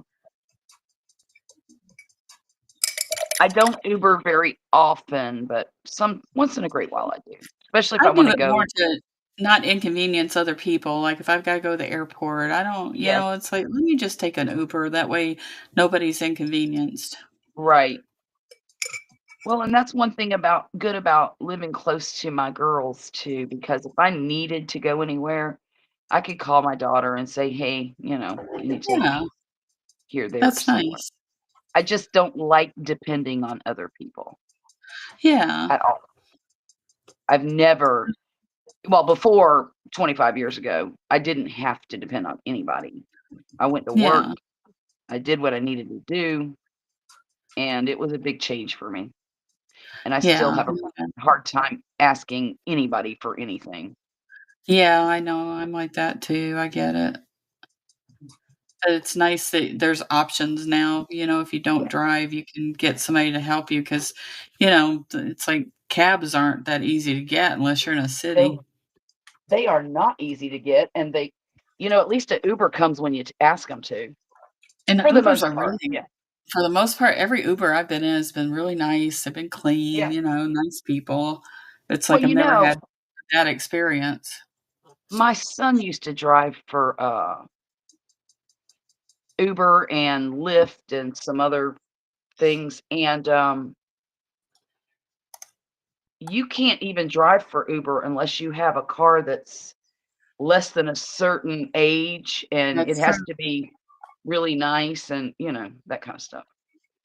I don't Uber very often, but some once in a great while I do, especially if I I do wanna it more go. to not inconvenience other people. Like if I've got to go to the airport, I don't, Yes, it's like, let me just take an Uber. That way nobody's inconvenienced. right. Well, and that's one thing about living close to my girls too, because if I needed to go anywhere, I could call my daughter and say, "Hey, can you take Yeah, me here, there, or that's somewhere?" nice. I just don't like depending on other people Yeah. at all. I've never well, before 25 years ago, I didn't have to depend on anybody. I went to work, Yeah. I did what I needed to do, and it was a big change for me. And I still Yeah. have a hard time asking anybody for anything. Yeah, I know. I'm like that too. I get it. But it's nice that there's options now. If you don't Yeah. drive, you can get somebody to help you because, it's like cabs aren't that easy to get unless you're in a city. No, they are not easy to get, and at least a Uber comes when you ask them to, And the for the Ubers most are part. really Yeah. for the most part, every Uber I've been in has been really nice. They've been clean, Yeah. nice people. It's Well, like I've never had that experience. my son used to drive for Uber and Lyft and some other things, and you can't even drive for Uber unless you have a car that's less than a certain age, and it That's has true. to be really nice and, that kinda stuff.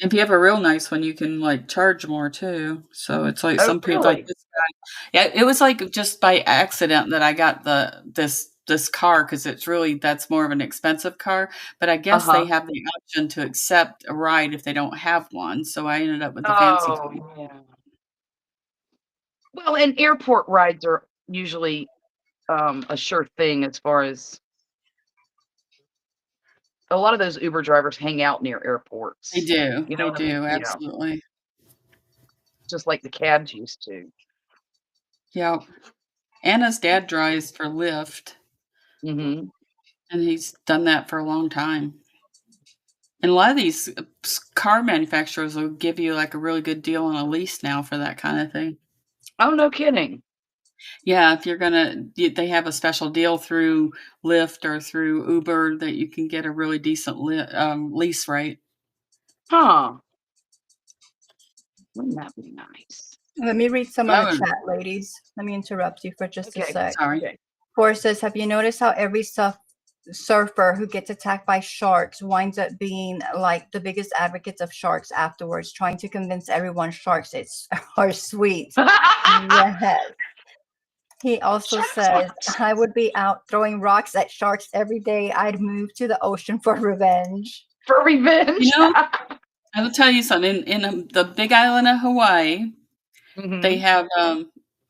If you have a real nice one, you can, like, charge more too. So it's like Oh, some people like really? this guy. Yeah, it was, like, just by accident that I got this car because that's more of an expensive car, but I guess they Uh-huh. have the option to accept a ride if they don't have one, so I ended up with the fancy Oh, car. yeah. Well, and airport rides are usually a sure thing as far as a lot of those Uber drivers hang out near They airports. do, You know they what I mean? do, You know, absolutely. just like the cabs used to. Yep. Anna's dad drives for Lyft, Mhm. and he's done that for a long time. And a lot of these car manufacturers will give you like a really good deal on a lease now for that kind of thing. Oh, no kidding. Yeah, if you're gonna, they have a special deal through Lyft or through Uber that you can get a really decent lease rate. Huh. Wouldn't that be nice? Let me read some of the Oh, chat, ladies. Let me interrupt you for just a Okay. sec. sorry. Okay. Forrest says, have you noticed how every surfer who gets attacked by sharks winds up being like the biggest advocates of sharks afterwards, trying to convince everyone sharks are sweet? Yes. He also Sharks says, aren't I would be out throwing rocks at sharks every day. I'd move to the ocean for revenge. for You revenge. know, I will tell you something. In the Big Island of Hawaii, they Mhm. have.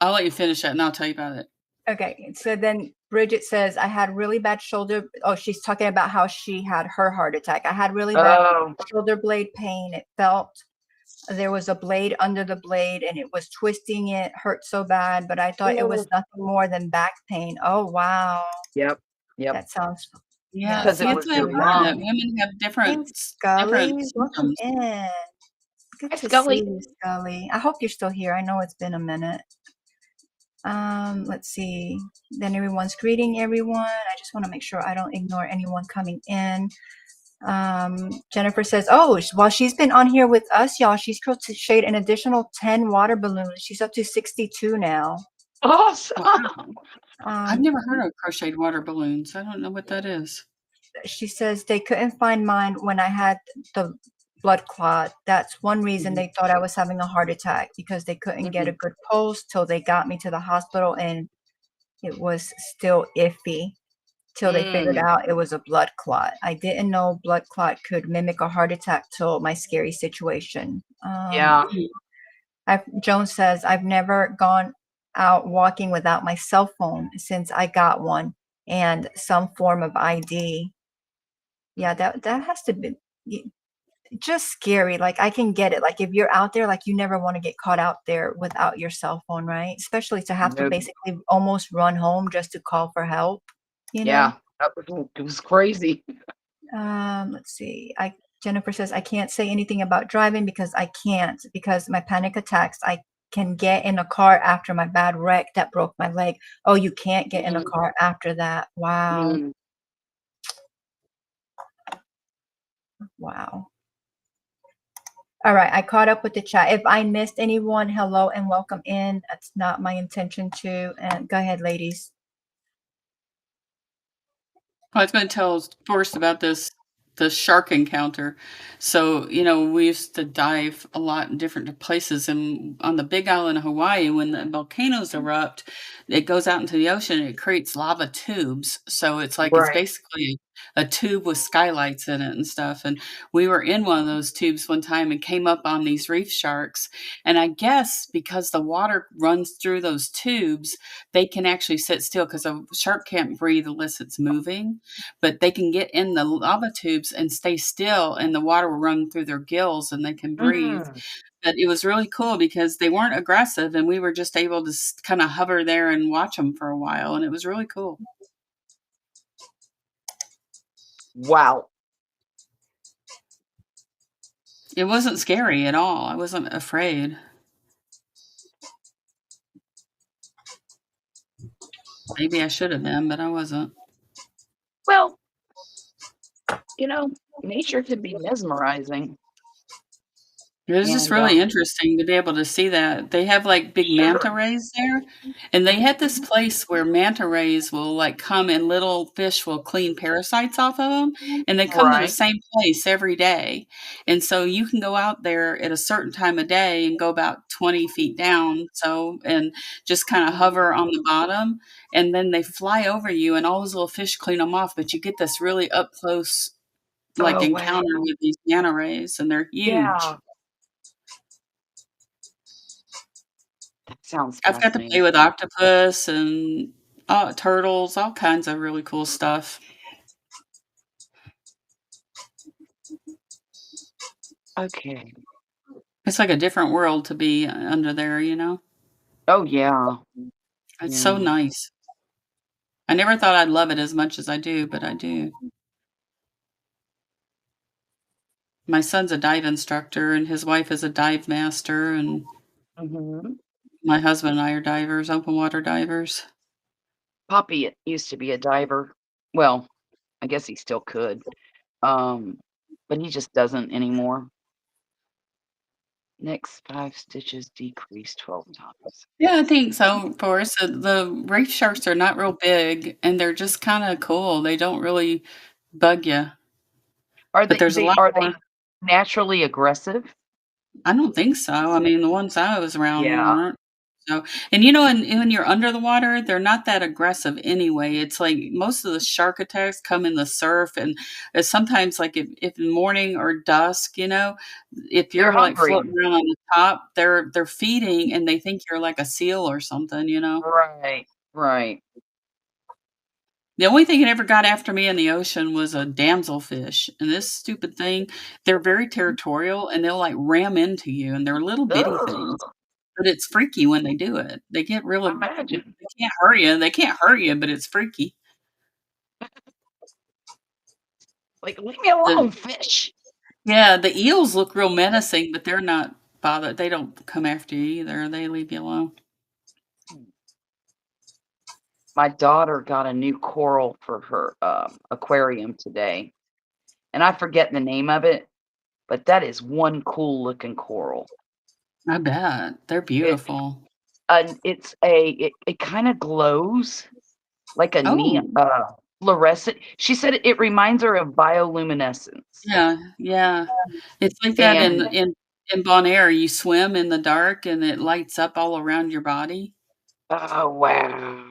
I'll let you finish that, and I'll tell you about it. Okay, so then Bridget says, I had really bad shoulder. Oh, she's talking about how she had her heart attack. I had really bad Oh. shoulder blade pain. It felt there was a blade under the blade and it was twisting. It hurt so bad, but I thought it was Ooh. nothing more than back pain. Oh, wow. Yep. Yep. That sounds, Yeah, yeah, it Because see, it sounds that's was what I've your really heard, bad. that lung. women have Thanks, different Scully. Welcome symptoms. in. Good Hi, to see Scully. you, Scully. I hope you're still here. I know it's been a minute. Let's see. Then everyone's greeting everyone. I just want to make sure I don't ignore anyone coming in. Jennifer says, oh, while she's been on here with us, y'all, she's crocheted an additional 10 water balloons. She's up to 62 now. Awesome. Wow. I've Um, never heard of crocheted water balloons. I don't know what that is. she says they couldn't find mine when I had the blood clot. That's one reason Mhm. they thought I was having a heart attack, because they couldn't get a Mhm. good pulse till they got me to the hospital, and it was still iffy till they figured Mm. out it was a blood clot. I didn't know blood clot could mimic a heart attack till my scary situation. Yeah. Mm. Joan says, I've never gone out walking without my cell phone since I got one and some form of ID. Yeah, that has to be just scary. Like, I can get it. Like, if you're out there, like, you never want to get caught out there without your cell phone, right? Especially to have to Nope. basically almost run home just to call for help, you know? Yeah. It was crazy. Let's see. Jennifer says, I can't say anything about driving because I can't, because my panic attacks. I can get in a car after my bad wreck that broke my leg. Oh, you can't get in a Mhm. car after that. Wow. Mm. Wow. All right. I caught up with the chat. If I missed anyone, hello and welcome in. That's not my intention to. And go ahead, ladies. I was going to tell Forrest about the shark encounter. So, we used to dive a lot in different places, and on the Big Island of Hawaii, when the volcanoes erupt, it goes out into the ocean and it creates lava tubes. So it's Right. basically a tube with skylights in it and stuff. And we were in one of those tubes one time and came up on these reef sharks. And I guess because the water runs through those tubes, they can actually sit still, because a shark can't breathe unless it's moving, but they can get in the lava tubes and stay still, and the water will run through their gills and they can breathe. Mm. But it was really cool because they weren't aggressive, and we were just able to kind of hover there and watch them for a while, and it was really cool. Wow. It wasn't scary at all. I wasn't afraid. Maybe I should have been, but I wasn't. Well, nature can be mesmerizing. It was just And really interesting to be able to see that. They have, like, big manta sure. rays there, and they had this place where manta rays will, like, come and little fish will clean parasites off of them, and they come to the Right. same place every day. And so you can go out there at a certain time of day and go about 20 feet down, and just kinda hover on the bottom, and then they fly over you, and all those little fish clean them off, but you get this really up close, like, Oh, encounter wow. with these manta rays, and they're huge. Yeah. That sounds I've got to play fascinating. with octopus and turtles, all kinds of really cool stuff. Okay. It's like a different world to be under there, you know? Oh, yeah. It's so Yeah. nice. I never thought I'd love it as much as I do, but I do. My son's a dive instructor, and his wife is a dive master, and Mhm. my husband and I are divers, open water divers. Poppy used to be a diver. Well, I guess he still could. Um, but he just doesn't anymore. Next 5 stitches decrease 12 times. Yeah, I think so, for us. The reef sharks are not real big, and they're just kinda cool. They don't really bug you, Are but they there's a they lot are they more. naturally aggressive? I don't think so. I mean, the ones I was around Yeah, weren't. So, and you know, and when you're under the water, they're not that aggressive anyway. It's like most of the shark attacks come in the surf, and it's sometimes like if in morning or dusk, you know, if they're you're like hungry. floating around on the top, they're feeding, and they think you're like a seal or something, you know. Right, right. The only thing that ever got after me in the ocean was a damselfish, and this stupid thing, they're very territorial, and they'll like ram into you, and they're little bitty things. Ugh, But it's freaky when they do it. They get I really imagine. they can't hurt you, but it's freaky. Like, "Leave me The alone, fish." Yeah, the eels look real menacing, but they're not bothered. They don't come after you either. They leave you alone. My daughter got a new coral for her, aquarium today, and I forget the name of it, but that is one cool looking coral. I bet. They're It beautiful. it's a it kinda glows like a Oh, fluorescent. She said it reminds her of bioluminescence, yeah, yeah. It's like that and in Bonaire, you swim in the dark and it lights up all around your body. oh, wow.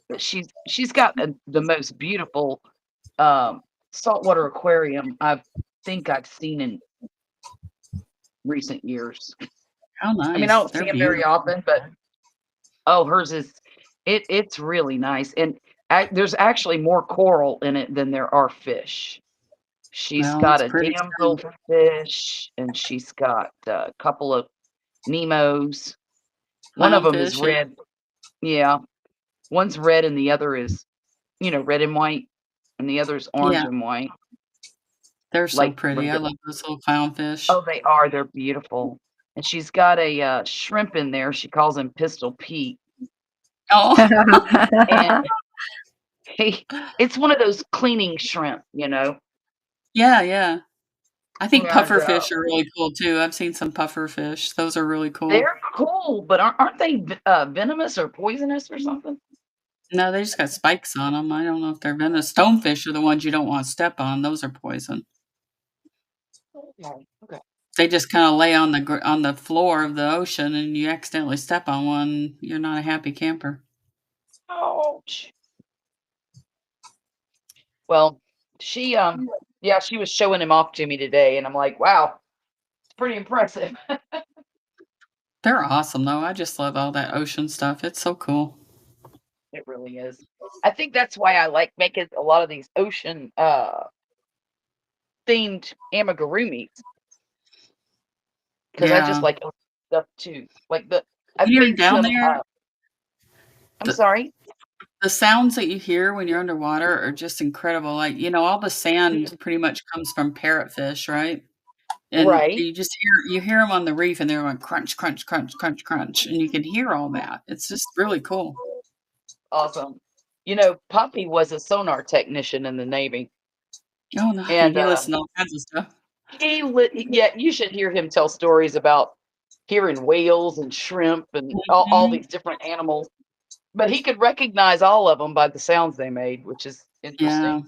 But she's got the most beautiful, um, saltwater aquarium I've seen in recent years. How I mean, I nice. don't see They're them very beautiful. often, but, oh, hers is it's really nice, and there's actually more coral in it than there are fish. She's Well, got it's a pretty too. damselfish, and she's got a couple of Nemos. One of them is Clownfish, yeah. red. Yeah, one's red and the other is, red and white, and the other's orange Yeah, and white. they're so Like pretty. like I the love those little clownfish. Oh, they are, they're beautiful. And she's got a, shrimp in there, she calls him Pistol Pete, Oh. and he it's one of those cleaning shrimp, you know? Yeah, yeah. I think And, puffer fish are really cool too. I've seen some puffer fish. Those are really cool. they're cool, but aren't they venomous or poisonous or something? No, they just got spikes on them. I don't know if they're venomous. Stonefish are the ones you don't wanna step on. Those are poison. Okay, okay. They just kinda lay on on the floor of the ocean, and you accidentally step on one, you're not a happy camper. Ouch. Well, yeah, she was showing him off to me today, and I'm like, "Wow, it's pretty impressive." They're awesome, though. I just love all that ocean stuff. It's so cool. It really is. I think that's why I like making a lot of these ocean, themed amigurumis, because I just Yeah. like ocean stuff too. Like I've When you're made down some, there, I'm the sorry? the sounds that you hear when you're underwater are just incredible. Like, all the sand Mhm. pretty much comes from parrotfish, right? And Right. you hear them on the reef, and they're going crunch, crunch, crunch, crunch, crunch, and you can hear all that. It's just really cool. Awesome. Poppy was a sonar technician in the Navy, Oh, no, and, he listened to all kinds of stuff. yeah, you should hear him tell stories about hearing whales and shrimp and all Mhm. these different animals, but he could recognize all of them by the sounds they made, which is Yeah. interesting.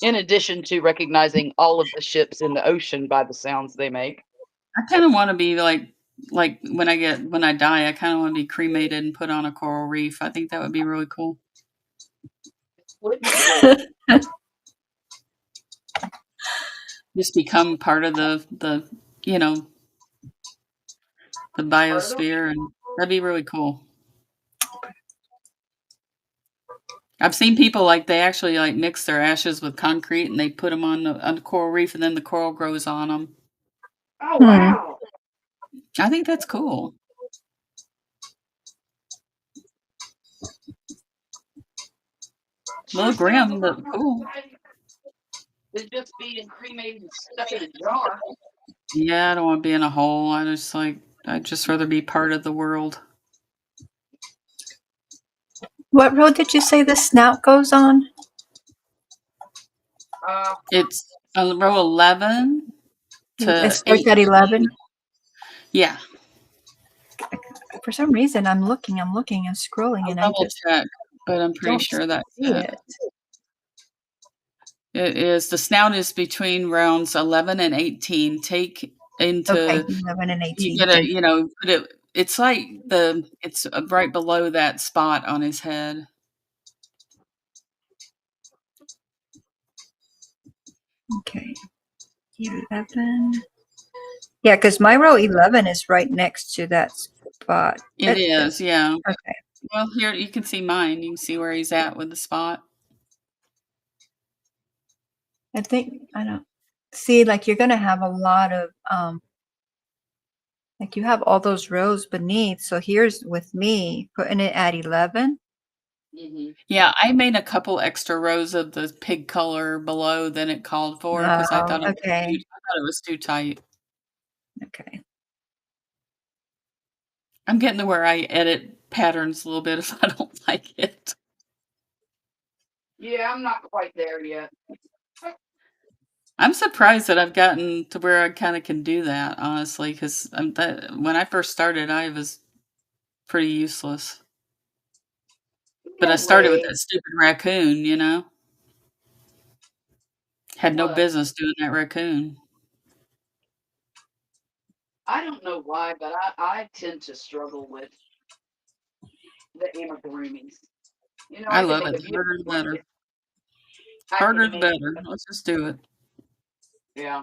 In addition to recognizing all of the ships in the ocean by the sounds they make. I kinda wanna be like, when I die, I kinda wanna be cremated and put on a coral reef. I think that would be really cool. Would be cool. Just become part of you know, the biosphere, and that'd be really cool. I've seen people they actually mix their ashes with concrete and they put them on the coral reef, and then the coral grows on them. Oh wow! I think that's cool. A little grim, but cool. It's just being cremated and stuck in a jar. Yeah, I don't want to be in a hole. I'd just rather be part of the world. What row did you say the snout goes on? It's row 11 to It starts at 11? Yeah. For some reason, I'm looking and scrolling, I'll and I double just check, but I'm pretty don't sure that's see it. It is. The snout is between rounds 11 and 18. Take into Okay, 11 and 18. You gotta, put it. It's it's right below that spot on his head. Okay, 11. Yeah, because my row 11 is right next to that spot. It is, yeah. Okay. Well, here you can see mine. You can see where he's at with the spot. I think I don't see you're gonna have a lot of you have all those rows beneath. So here's with me putting it at 11. Mm-hmm. Yeah, I made a couple extra rows of the pig color below than it called for because I thought it was too tight. Okay. I'm getting to where I edit patterns a little bit if I don't like it. Yeah, I'm not quite there yet. I'm surprised that I've gotten to where I kind of can do that, honestly, because when I first started, I was pretty useless. But I started with that stupid raccoon, Had no business doing that raccoon. I don't know why, but I tend to struggle with the amigurumis. I love it. The harder the better. Harder the better. Let's just do it. Yeah.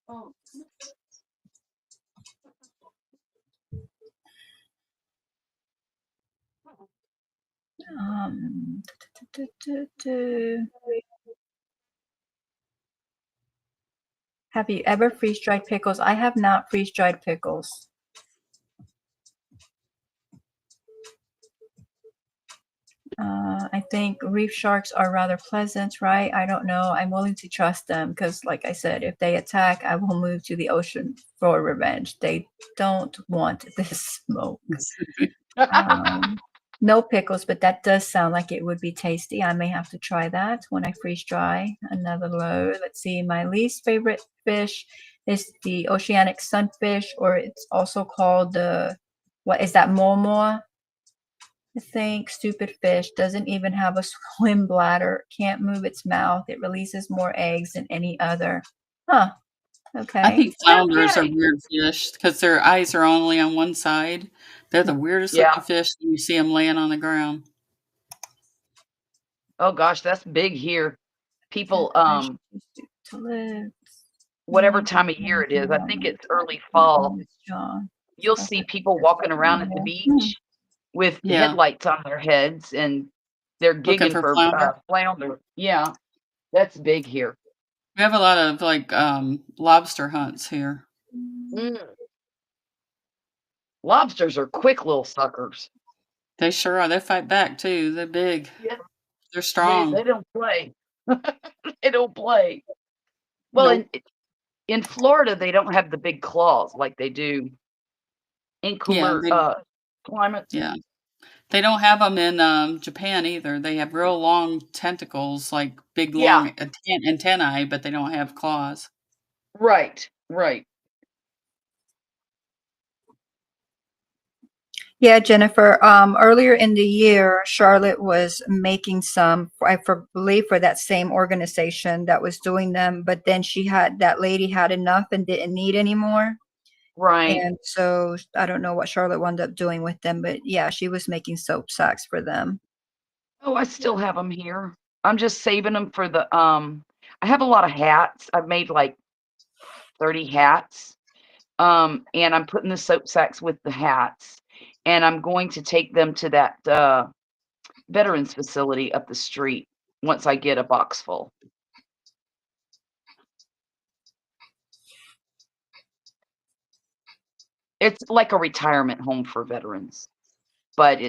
Oh. Have you ever freeze-dried pickles? I have not freeze-dried pickles. I think reef sharks are rather pleasant, right? I don't know. I'm willing to trust them because, like I said, if they attack, I will move to the ocean for revenge. They don't want this smoke. No pickles, but that does sound like it would be tasty. I may have to try that when I freeze dry another load. Let's see. My least favorite fish is the oceanic sunfish, or it's also called what is that, momo? I think. Stupid fish doesn't even have a swim bladder, can't move its mouth. It releases more eggs than any other. Huh. Okay. I think flounders are weird fish because their eyes are only on one side. They're the weirdest looking fish when you see them laying on the ground. Oh gosh, that's big here. People, whatever time of year it is, I think it's early fall. You'll see people walking around at the beach with headlights on their heads, and they're gigging for flounder. Yeah, that's big here. We have a lot of lobster hunts here. Lobsters are quick little suckers. They sure are. They fight back too. They're big. Yep. They're strong. They don't play. They don't play. Well, in Florida, they don't have the big claws like they do in cooler climates. Yeah. They don't have them in Japan either. They have real long tentacles, like big long antennae, but they don't have claws. Right, right. Yeah, Jennifer. Earlier in the year, Charlotte was making some, I believe, for that same organization that was doing them. But then that lady had enough and didn't need anymore. Right. And so I don't know what Charlotte wound up doing with them, but yeah, she was making soap sacks for them. Oh, I still have them here. I'm just saving them for the, I have a lot of hats. I've made like 30 hats. And I'm putting the soap sacks with the hats, and I'm going to take them to that, veterans facility up the street once I get a box full. It's like a retirement home for veterans, but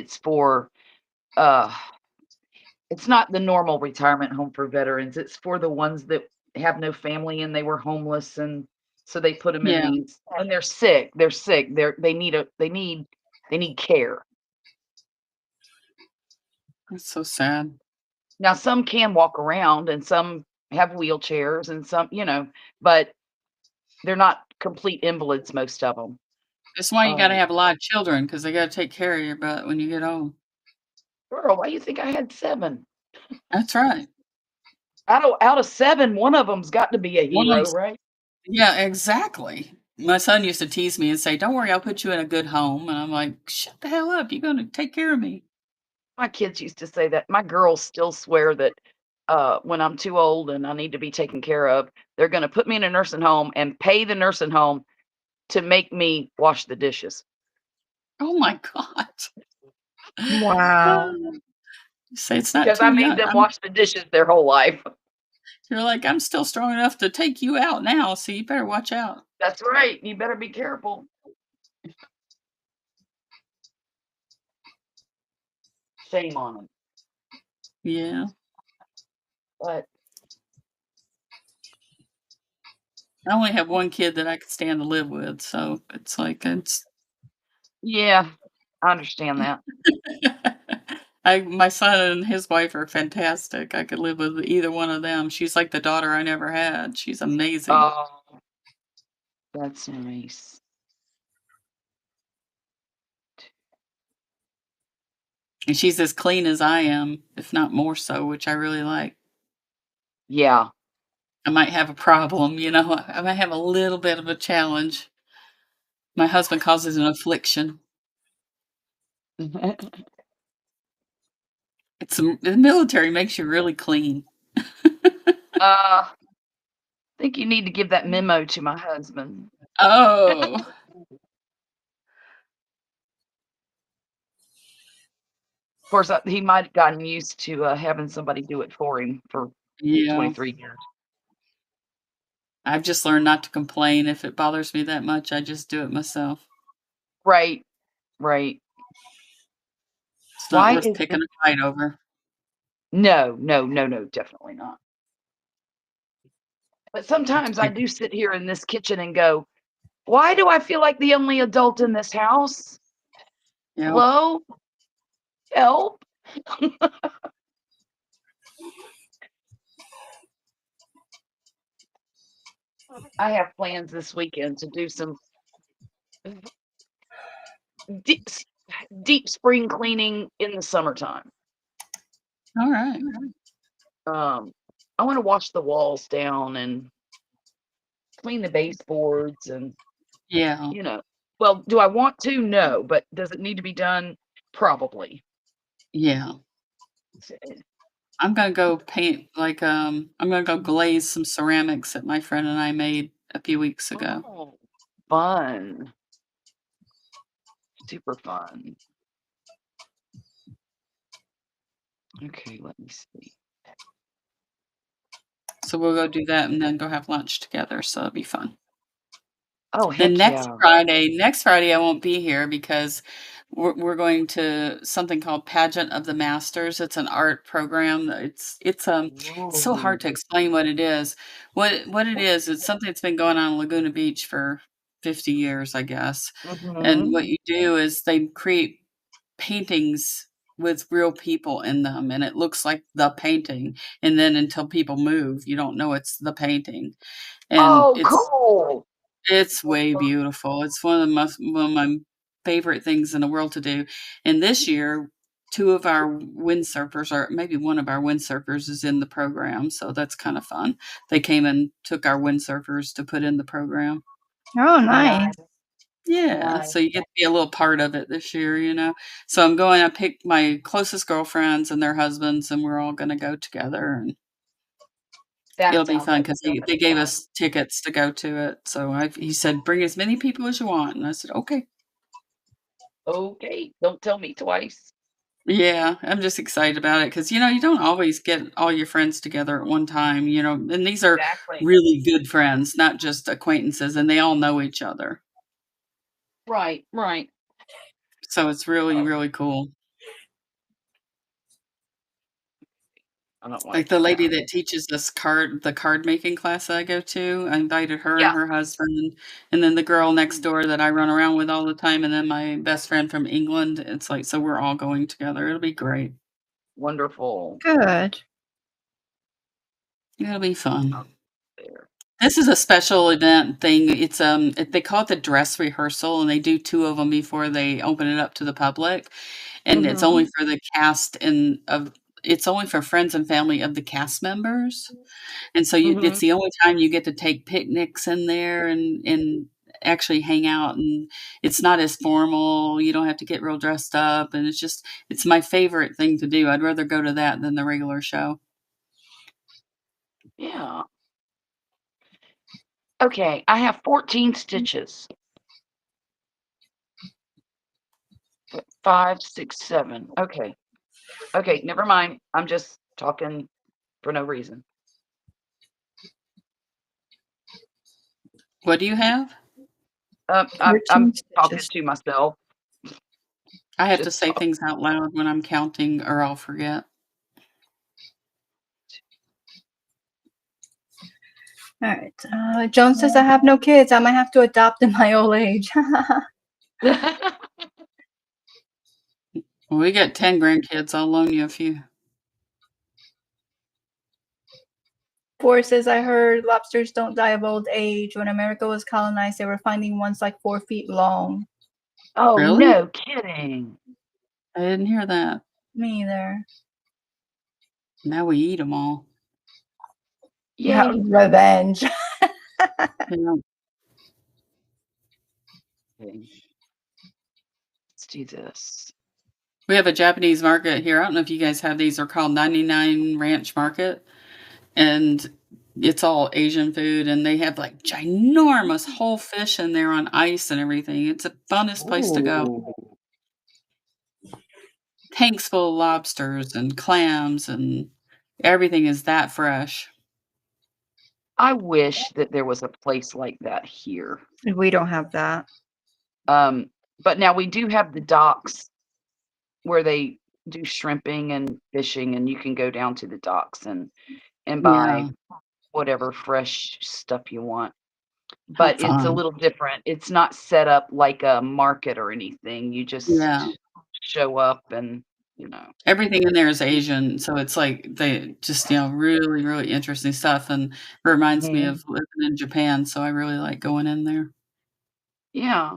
uh it's not the normal retirement home for veterans. It's for the ones that have no family and they were homeless, and so they put them in Yeah, these, and they're sick. They're sick. They need care. that's so sad. Now some can walk around and some have wheelchairs and some, but they're not complete invalids, most of them. That's why you gotta Um, have a lot of children because they gotta take care of your butt when you get old. Girl, why you think I had 7? That's right. Out of 7, one of them's got to be a One of hero, them's right? Yeah, exactly. My son used to tease me and say, "Don't worry, I'll put you in a good home." And I'm like, "Shut the hell up. You're gonna take care of me." My kids used to say that. My girls still swear that, when I'm too old and I need to be taken care of, they're gonna put me in a nursing home and pay the nursing home to make me wash the dishes. Oh my god. Wow. You say it's not Because too I made young. them wash the dishes their whole life. You're like, "I'm still strong enough to take you out now, so you better watch out." That's right, you better be careful. Shame on them. Yeah. But I only have one kid that I could stand to live with, so it's like it's yeah, I understand that. I my son and his wife are fantastic. I could live with either one of them. She's like the daughter I never had. She's amazing. Oh, that's nice. And she's as clean as I am, if not more so, which I really like. Yeah. I might have a problem, I might have a little bit of a challenge. My husband calls it an affliction. The military makes you really clean. I think you need to give that memo to my husband. Oh, Of course, he might have gotten used to, having somebody do it for him for yeah. 23 years. I've just learned not to complain. If it bothers me that much, I just do it myself. Right, right. It's not Why worth is picking it? a fight over. No, no, no, no, definitely not. But sometimes I do sit here in this kitchen and go, "Why do I feel like the only adult in this house? Yeah. Hello? Help?" I have plans this weekend to do some deep, deep spring cleaning in the summertime. All right. Um, I want to wash the walls down and clean the baseboards and, Yeah. you know. Well, do I want to? No, but does it need to be done? Probably. Yeah. I'm gonna go paint I'm gonna go glaze some ceramics that my friend and I made a few weeks ago. Oh, fun. Super fun. Okay, let me see. So we'll go do that and then go have lunch together, so it'll be fun. Oh, Then heck yeah. Next Friday I won't be here because we're going to something called Pageant of the Masters. It's an art program. It's so hard Ooh. to explain what it is. What it is, it's something that's been going on in Laguna Beach for 50 years, I guess. And Mhm. what you do is they create paintings with real people in them, and it looks like the painting, and then until people move, you don't know it's the painting. And Oh, cool. it's way beautiful. It's one of my favorite things in the world to do. And this year, 2 of our windsurfers, or maybe one of our windsurfers, is in the program, so that's kind of fun. They came and took our windsurfers to put in the program. Oh, Nice. nice. Yeah, Nice. so you get to be a little part of it this year, you know? So I picked my closest girlfriends and their husbands, and we're all gonna go together, and That it'll be sounds fun like because so they much gave fun. us tickets to go to it, so he said, "Bring as many people as you want," and I said, "Okay." Okay, don't tell me twice. Yeah, I'm just excited about it because you don't always get all your friends together at one time, and these are Exactly. really good friends, not just acquaintances, and they all know each other. Right, right. So it's really, Oh, really cool. I don't Like like the lady that. that teaches us the card making class that I go to, I invited her and Yeah. her husband, and then the girl next Mm, door that I run around with all the time, and then my best friend from England. It's like, so we're all going together. It'll be great. wonderful. Good. It'll be fun. Out there. This is a special event thing. They call it the dress rehearsal, and they do 2 of them before they open it up to the public, and it's only Mhm. for the cast and of it's only for friends and family of the cast members, and so it's Mhm. the only time you get to take picnics in there and actually hang out, and it's not as formal, you don't have to get real dressed up, and it's my favorite thing to do. I'd rather go to that than the regular show. Yeah. Okay, I have 14 stitches. 5, 6, 7. Okay. Okay, never mind. I'm just talking for no reason. What do you have? I'm 13 talking stitches. to myself. I have to Just say talk. things out loud when I'm counting or I'll forget. All right. Joan says I have no kids. I might have to adopt in my old age. Well, we got 10 grandkids. I'll loan you a few. Forrest says I heard lobsters don't die of old age. When America was colonized, they were finding ones like 4 feet long. Oh, Really? no kidding. I didn't hear that. Me either. Now we eat them all. Yeah, Yay. revenge. Yeah. Okay, let's do this. We have a Japanese market here. I don't know if you guys have these. They're called 99 Ranch Market, and it's all Asian food, and they have like ginormous whole fish in there on ice and everything. It's the funnest place to go. Ooh. Tanks full of lobsters and clams, and everything is that fresh. I wish that there was a place like that here. We don't have that. Um, but now we do have the docks where they do shrimping and fishing, and you can go down to the docks and buy Yeah. whatever fresh stuff you want. How But it's a fun. little different. It's not set up like a market or anything. You just Yeah. show up and, you know. Everything in there is Asian, so it's like they just, really, really interesting stuff, and reminds me Mhm. of living in Japan, so I really like going in there. Yeah.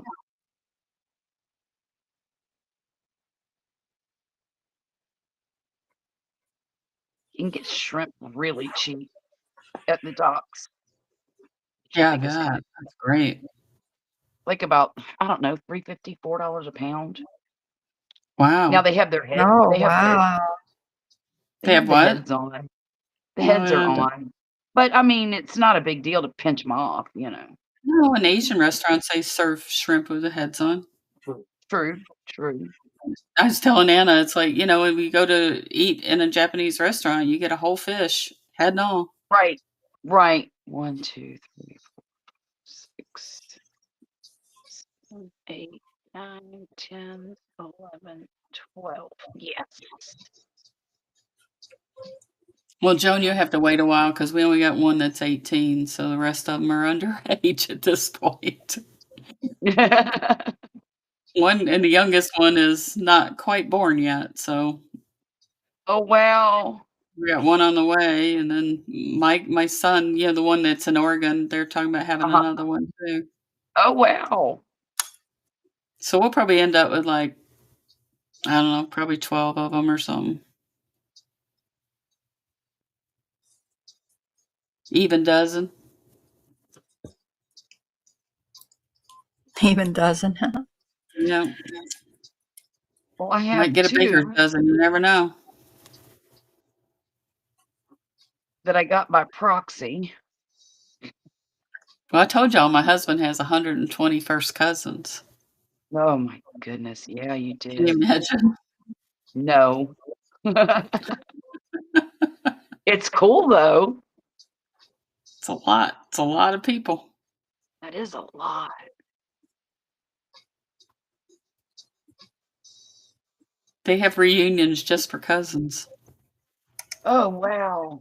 You can get shrimp really cheap at the docks, which I Yeah, I think is bet. kind of That's great. like about, I don't know, 3.50, $4 a pound. Now Wow. Oh, wow. they They have have the what? heads on. The Oh, heads are yeah, on. But I mean, it's not a big deal to pinch them off, you know. no, in Asian restaurants, they serve shrimp with the heads on. True, true. I was telling Anna, it's like, when we go to eat in a Japanese restaurant, you get a whole fish, head and all. Right, right. 1, 2, 3, 6, 7, 8, 9, 10, 11, 12. Yes. Well, Joan, you have to wait a while because we only got one that's 18, so the rest of them are underage at this point. One and the youngest one is not quite born yet, so Oh, wow. we got one on the way, and then my son, the one that's in Oregon, they're talking about having Uh-huh. another one too. Oh, wow. So we'll probably end up with, like, I don't know, probably 12 of them or something. Even dozen. Even dozen. Yeah, Well, I have might get a bigger 2 dozen. You never know. that I got by proxy. Well, I told y'all my husband has 120 first cousins. Oh my goodness. Yeah, you Can you did. imagine? No. It's cool though. It's a lot. It's a lot of people. That is a lot. They have reunions just for cousins. Oh, wow.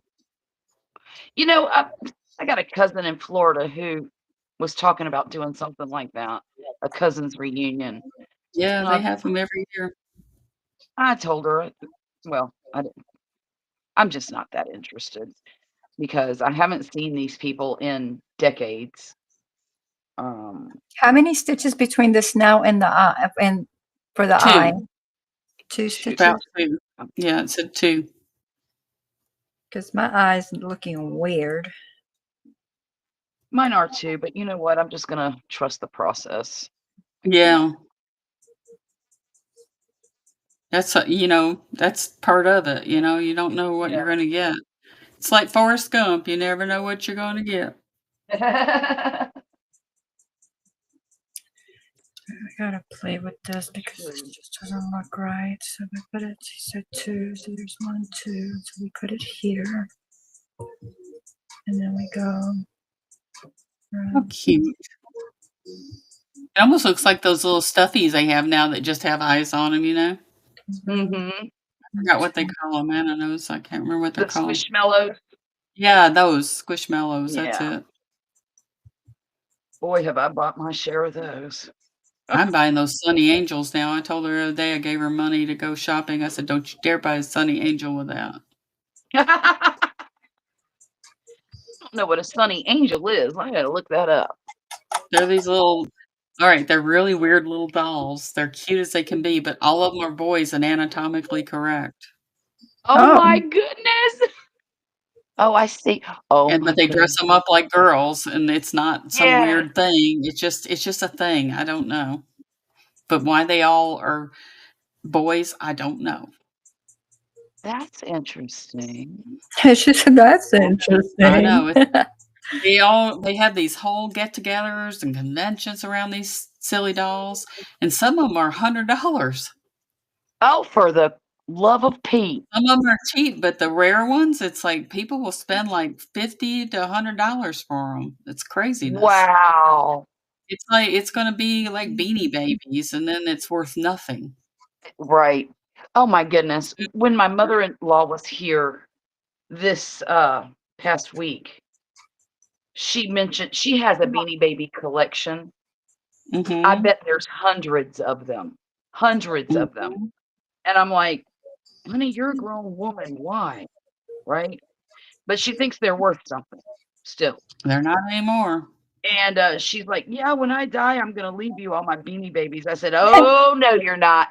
You know, I got a cousin in Florida who was talking about doing something like that, a cousins reunion. Yeah, And they have them every year. I told her, well, I'm just not that interested because I haven't seen these people in decades. Um, How many stitches between the snout and the eye and for the eye? 2. 2 Shoot. About stitches? 2. Yeah, it said 2. Because my eye's looking weird. Mine are too, but you know what? I'm just gonna trust the process. Yeah. That's, that's part of it, you don't know what you're gonna get. It's like Forrest Gump, you never know what you're gonna get. Yeah. I gotta play with this because it just doesn't look right. So we put it, he said 2, so there's 1, 2. So we put it here. And then we go. How cute. It almost looks like those little stuffies they have now that just have eyes on them, Mm-hmm. I forgot what they call them, Anna-knows, I can't remember what they're The called. Squishmallows. Yeah, those Squishmallows, that's Yeah. it. Boy, have I bought my share of those. I'm buying those Sunny Angels now. I told her the other day I gave her money to go shopping. I said, "Don't you dare buy a Sunny Angel with that." I don't know what a sunny angel is. I gotta look that up. They're these little alright, they're really weird little dolls. They're cute as they can be, but all of them are boys and anatomically correct. Oh Oh, my goodness. Oh, I see. Oh But my they dress goodness. them up like girls, and it's not some Yes, weird thing. It's just a thing. I don't know. But why they all are boys, I don't know. that's interesting. she said that's I interesting. know. They have these whole get-togethers and conventions around these silly dolls, and some of them are $100. Oh, for the love of Pete. Some of them are cheap, but the rare ones, it's like people will spend like $50 to $100 for them. It's craziness. Wow. It's like it's gonna be like Beanie Babies, and then it's worth nothing. Right. Oh my goodness. When my mother-in-law was here this past week, she mentioned she has a Beanie Baby collection. I Mhm, bet there's hundreds of them. Hundreds of them. mhm. And I'm like, "Honey, you're a grown woman. Why?" Right? But she thinks they're worth something still. They're not anymore. And she's like, "Yeah, when I die, I'm gonna leave you all my Beanie Babies." I said, "Oh no, you're not.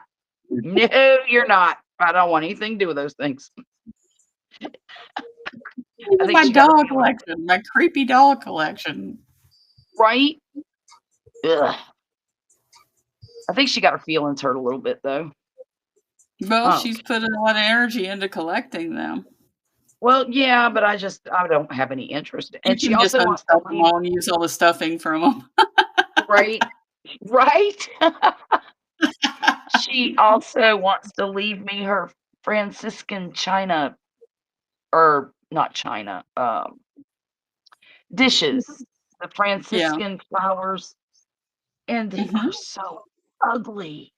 No, you're not. I don't want anything to do with those things." I Even think my she got her doll feelings collection, my creepy doll collection. right. Ugh. I think she got her feelings hurt a little bit though. Well, Oh, she's put a lot of energy into collecting them. well, yeah, but I don't have any interest. You And she can just also wants to unstuff them leave. all and use all the stuffing from them. Right, right. She also wants to leave me her Franciscan china, or not china, dishes, the Yeah. Franciscan flowers, and they Mhm. are so ugly.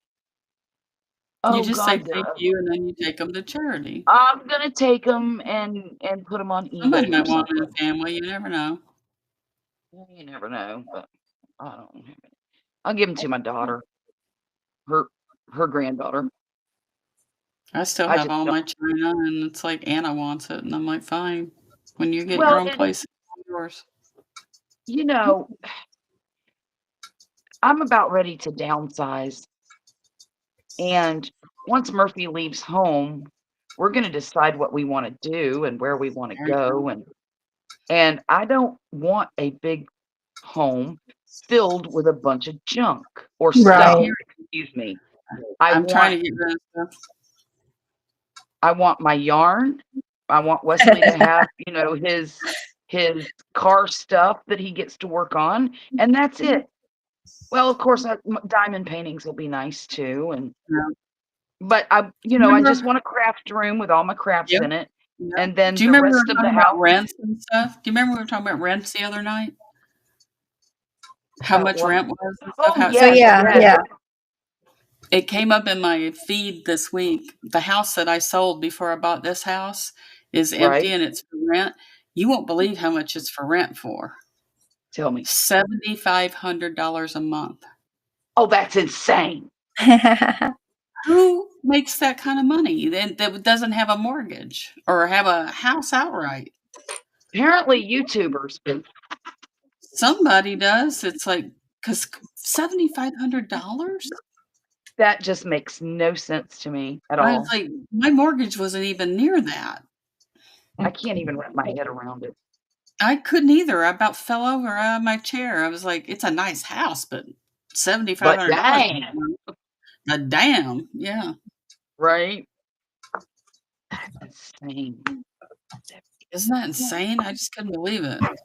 You Oh just say God, they're thank you, ugly. and then you take them to charity. I'm gonna take them and put them on Somebody eBay or might want them in something. the family, you never know. Well, you never know, but I don't have it. I'll give them to my daughter, her her granddaughter. I still I have just all don't. my china, and it's like Anna wants it, and I'm like, "Fine. When you get your Well, own and place, it's yours." you know, I'm about ready to downsize, and once Murphy leaves home, we're gonna decide what we want to do and where we want to There you go. go, and I don't want a big home. filled with a bunch of junk or I'm Right. stuff. hearing. Excuse me. I'm trying to get rid of stuff. I want my yarn. I want Wesley to have, his car stuff that he gets to work on, and that's it. Well, of course, diamond paintings will be nice too, Yeah. but I Remember? just want a craft room with all my crafts Yep. in it, Yep. and then Do you the remember we rest were of the talking about house. rents and stuff? Do you remember we were talking about rents the other night? How About much what? rent was and stuff? Oh, How So yes, yeah, yes. yeah. it came up in my feed this week. The house that I sold before I bought this house is empty Right. and it's for rent. You won't believe how much it's for rent for. Tell me. $7,500 a month. Oh, that's insane. Who makes that kind of money that doesn't have a mortgage or have a house outright? Apparently, YouTubers. Somebody does. It's like, because $7,500? That just makes no sense to me at I was all. like, my mortgage wasn't even near that. I can't even wrap my head around it. I couldn't either. I about fell over out of my chair. I was like, it's a nice house, but But $7,500. dang, A damn. Yeah. right? That's insane. Isn't that insane? I just couldn't believe it. I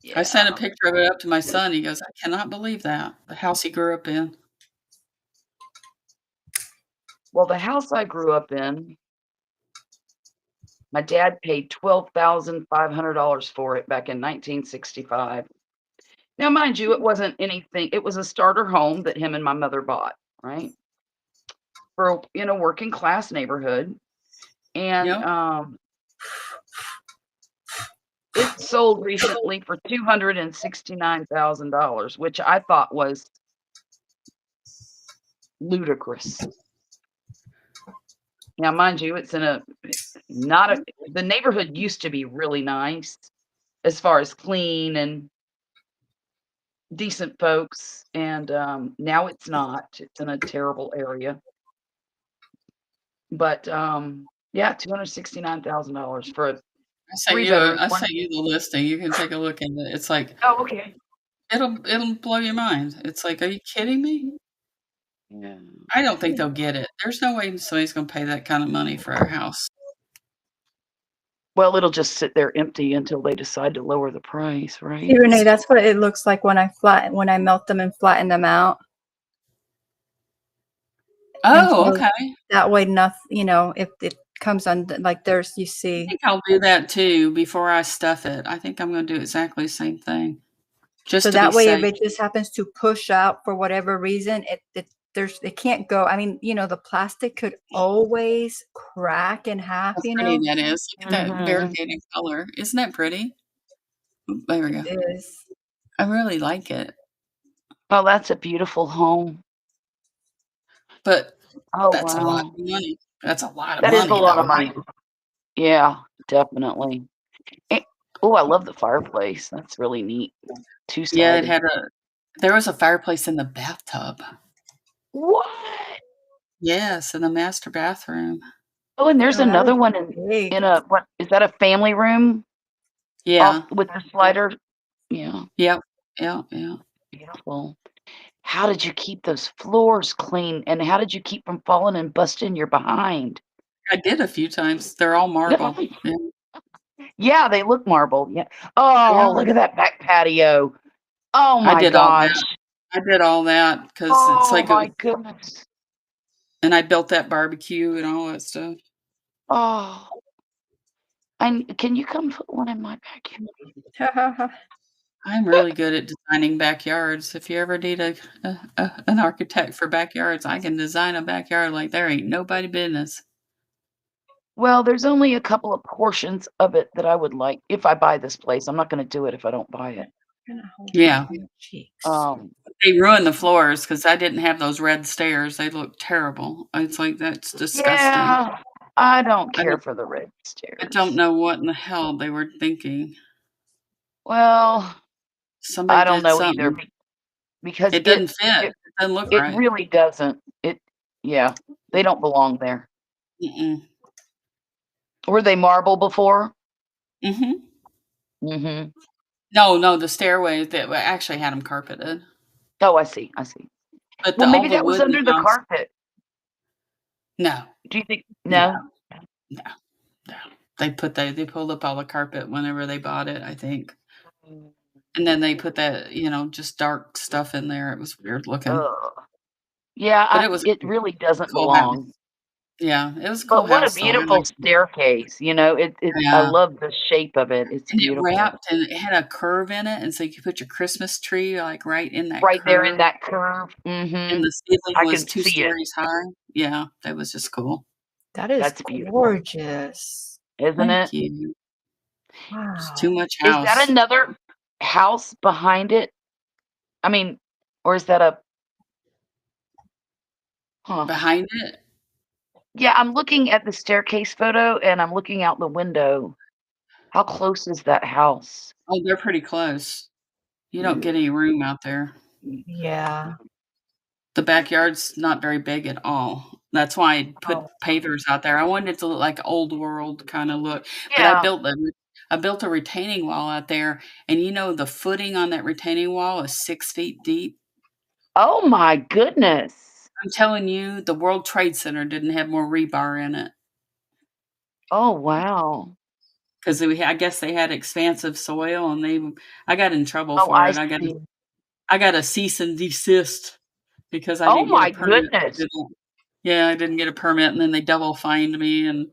Yeah. sent a picture of it up to my son. He goes, I cannot believe that. The house he grew up in. Well, the house I grew up in, my dad paid $12,500 for it back in 1965. Now, mind you, it wasn't anything. It was a starter home that him and my mother bought, right? In a working class neighborhood. And Yep. it sold recently for $269,000, which I thought was ludicrous. Now, mind you, it's in the neighborhood used to be really nice as far as clean and decent folks, and now it's not. It's in a terrible area. But yeah, $269,000 for a three-bedroom. I sent you the listing. You can take a look at it. It's like Oh, okay. it'll blow your mind. It's like, are you kidding me? Yeah. I don't think they'll get it. There's no way somebody's gonna pay that kind of money for our house. Well, it'll just sit there empty until they decide to lower the price, right? See, Renee, that's what it looks like when I melt them and flatten them out. And Oh, so okay. that way, nothing, if it comes on, like there's, you I see. think I'll do that too before I stuff it. I think I'm gonna do exactly the same thing. Just So to be that way, if safe. it just happens to push out for whatever reason, it can't go. I mean, the plastic could always crack in half, How pretty that is. Look at that Mhm. variegated color. Isn't that pretty? Oop, there we go. It is. I really like it. Oh, that's a beautiful home. But Oh, that's a lot wow. of money. That's a lot of That is a money lot though, of money. right? Yeah, definitely. Oh, I love the fireplace. That's really neat. Yeah, Two-sided. there was a fireplace in the bathtub. What? Yes, in the master bathroom. Oh, and there's Oh, that another was one big. what is that, a family room Yeah. off with the slider? Yeah, Yep. Yeah, yeah. beautiful. How did you keep those floors clean, and how did you keep from falling and busting your behind? I did a few times. They're all marble. Yeah. Yeah, they look marble. Yeah. Oh, Yeah. look at that back patio. Oh I my did all that. gosh. I did all that because it's Oh like my goodness. and I built that barbecue and all that stuff. Oh, and can you come put one in my backyard? I'm really good at designing backyards. If you ever need an architect for backyards, I can design a backyard like there ain't nobody business. Well, there's only a couple of portions of it that I would like if I buy this place. I'm not gonna do it if I don't buy it. Yeah. Cheeks. They ruined the floors because I didn't have those red stairs. They look terrible. It's like, that's disgusting. Yeah, I don't I care don't for the red I don't stairs. know what in the hell they were thinking. Well, Somebody I don't did know either something. because It doesn't fit. It doesn't look it right. really doesn't. Yeah, they don't belong there. Mm-mm. Were they marble before? Mhm. Mhm. No, the stairway that we actually had them carpeted, Oh, I see, I see. but Well, all maybe the that was wood in under the the house. carpet. No, Do you think no, no? no, no. They pulled up all the carpet whenever they bought it, I think, and then they put that just dark stuff in there. It was weird looking, Ugh. Yeah, but it was it a really doesn't cool house. belong. Yeah, it was a cool But what a house though. I beautiful liked it. staircase, I Yeah, love the shape of it, it's and it beautiful. wrapped and it had a curve in it, and so you could put your Christmas tree like right in that Right there in curve, that curve, and mhm, the ceiling I was can 2 see it. stories high. Yeah, that was just cool. That is That's beautiful, gorgeous. isn't Thank it? you. Just too Wow. much Is that house another house behind it? I mean, or is that a huh. behind it. Yeah, I'm looking at the staircase photo, and I'm looking out the window. How close is that house? Oh, they're pretty close. You don't Mm, get any room out there. Yeah. The backyard's not very big at all. That's why I put Oh, pavers out there. I wanted it to look like old world kinda look, but yeah. I built a retaining wall out there, and the footing on that retaining wall is 6 feet deep. Oh my goodness. I'm telling you, the World Trade Center didn't have more rebar in it, Oh, wow. 'cause I guess they had expansive soil, and I got in trouble Oh, for I it. see. I got a cease and desist because I Oh didn't get a my permit to goodness. do that. Yeah, I didn't get a permit, and then they double fined me, and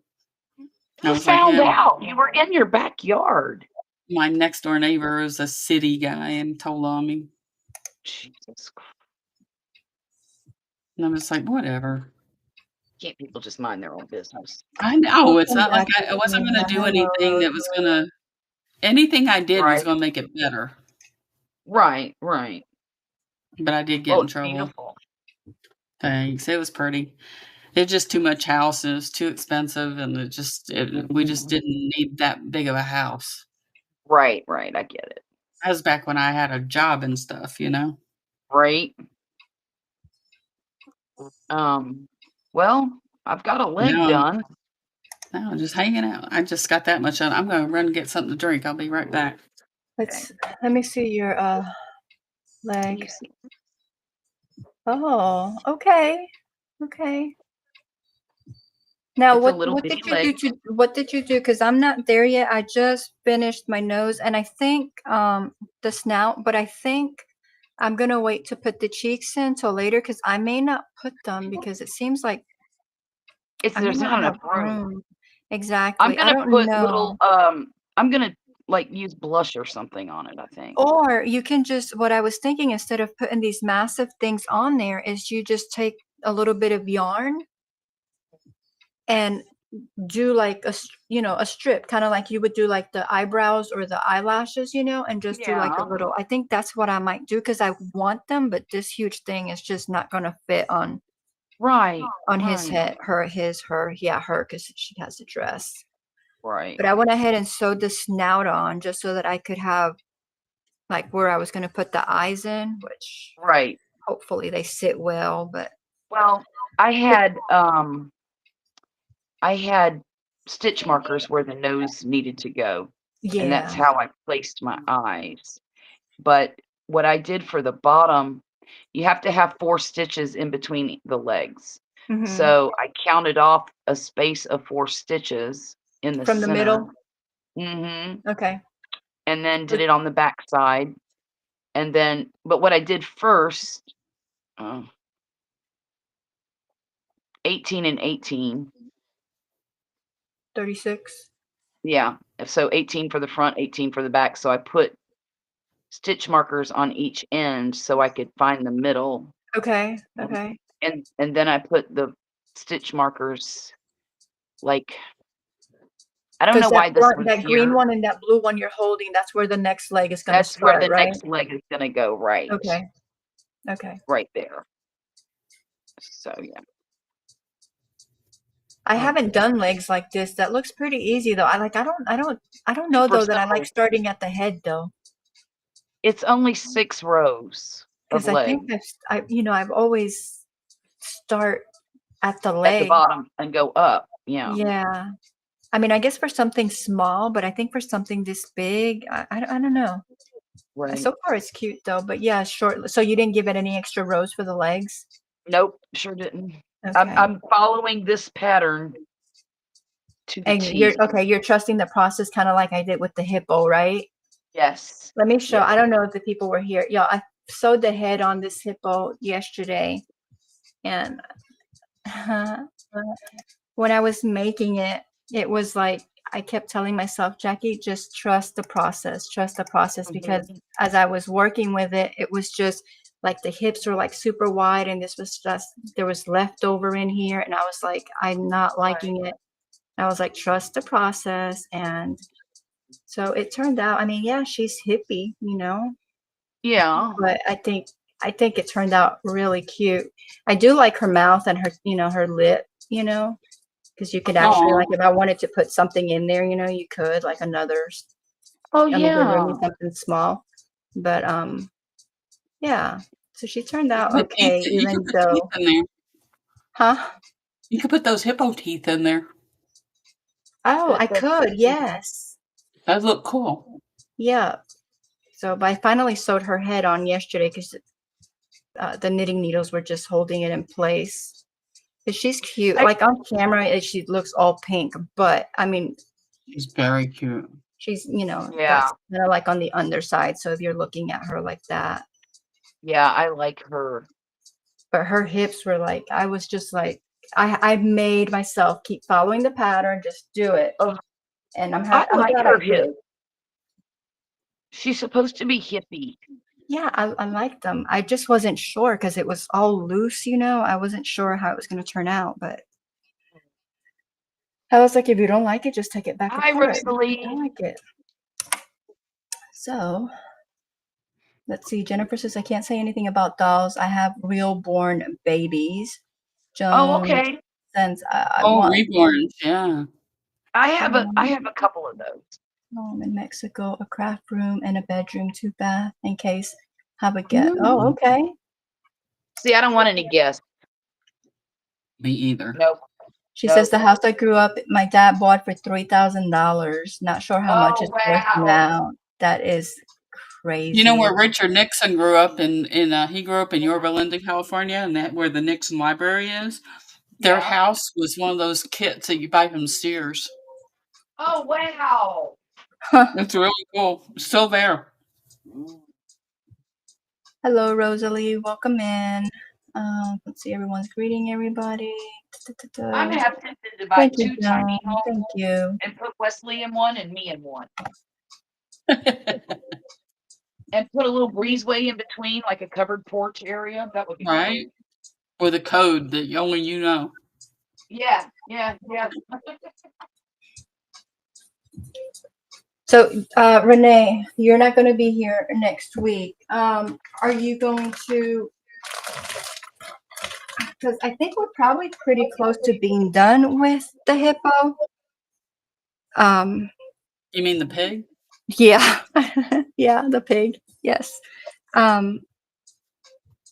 I Who was like, found "Yeah." out? You were in your backyard. My next door neighbor is a city guy and told on me, Jesus Christ. and I'm just like, "Whatever." Can't people just mind their own business? I know, it's welcome not like back, I wasn't gonna Katrina. do Hello, anything that was Rosemary. gonna anything I did was Right. gonna make it better, Right, right. but I did get Well, in it's trouble. beautiful. Thanks, it was pretty. It's just too much house, and it's too expensive, and we just Mhm. didn't need that big of a house. Right, right, I get it. That was back when I had a job and stuff. Right. Um, well, I've got a leg Now done. I'm just hanging out. I just got that much done. I'm gonna run and get something to drink. I'll be right back. Okay. Let me see your Can you leg. see? Oh, okay. Okay. Now, It's a what little what bitty did you leg. do to what did you do? Because I'm not there yet. I just finished my nose and I think the snout, but I think I'm gonna wait to put the cheeks in till later because I may not put them because it seems like I may There's not not have enough room. room. I'm Exactly. I gonna don't put little, know. I'm gonna, like, use blush or something on it, I think. Or you can just what I was thinking instead of putting these massive things on there is you just take a little bit of yarn and do like a strip, kind of like you would do like the eyebrows or the eyelashes, and just do like a Yeah. little. I think that's what I might do because I want them, but this huge thing is just not going to fit Right, on his right, head, her, yeah, her, because she has a dress. right, But I went ahead and sewed the snout on just so that I could have like where I was going to put the eyes in, which right. hopefully they sit well. But Well, I had, um I had stitch markers where the nose needed to go, and that's yeah. how I placed my eyes. But what I did for the bottom, you have to have 4 stitches in between the legs. Hmm. So I counted off a space of 4 stitches in the From the center. middle. Mhm. Okay. And then did But it on the back side. And then but what I did first, uh, 18 and 18. 36. Yeah. So 18 for the front, 18 for the back. So I put stitch markers on each end so I could find the middle, Okay. and Okay. then I put the stitch markers, like, I don't Because know that why this front, one's that green here. one and that blue one you're holding, that's where the next leg is gonna That's where start, the right? next leg is gonna go, right, Okay. Okay. right there. So, yeah. I Oh, haven't done legs like this. That looks pretty easy though. I don't know super though that I like simple. starting at the head though. It's only 6 rows of Because I think leg I've always start at the at the leg. bottom and go up, yeah. Yeah. I mean, I guess for something small, but I think for something this big, I don't know. Right. So far it's cute though, but yeah, short. So you didn't give it any extra rows for the legs? Nope, sure didn't. Okay. I'm following this pattern to the And T. you're trusting the process kind of like I did with the hippo, right? Yes. Let me show. Yes. I don't know if the people were here. Yeah, I sewed the head on this hippo yesterday, and when I was making it, it was like I kept telling myself, Jackie, just trust the process, because Mhm. as I was working with it, it was just like the hips were like super wide, and this was just there was leftover in here, and I was like, I'm not Right. liking it. I was like, trust the process, and so it turned out. I mean, yeah, she's hippie, Yeah. but I think it turned out really cute. I do like her mouth and her lip, because you could actually, Oh, like, if I wanted to put something in there, you could, like Oh, amigurumi, yeah. something small. But yeah. So she turned you out could put teeth. okay, You could even put teeth though, in there. huh? You could put those hippo teeth in there. Oh, I That's could, yes. That look cool. Yeah. So, but I finally sewed her head on yesterday because the knitting needles were just holding it in place. But she's cute. I Like on camera, she looks all pink, but I mean, She's very cute. she's, yeah. that's kind of like on the underside. So if you're looking at her like that, Yeah, I like her. but her hips were like, I was just like, I made myself keep following the pattern, just do it. Oh, And I I'm like glad I her hip. did. She's supposed to be hippie. Yeah, I liked them. I just wasn't sure because it was all loose, I wasn't sure how it was going to turn out, but I was like, if you don't like it, just take it back Hi, apart. Rosalie. I like it. So let's see. Jennifer says, I can't say anything about dolls. I have real born babies. Oh, Jones okay. sends, I Oh, want reborns, yeah. I have a couple of those. home in Mexico, a craft room and a bedroom, 2 bath in case have a get. Oh, Mm, okay. See, I don't want any guests. Me either. Nope. She says Nope. the house I grew up, my dad bought for $3,000. Not sure how much Oh, it's worth wow. now. That is You know crazy. where Richard Nixon grew up he grew up in Yorba Linda, California, and that where the Nixon Library is. Their Yeah. house was one of those kits that you buy from Sears. Oh, wow. It's really cool. It's still there. Mm. Hello, Rosalie. Welcome in. Let's see. Everyone's greeting everybody. I'm half tempted to buy Thank you, two Joan. tiny homes Thank you. and put Wesley in one and me in one. And put a little breezeway in between, like a covered porch area. That would be Right? great. With a code that only you know. Yeah, yeah, yeah. So, Renee, you're not going to be here next week. Are you going to? Because I think we're probably pretty close to being done with the hippo. Um, You mean the pig? yeah, yeah, the pig. Yes. Um,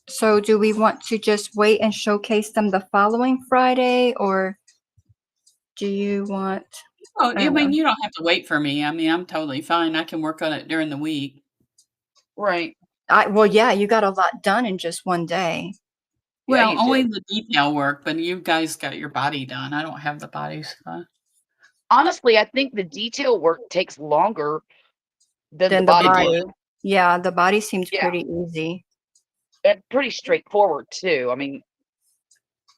so do we want to just wait and showcase them the following Friday, or do you want? Oh, I I don't know. mean, you don't have to wait for me. I mean, I'm totally fine. I can work on it during the week. Right. Well, yeah, you got a lot done in just one day. Yeah, Well, you only did. the detail work, but you guys got your body done. I don't have the body stuff. Honestly, I think the detail work takes longer than the Then the body It work. body. did. Yeah, the body seems Yeah, pretty easy. and pretty straightforward too. I mean,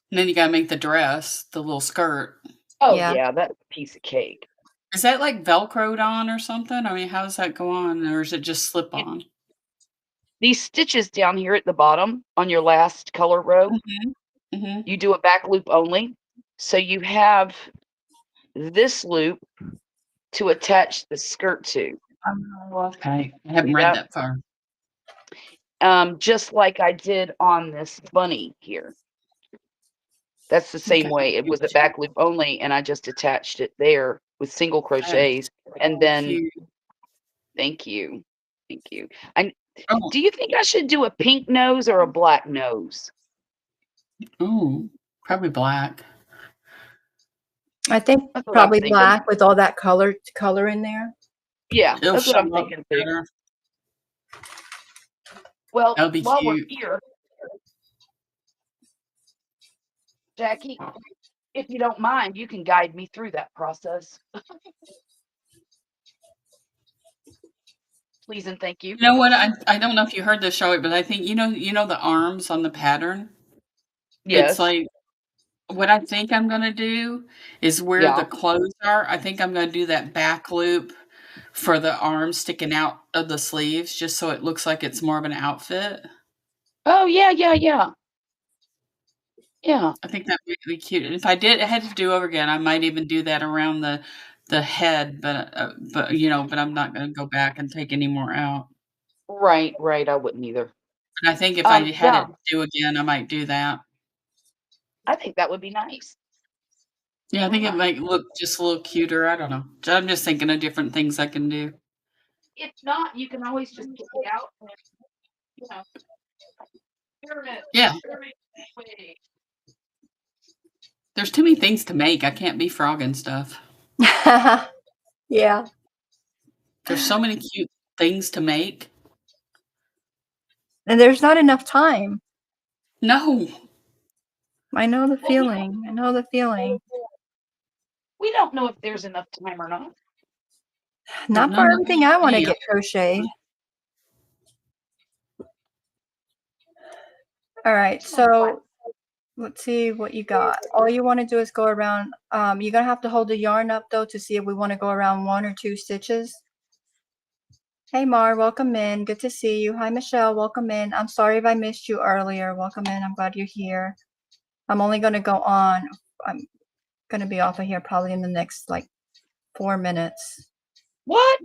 And then you gotta make the dress, the little skirt. oh Yeah. yeah, that's a piece of cake. Is that like Velcroed on or something? I mean, how does that go on? Or is it just slip You, on? these stitches down here at the bottom on your last color row, Mhm. Mhm. you do a back loop only. So you have this loop to attach the skirt to. Oh, okay. I haven't See read that? that far. Just like I did on this bunny here. That's the same Okay. way. It was a back loop only, and I just attached it there with single crochets. And then, Cute. thank you. Thank you. I Oh, Do you think I should do a pink nose or a black nose? ooh, probably black. I think That's what I'm probably thinking. black with all that color in there. Yeah, It'll that's what show I'm up thinking too. better. Well, That would be while we're cute. here, Jackie, if you don't mind, you can guide me through that process. Please and thank you. You know what? I don't know if you heard this, show it, but I think the arms on the pattern. It's Yes. like what I think I'm gonna do is where Yeah. the clothes are. I think I'm gonna do that back loop for the arms sticking out of the sleeves, just so it looks like it's more of an outfit. Oh, yeah, yeah, yeah. Yeah. I think that would be cute. And if I had to do over again, I might even do that around the head, but I'm not gonna go back and take any more out. Right, right. I wouldn't either. And I think if I had Yeah, it do again, I might do that. I think that would be nice. Yeah, I think it Yeah. might look just a little cuter. I don't know. I'm just thinking of different things I can do. If not, you can always just kick it out and, you know, pyramid, Yeah, pyramid way. there's too many things to make. I can't be frogging stuff. Yeah. There's so many cute things to make. And there's not enough time. No, I know the Well, feeling. I know the feeling. we don't know if there's enough time or not. there's Not for none to everything I want to me. get crocheted. All right, so let's see what you got. All you want to do is go around. You're gonna have to hold the yarn up though to see if we want to go around 1 or 2 stitches. Hey Mar, welcome in. Good to see you. Hi Michelle, welcome in. I'm sorry if I missed you earlier. Welcome in. I'm glad you're here. I'm only gonna go on. I'm gonna be off of here probably in the next like 4 minutes. What?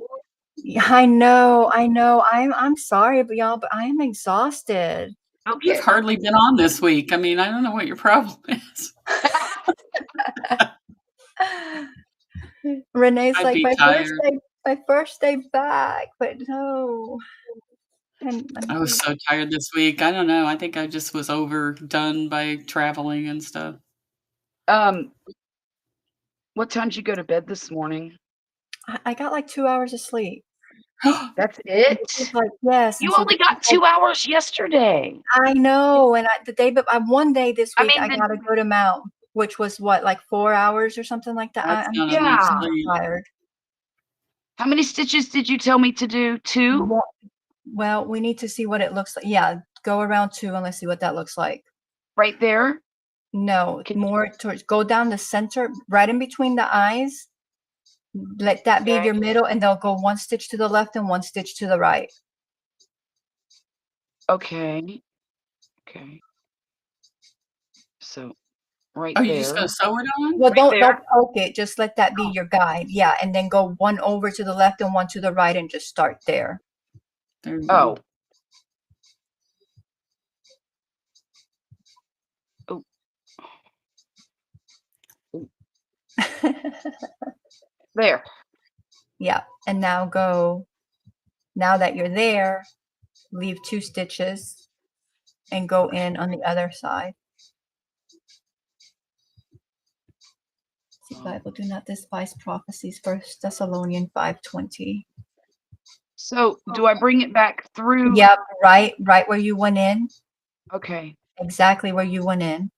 Yeah, I know. I'm sorry, but y'all, but I am exhausted. You've Okay. hardly been on this week. I mean, I don't know what your problem is. Renee's I'd like be tired. my first day back, but no. And let me I was see. so tired this week. I don't know. I think I just was overdone by traveling and stuff. Um, what time did you go to bed this morning? I got like 2 hours of sleep. That's And this is it? like, yes, and You so only this is got like 2 hours yesterday. I know, and one day this I week mean, I gotta go to Mount, which was what, like 4 hours or something like that. That's I'm not enough yeah. so sleep. tired. How many stitches did you tell me to do? 2? Well, well, we need to see what it looks like. Yeah, go around 2 and let's see what that looks like. Right there? No, Can more towards go down the center, right in between the eyes. Let that be Okay. your middle, and they'll go 1 stitch to the left and 1 stitch to the right. Okay. Okay. So, right Are you just gonna there. sew it on? Well, Right don't there. poke it. Just let that be your guide. Yeah, and then go 1 over to the left and 1 to the right, and just start there. There you Oh. go. Oh. Oh. There. Yeah, and now go. Now that you're there, leave 2 stitches and go in on the other side. See, Bible, do not despise prophecies. 1 Thessalonians 5:20. So, do I bring it back through? Yep, right where you went in. Okay. Exactly where you went in.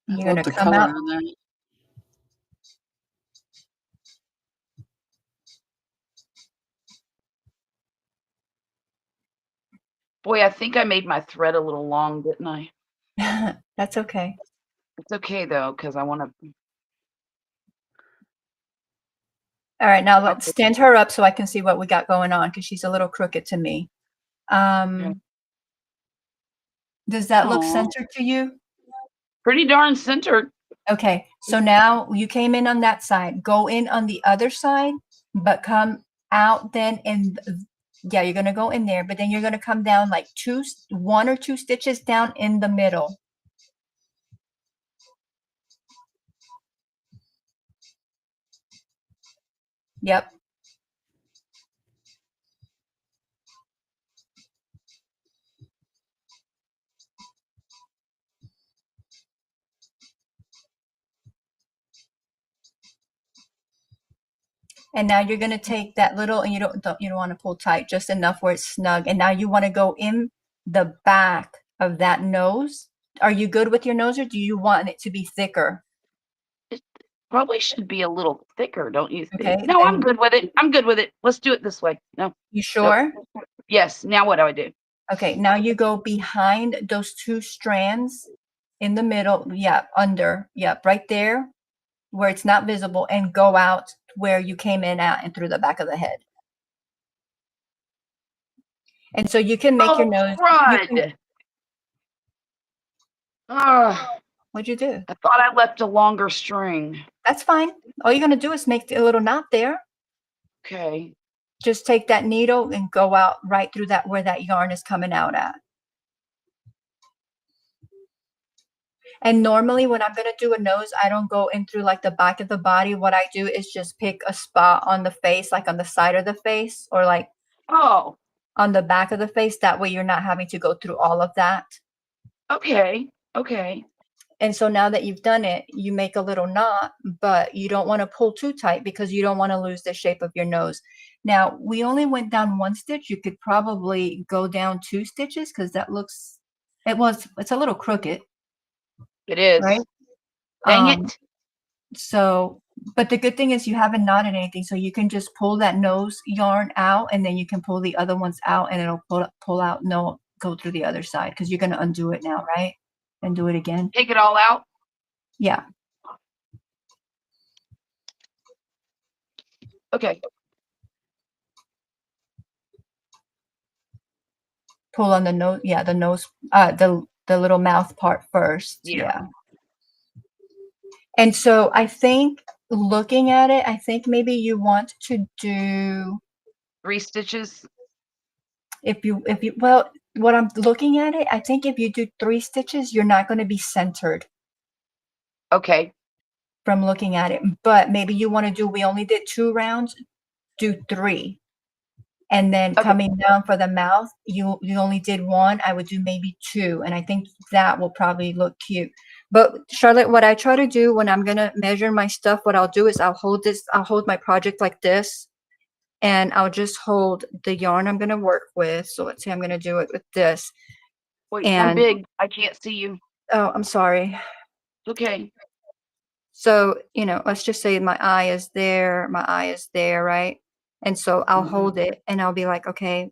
I You're love gonna the come color out. on that. Boy, I think I made my thread a little long, didn't I? That's okay. It's okay though, because I wanna All right, now let's okay, stand her up so I can see what we got going on because she's a little crooked to me. okay. Does that look Aw. centered to you? Pretty darn centered. Okay, so now you came in on that side. Go in on the other side, but come out then and yeah, you're gonna go in there, but then you're gonna come down like 1 or 2 stitches down in the middle. Yep. And now you're gonna take that little, and you don't want to pull tight, just enough where it's snug. And now you want to go in the back of that nose. Are you good with your nose, or do you want it to be thicker? It probably should be a little thicker, don't you think? Okay, No, I'm then good with it. I'm good with it. Let's do it this way. No, you nope. sure? Yes. Now what do I do? Okay, now you go behind those two strands in the middle. Yeah, under. Yeah, right there where it's not visible, and go out where you came in at and through the back of the head. And so you can make your Oh, nose. crud. What'd you do? I thought I left a longer string. That's fine. All you're gonna do is make a little knot there. Okay. Just take that needle and go out right through that where that yarn is coming out at. And normally when I'm gonna do a nose, I don't go in through like the back of the body. What I do is just pick a spot on the face, like on the side of the face, or like Oh, on the back of the face. That way you're not having to go through all of that. okay. Okay. And so now that you've done it, you make a little knot, but you don't want to pull too tight because you don't want to lose the shape of your nose. Now, we only went down one stitch. You could probably go down 2 stitches because it's a little crooked, It is. right? Dang Um, it. so, but the good thing is you haven't knotted anything, so you can just pull that nose yarn out, and then you can pull the other ones out, and it'll pull out, no, go through the other side because you're going to undo it now, right? And do it again. Take it all out. Yeah. Okay. Pull on the nose, yeah, the nose, the little mouth part first, yeah. And so I think looking at it, I think maybe you want to do 3 stitches. well, what I'm looking at it, I think if you do 3 stitches, you're not going to be centered Okay. from looking at it. But maybe you want to do, we only did 2 rounds, do 3. And then Okay. coming down for the mouth, you only did 1. I would do maybe 2, and I think that will probably look cute. But Charlotte, what I try to do when I'm gonna measure my stuff, what I'll do is I'll hold my project like this, and I'll just hold the yarn I'm gonna work with. So let's say I'm gonna do it with this. Wait, I'm And big. I can't see you. oh, I'm sorry. Okay. So, let's just say my eye is there, right? And so I'll hold it and I'll be like, okay,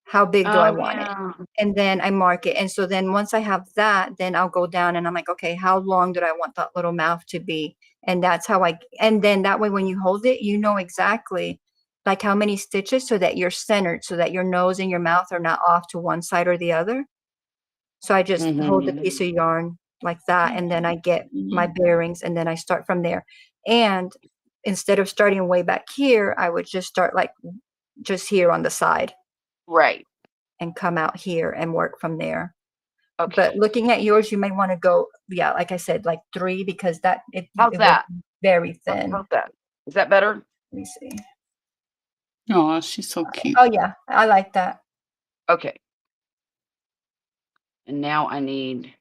how big do I Oh, want it? yeah. And then I mark it. And so then once I have that, then I'll go down and I'm like, okay, how long do I want that little mouth to be? And that's how and then that way when you hold it, you know exactly like how many stitches so that you're centered, so that your nose and your mouth are not off to one side or the other. So I just hold the piece of yarn like that, and then I get my bearings, and then I start from there. And instead of starting way back here, I would just start like just here on the side Right. and come out here and work from there. Okay. But looking at yours, you may want to go, yeah, like I said, like 3 because How's it was that? very How's thin. Let that? Is that better? me see. Oh, she's so cute. Oh yeah, I like that. Okay. And now I need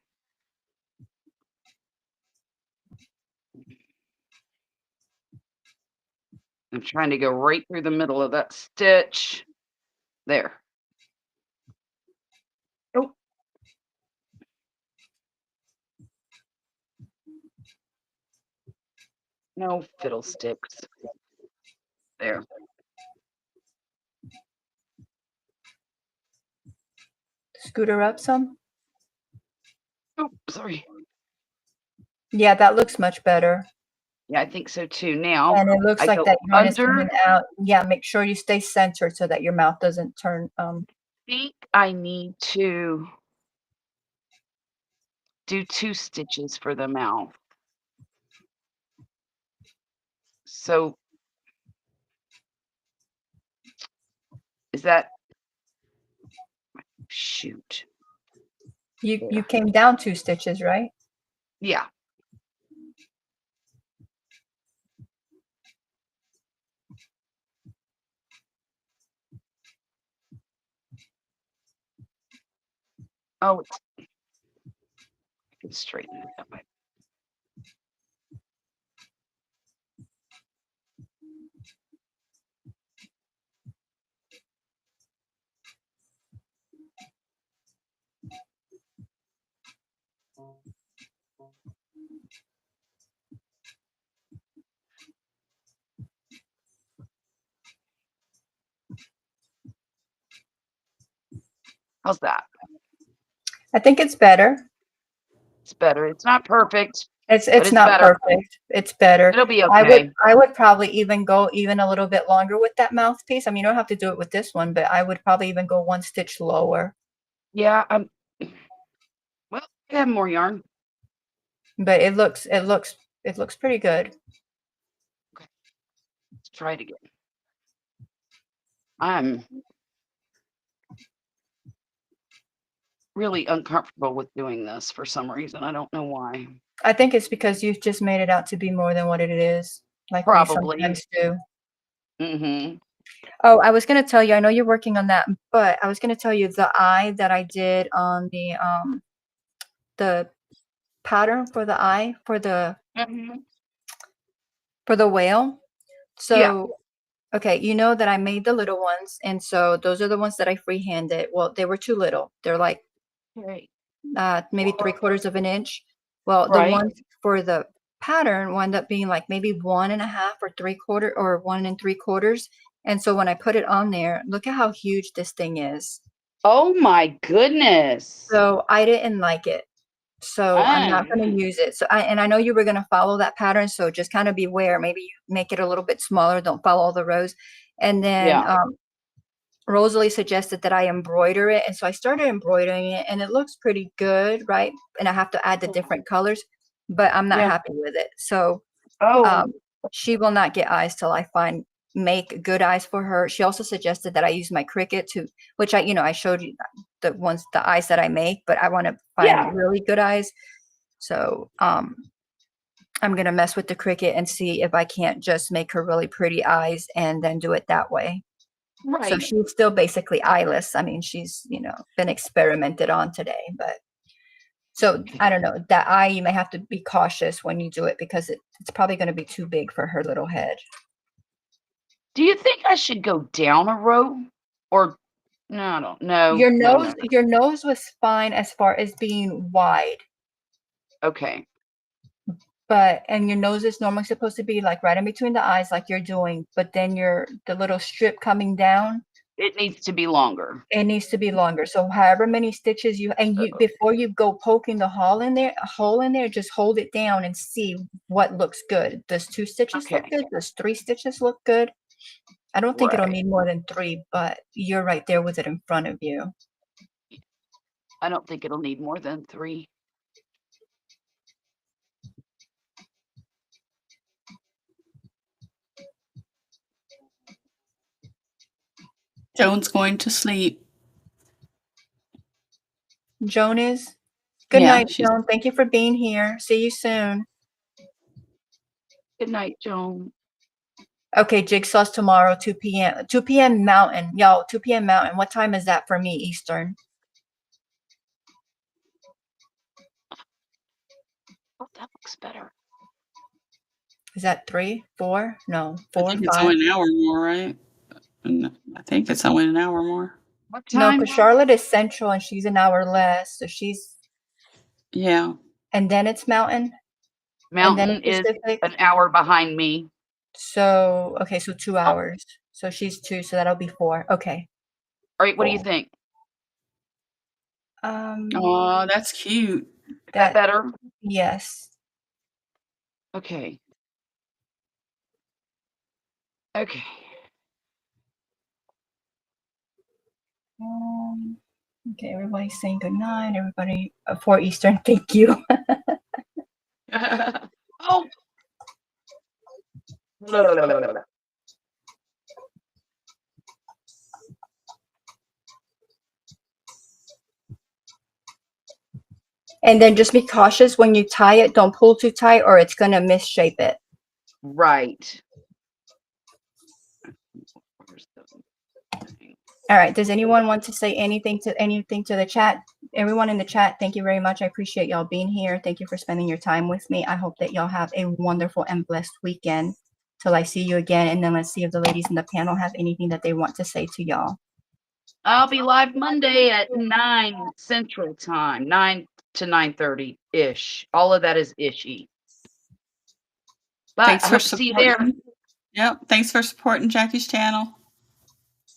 I'm trying to go right through the middle of that stitch. There. Oh. No fiddlesticks. There. Scoot her up some. Oh, sorry. Yeah, that looks much better. Yeah, I think so too. Now And it looks I like go that yarn is under. coming out. Yeah, make sure you stay centered so that your mouth doesn't turn. I think I need to do 2 stitches for the mouth. So is that shoot. You came down 2 stitches, right? Yeah. Oh, I can straighten it that way. How's that? I think it's better. It's better. It's not perfect, but It's it's not better. perfect. It's better. It'll be okay. I would probably even go even a little bit longer with that mouthpiece. I mean, you don't have to do it with this one, but I would probably even go one stitch lower. Yeah, well, I have more yarn. But it looks pretty good. Okay, let's try it again. I'm really uncomfortable with doing this for some reason. I don't know why. I think it's because you've just made it out to be more than what it is, like we Probably. sometimes do. Mm-hmm. Oh, I was gonna tell you, I know you're working on that, but I was gonna tell you the eye that I did on the pattern for the eye Mm-hmm. for the whale. Yeah. So, okay, you know that I made the little ones, and so those are the ones that I freehanded. Well, they were too little. They're like Right. maybe 3/4 of an inch. Well, the Right. ones for the pattern wound up being like maybe 1.5 or 3/4 or 1 3/4. And so when I put it on there, look at how huge this thing is. Oh my goodness. So I didn't like it. So I'm not going to use it. So I know you were going to follow that pattern. So just kind of beware. Maybe you make it a little bit smaller. Don't follow all the rows. And then Yeah. Rosalie suggested that I embroider it. And so I started embroidering it and it looks pretty good, right? And I have to add the different colors, but I'm not Yeah. happy with it. So Oh. she will not get eyes till I make good eyes for her. She also suggested that I use my Cricut which I showed you the eyes that I make, but I want to find Yeah. really good eyes. So I'm gonna mess with the Cricut and see if I can't just make her really pretty eyes and then do it that way. So Right. she's still basically eyeless. I mean, she's been experimented on today, but so I don't know, that eye, you may have to be cautious when you do it because it's probably going to be too big for her little head. Do you think I should go down a row or no? I don't know. Your No. nose, your nose was fine as far as being wide, Okay. and your nose is normally supposed to be like right in between the eyes, like you're doing, but then the little strip coming down, It needs to be longer. it needs to be longer. So however many stitches before you go poking the hole in there, just hold it down and see what looks good. Does 2 stitches look Okay. good? Does 3 stitches look good? I don't think it'll Right. need more than 3, but you're right there with it in front of you. I don't think it'll need more than 3. Joan's going to sleep. Joan is? Good Yeah, night, Joan. Thank you for being here. See you soon. Good night, Joan. Okay, Jigsaw's tomorrow, 2 p.m. 2 p.m. Mountain. Y'all, 2 p.m. Mountain. What time is that for me, Eastern? Oh, that looks better. Is that 3, 4? No, I 4, think it's 5. only an hour more, right? I think it's only an hour more. What No, time? because Charlotte is Central and she's an hour less. So Yeah. and then it's Mountain. And then Mountain it's is Pacific. an hour behind me. So, okay, so 2 hours. So she's 2, so that'll be 4. Okay. All right, what do you think? Oh, that's cute. Is that better? Yes. Okay. Okay. Okay, everybody's saying good night. Everybody, 4 Eastern, thank you. Oh. And then just be cautious when you tie it. Don't pull too tight or it's going to misshape it. Right. All right. Does anyone want to say anything to the chat? Everyone in the chat, thank you very much. I appreciate y'all being here. Thank you for spending your time with me. I hope that y'all have a wonderful and blessed weekend till I see you again. And then let's see if the ladies in the panel have anything that they want to say to y'all. I'll be live Monday at 9 Central Time, 9 to 9:30-ish. All of that is ishy. But Thanks I for hope to see you there. supporting. Yep. Thanks for supporting Jackie's channel.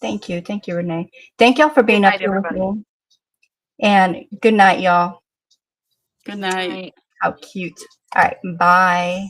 Thank you. Thank you, Renee. Thank y'all for being Good up night, here with everybody. me. And good night, y'all. Good night. Right. How cute. All right. Bye.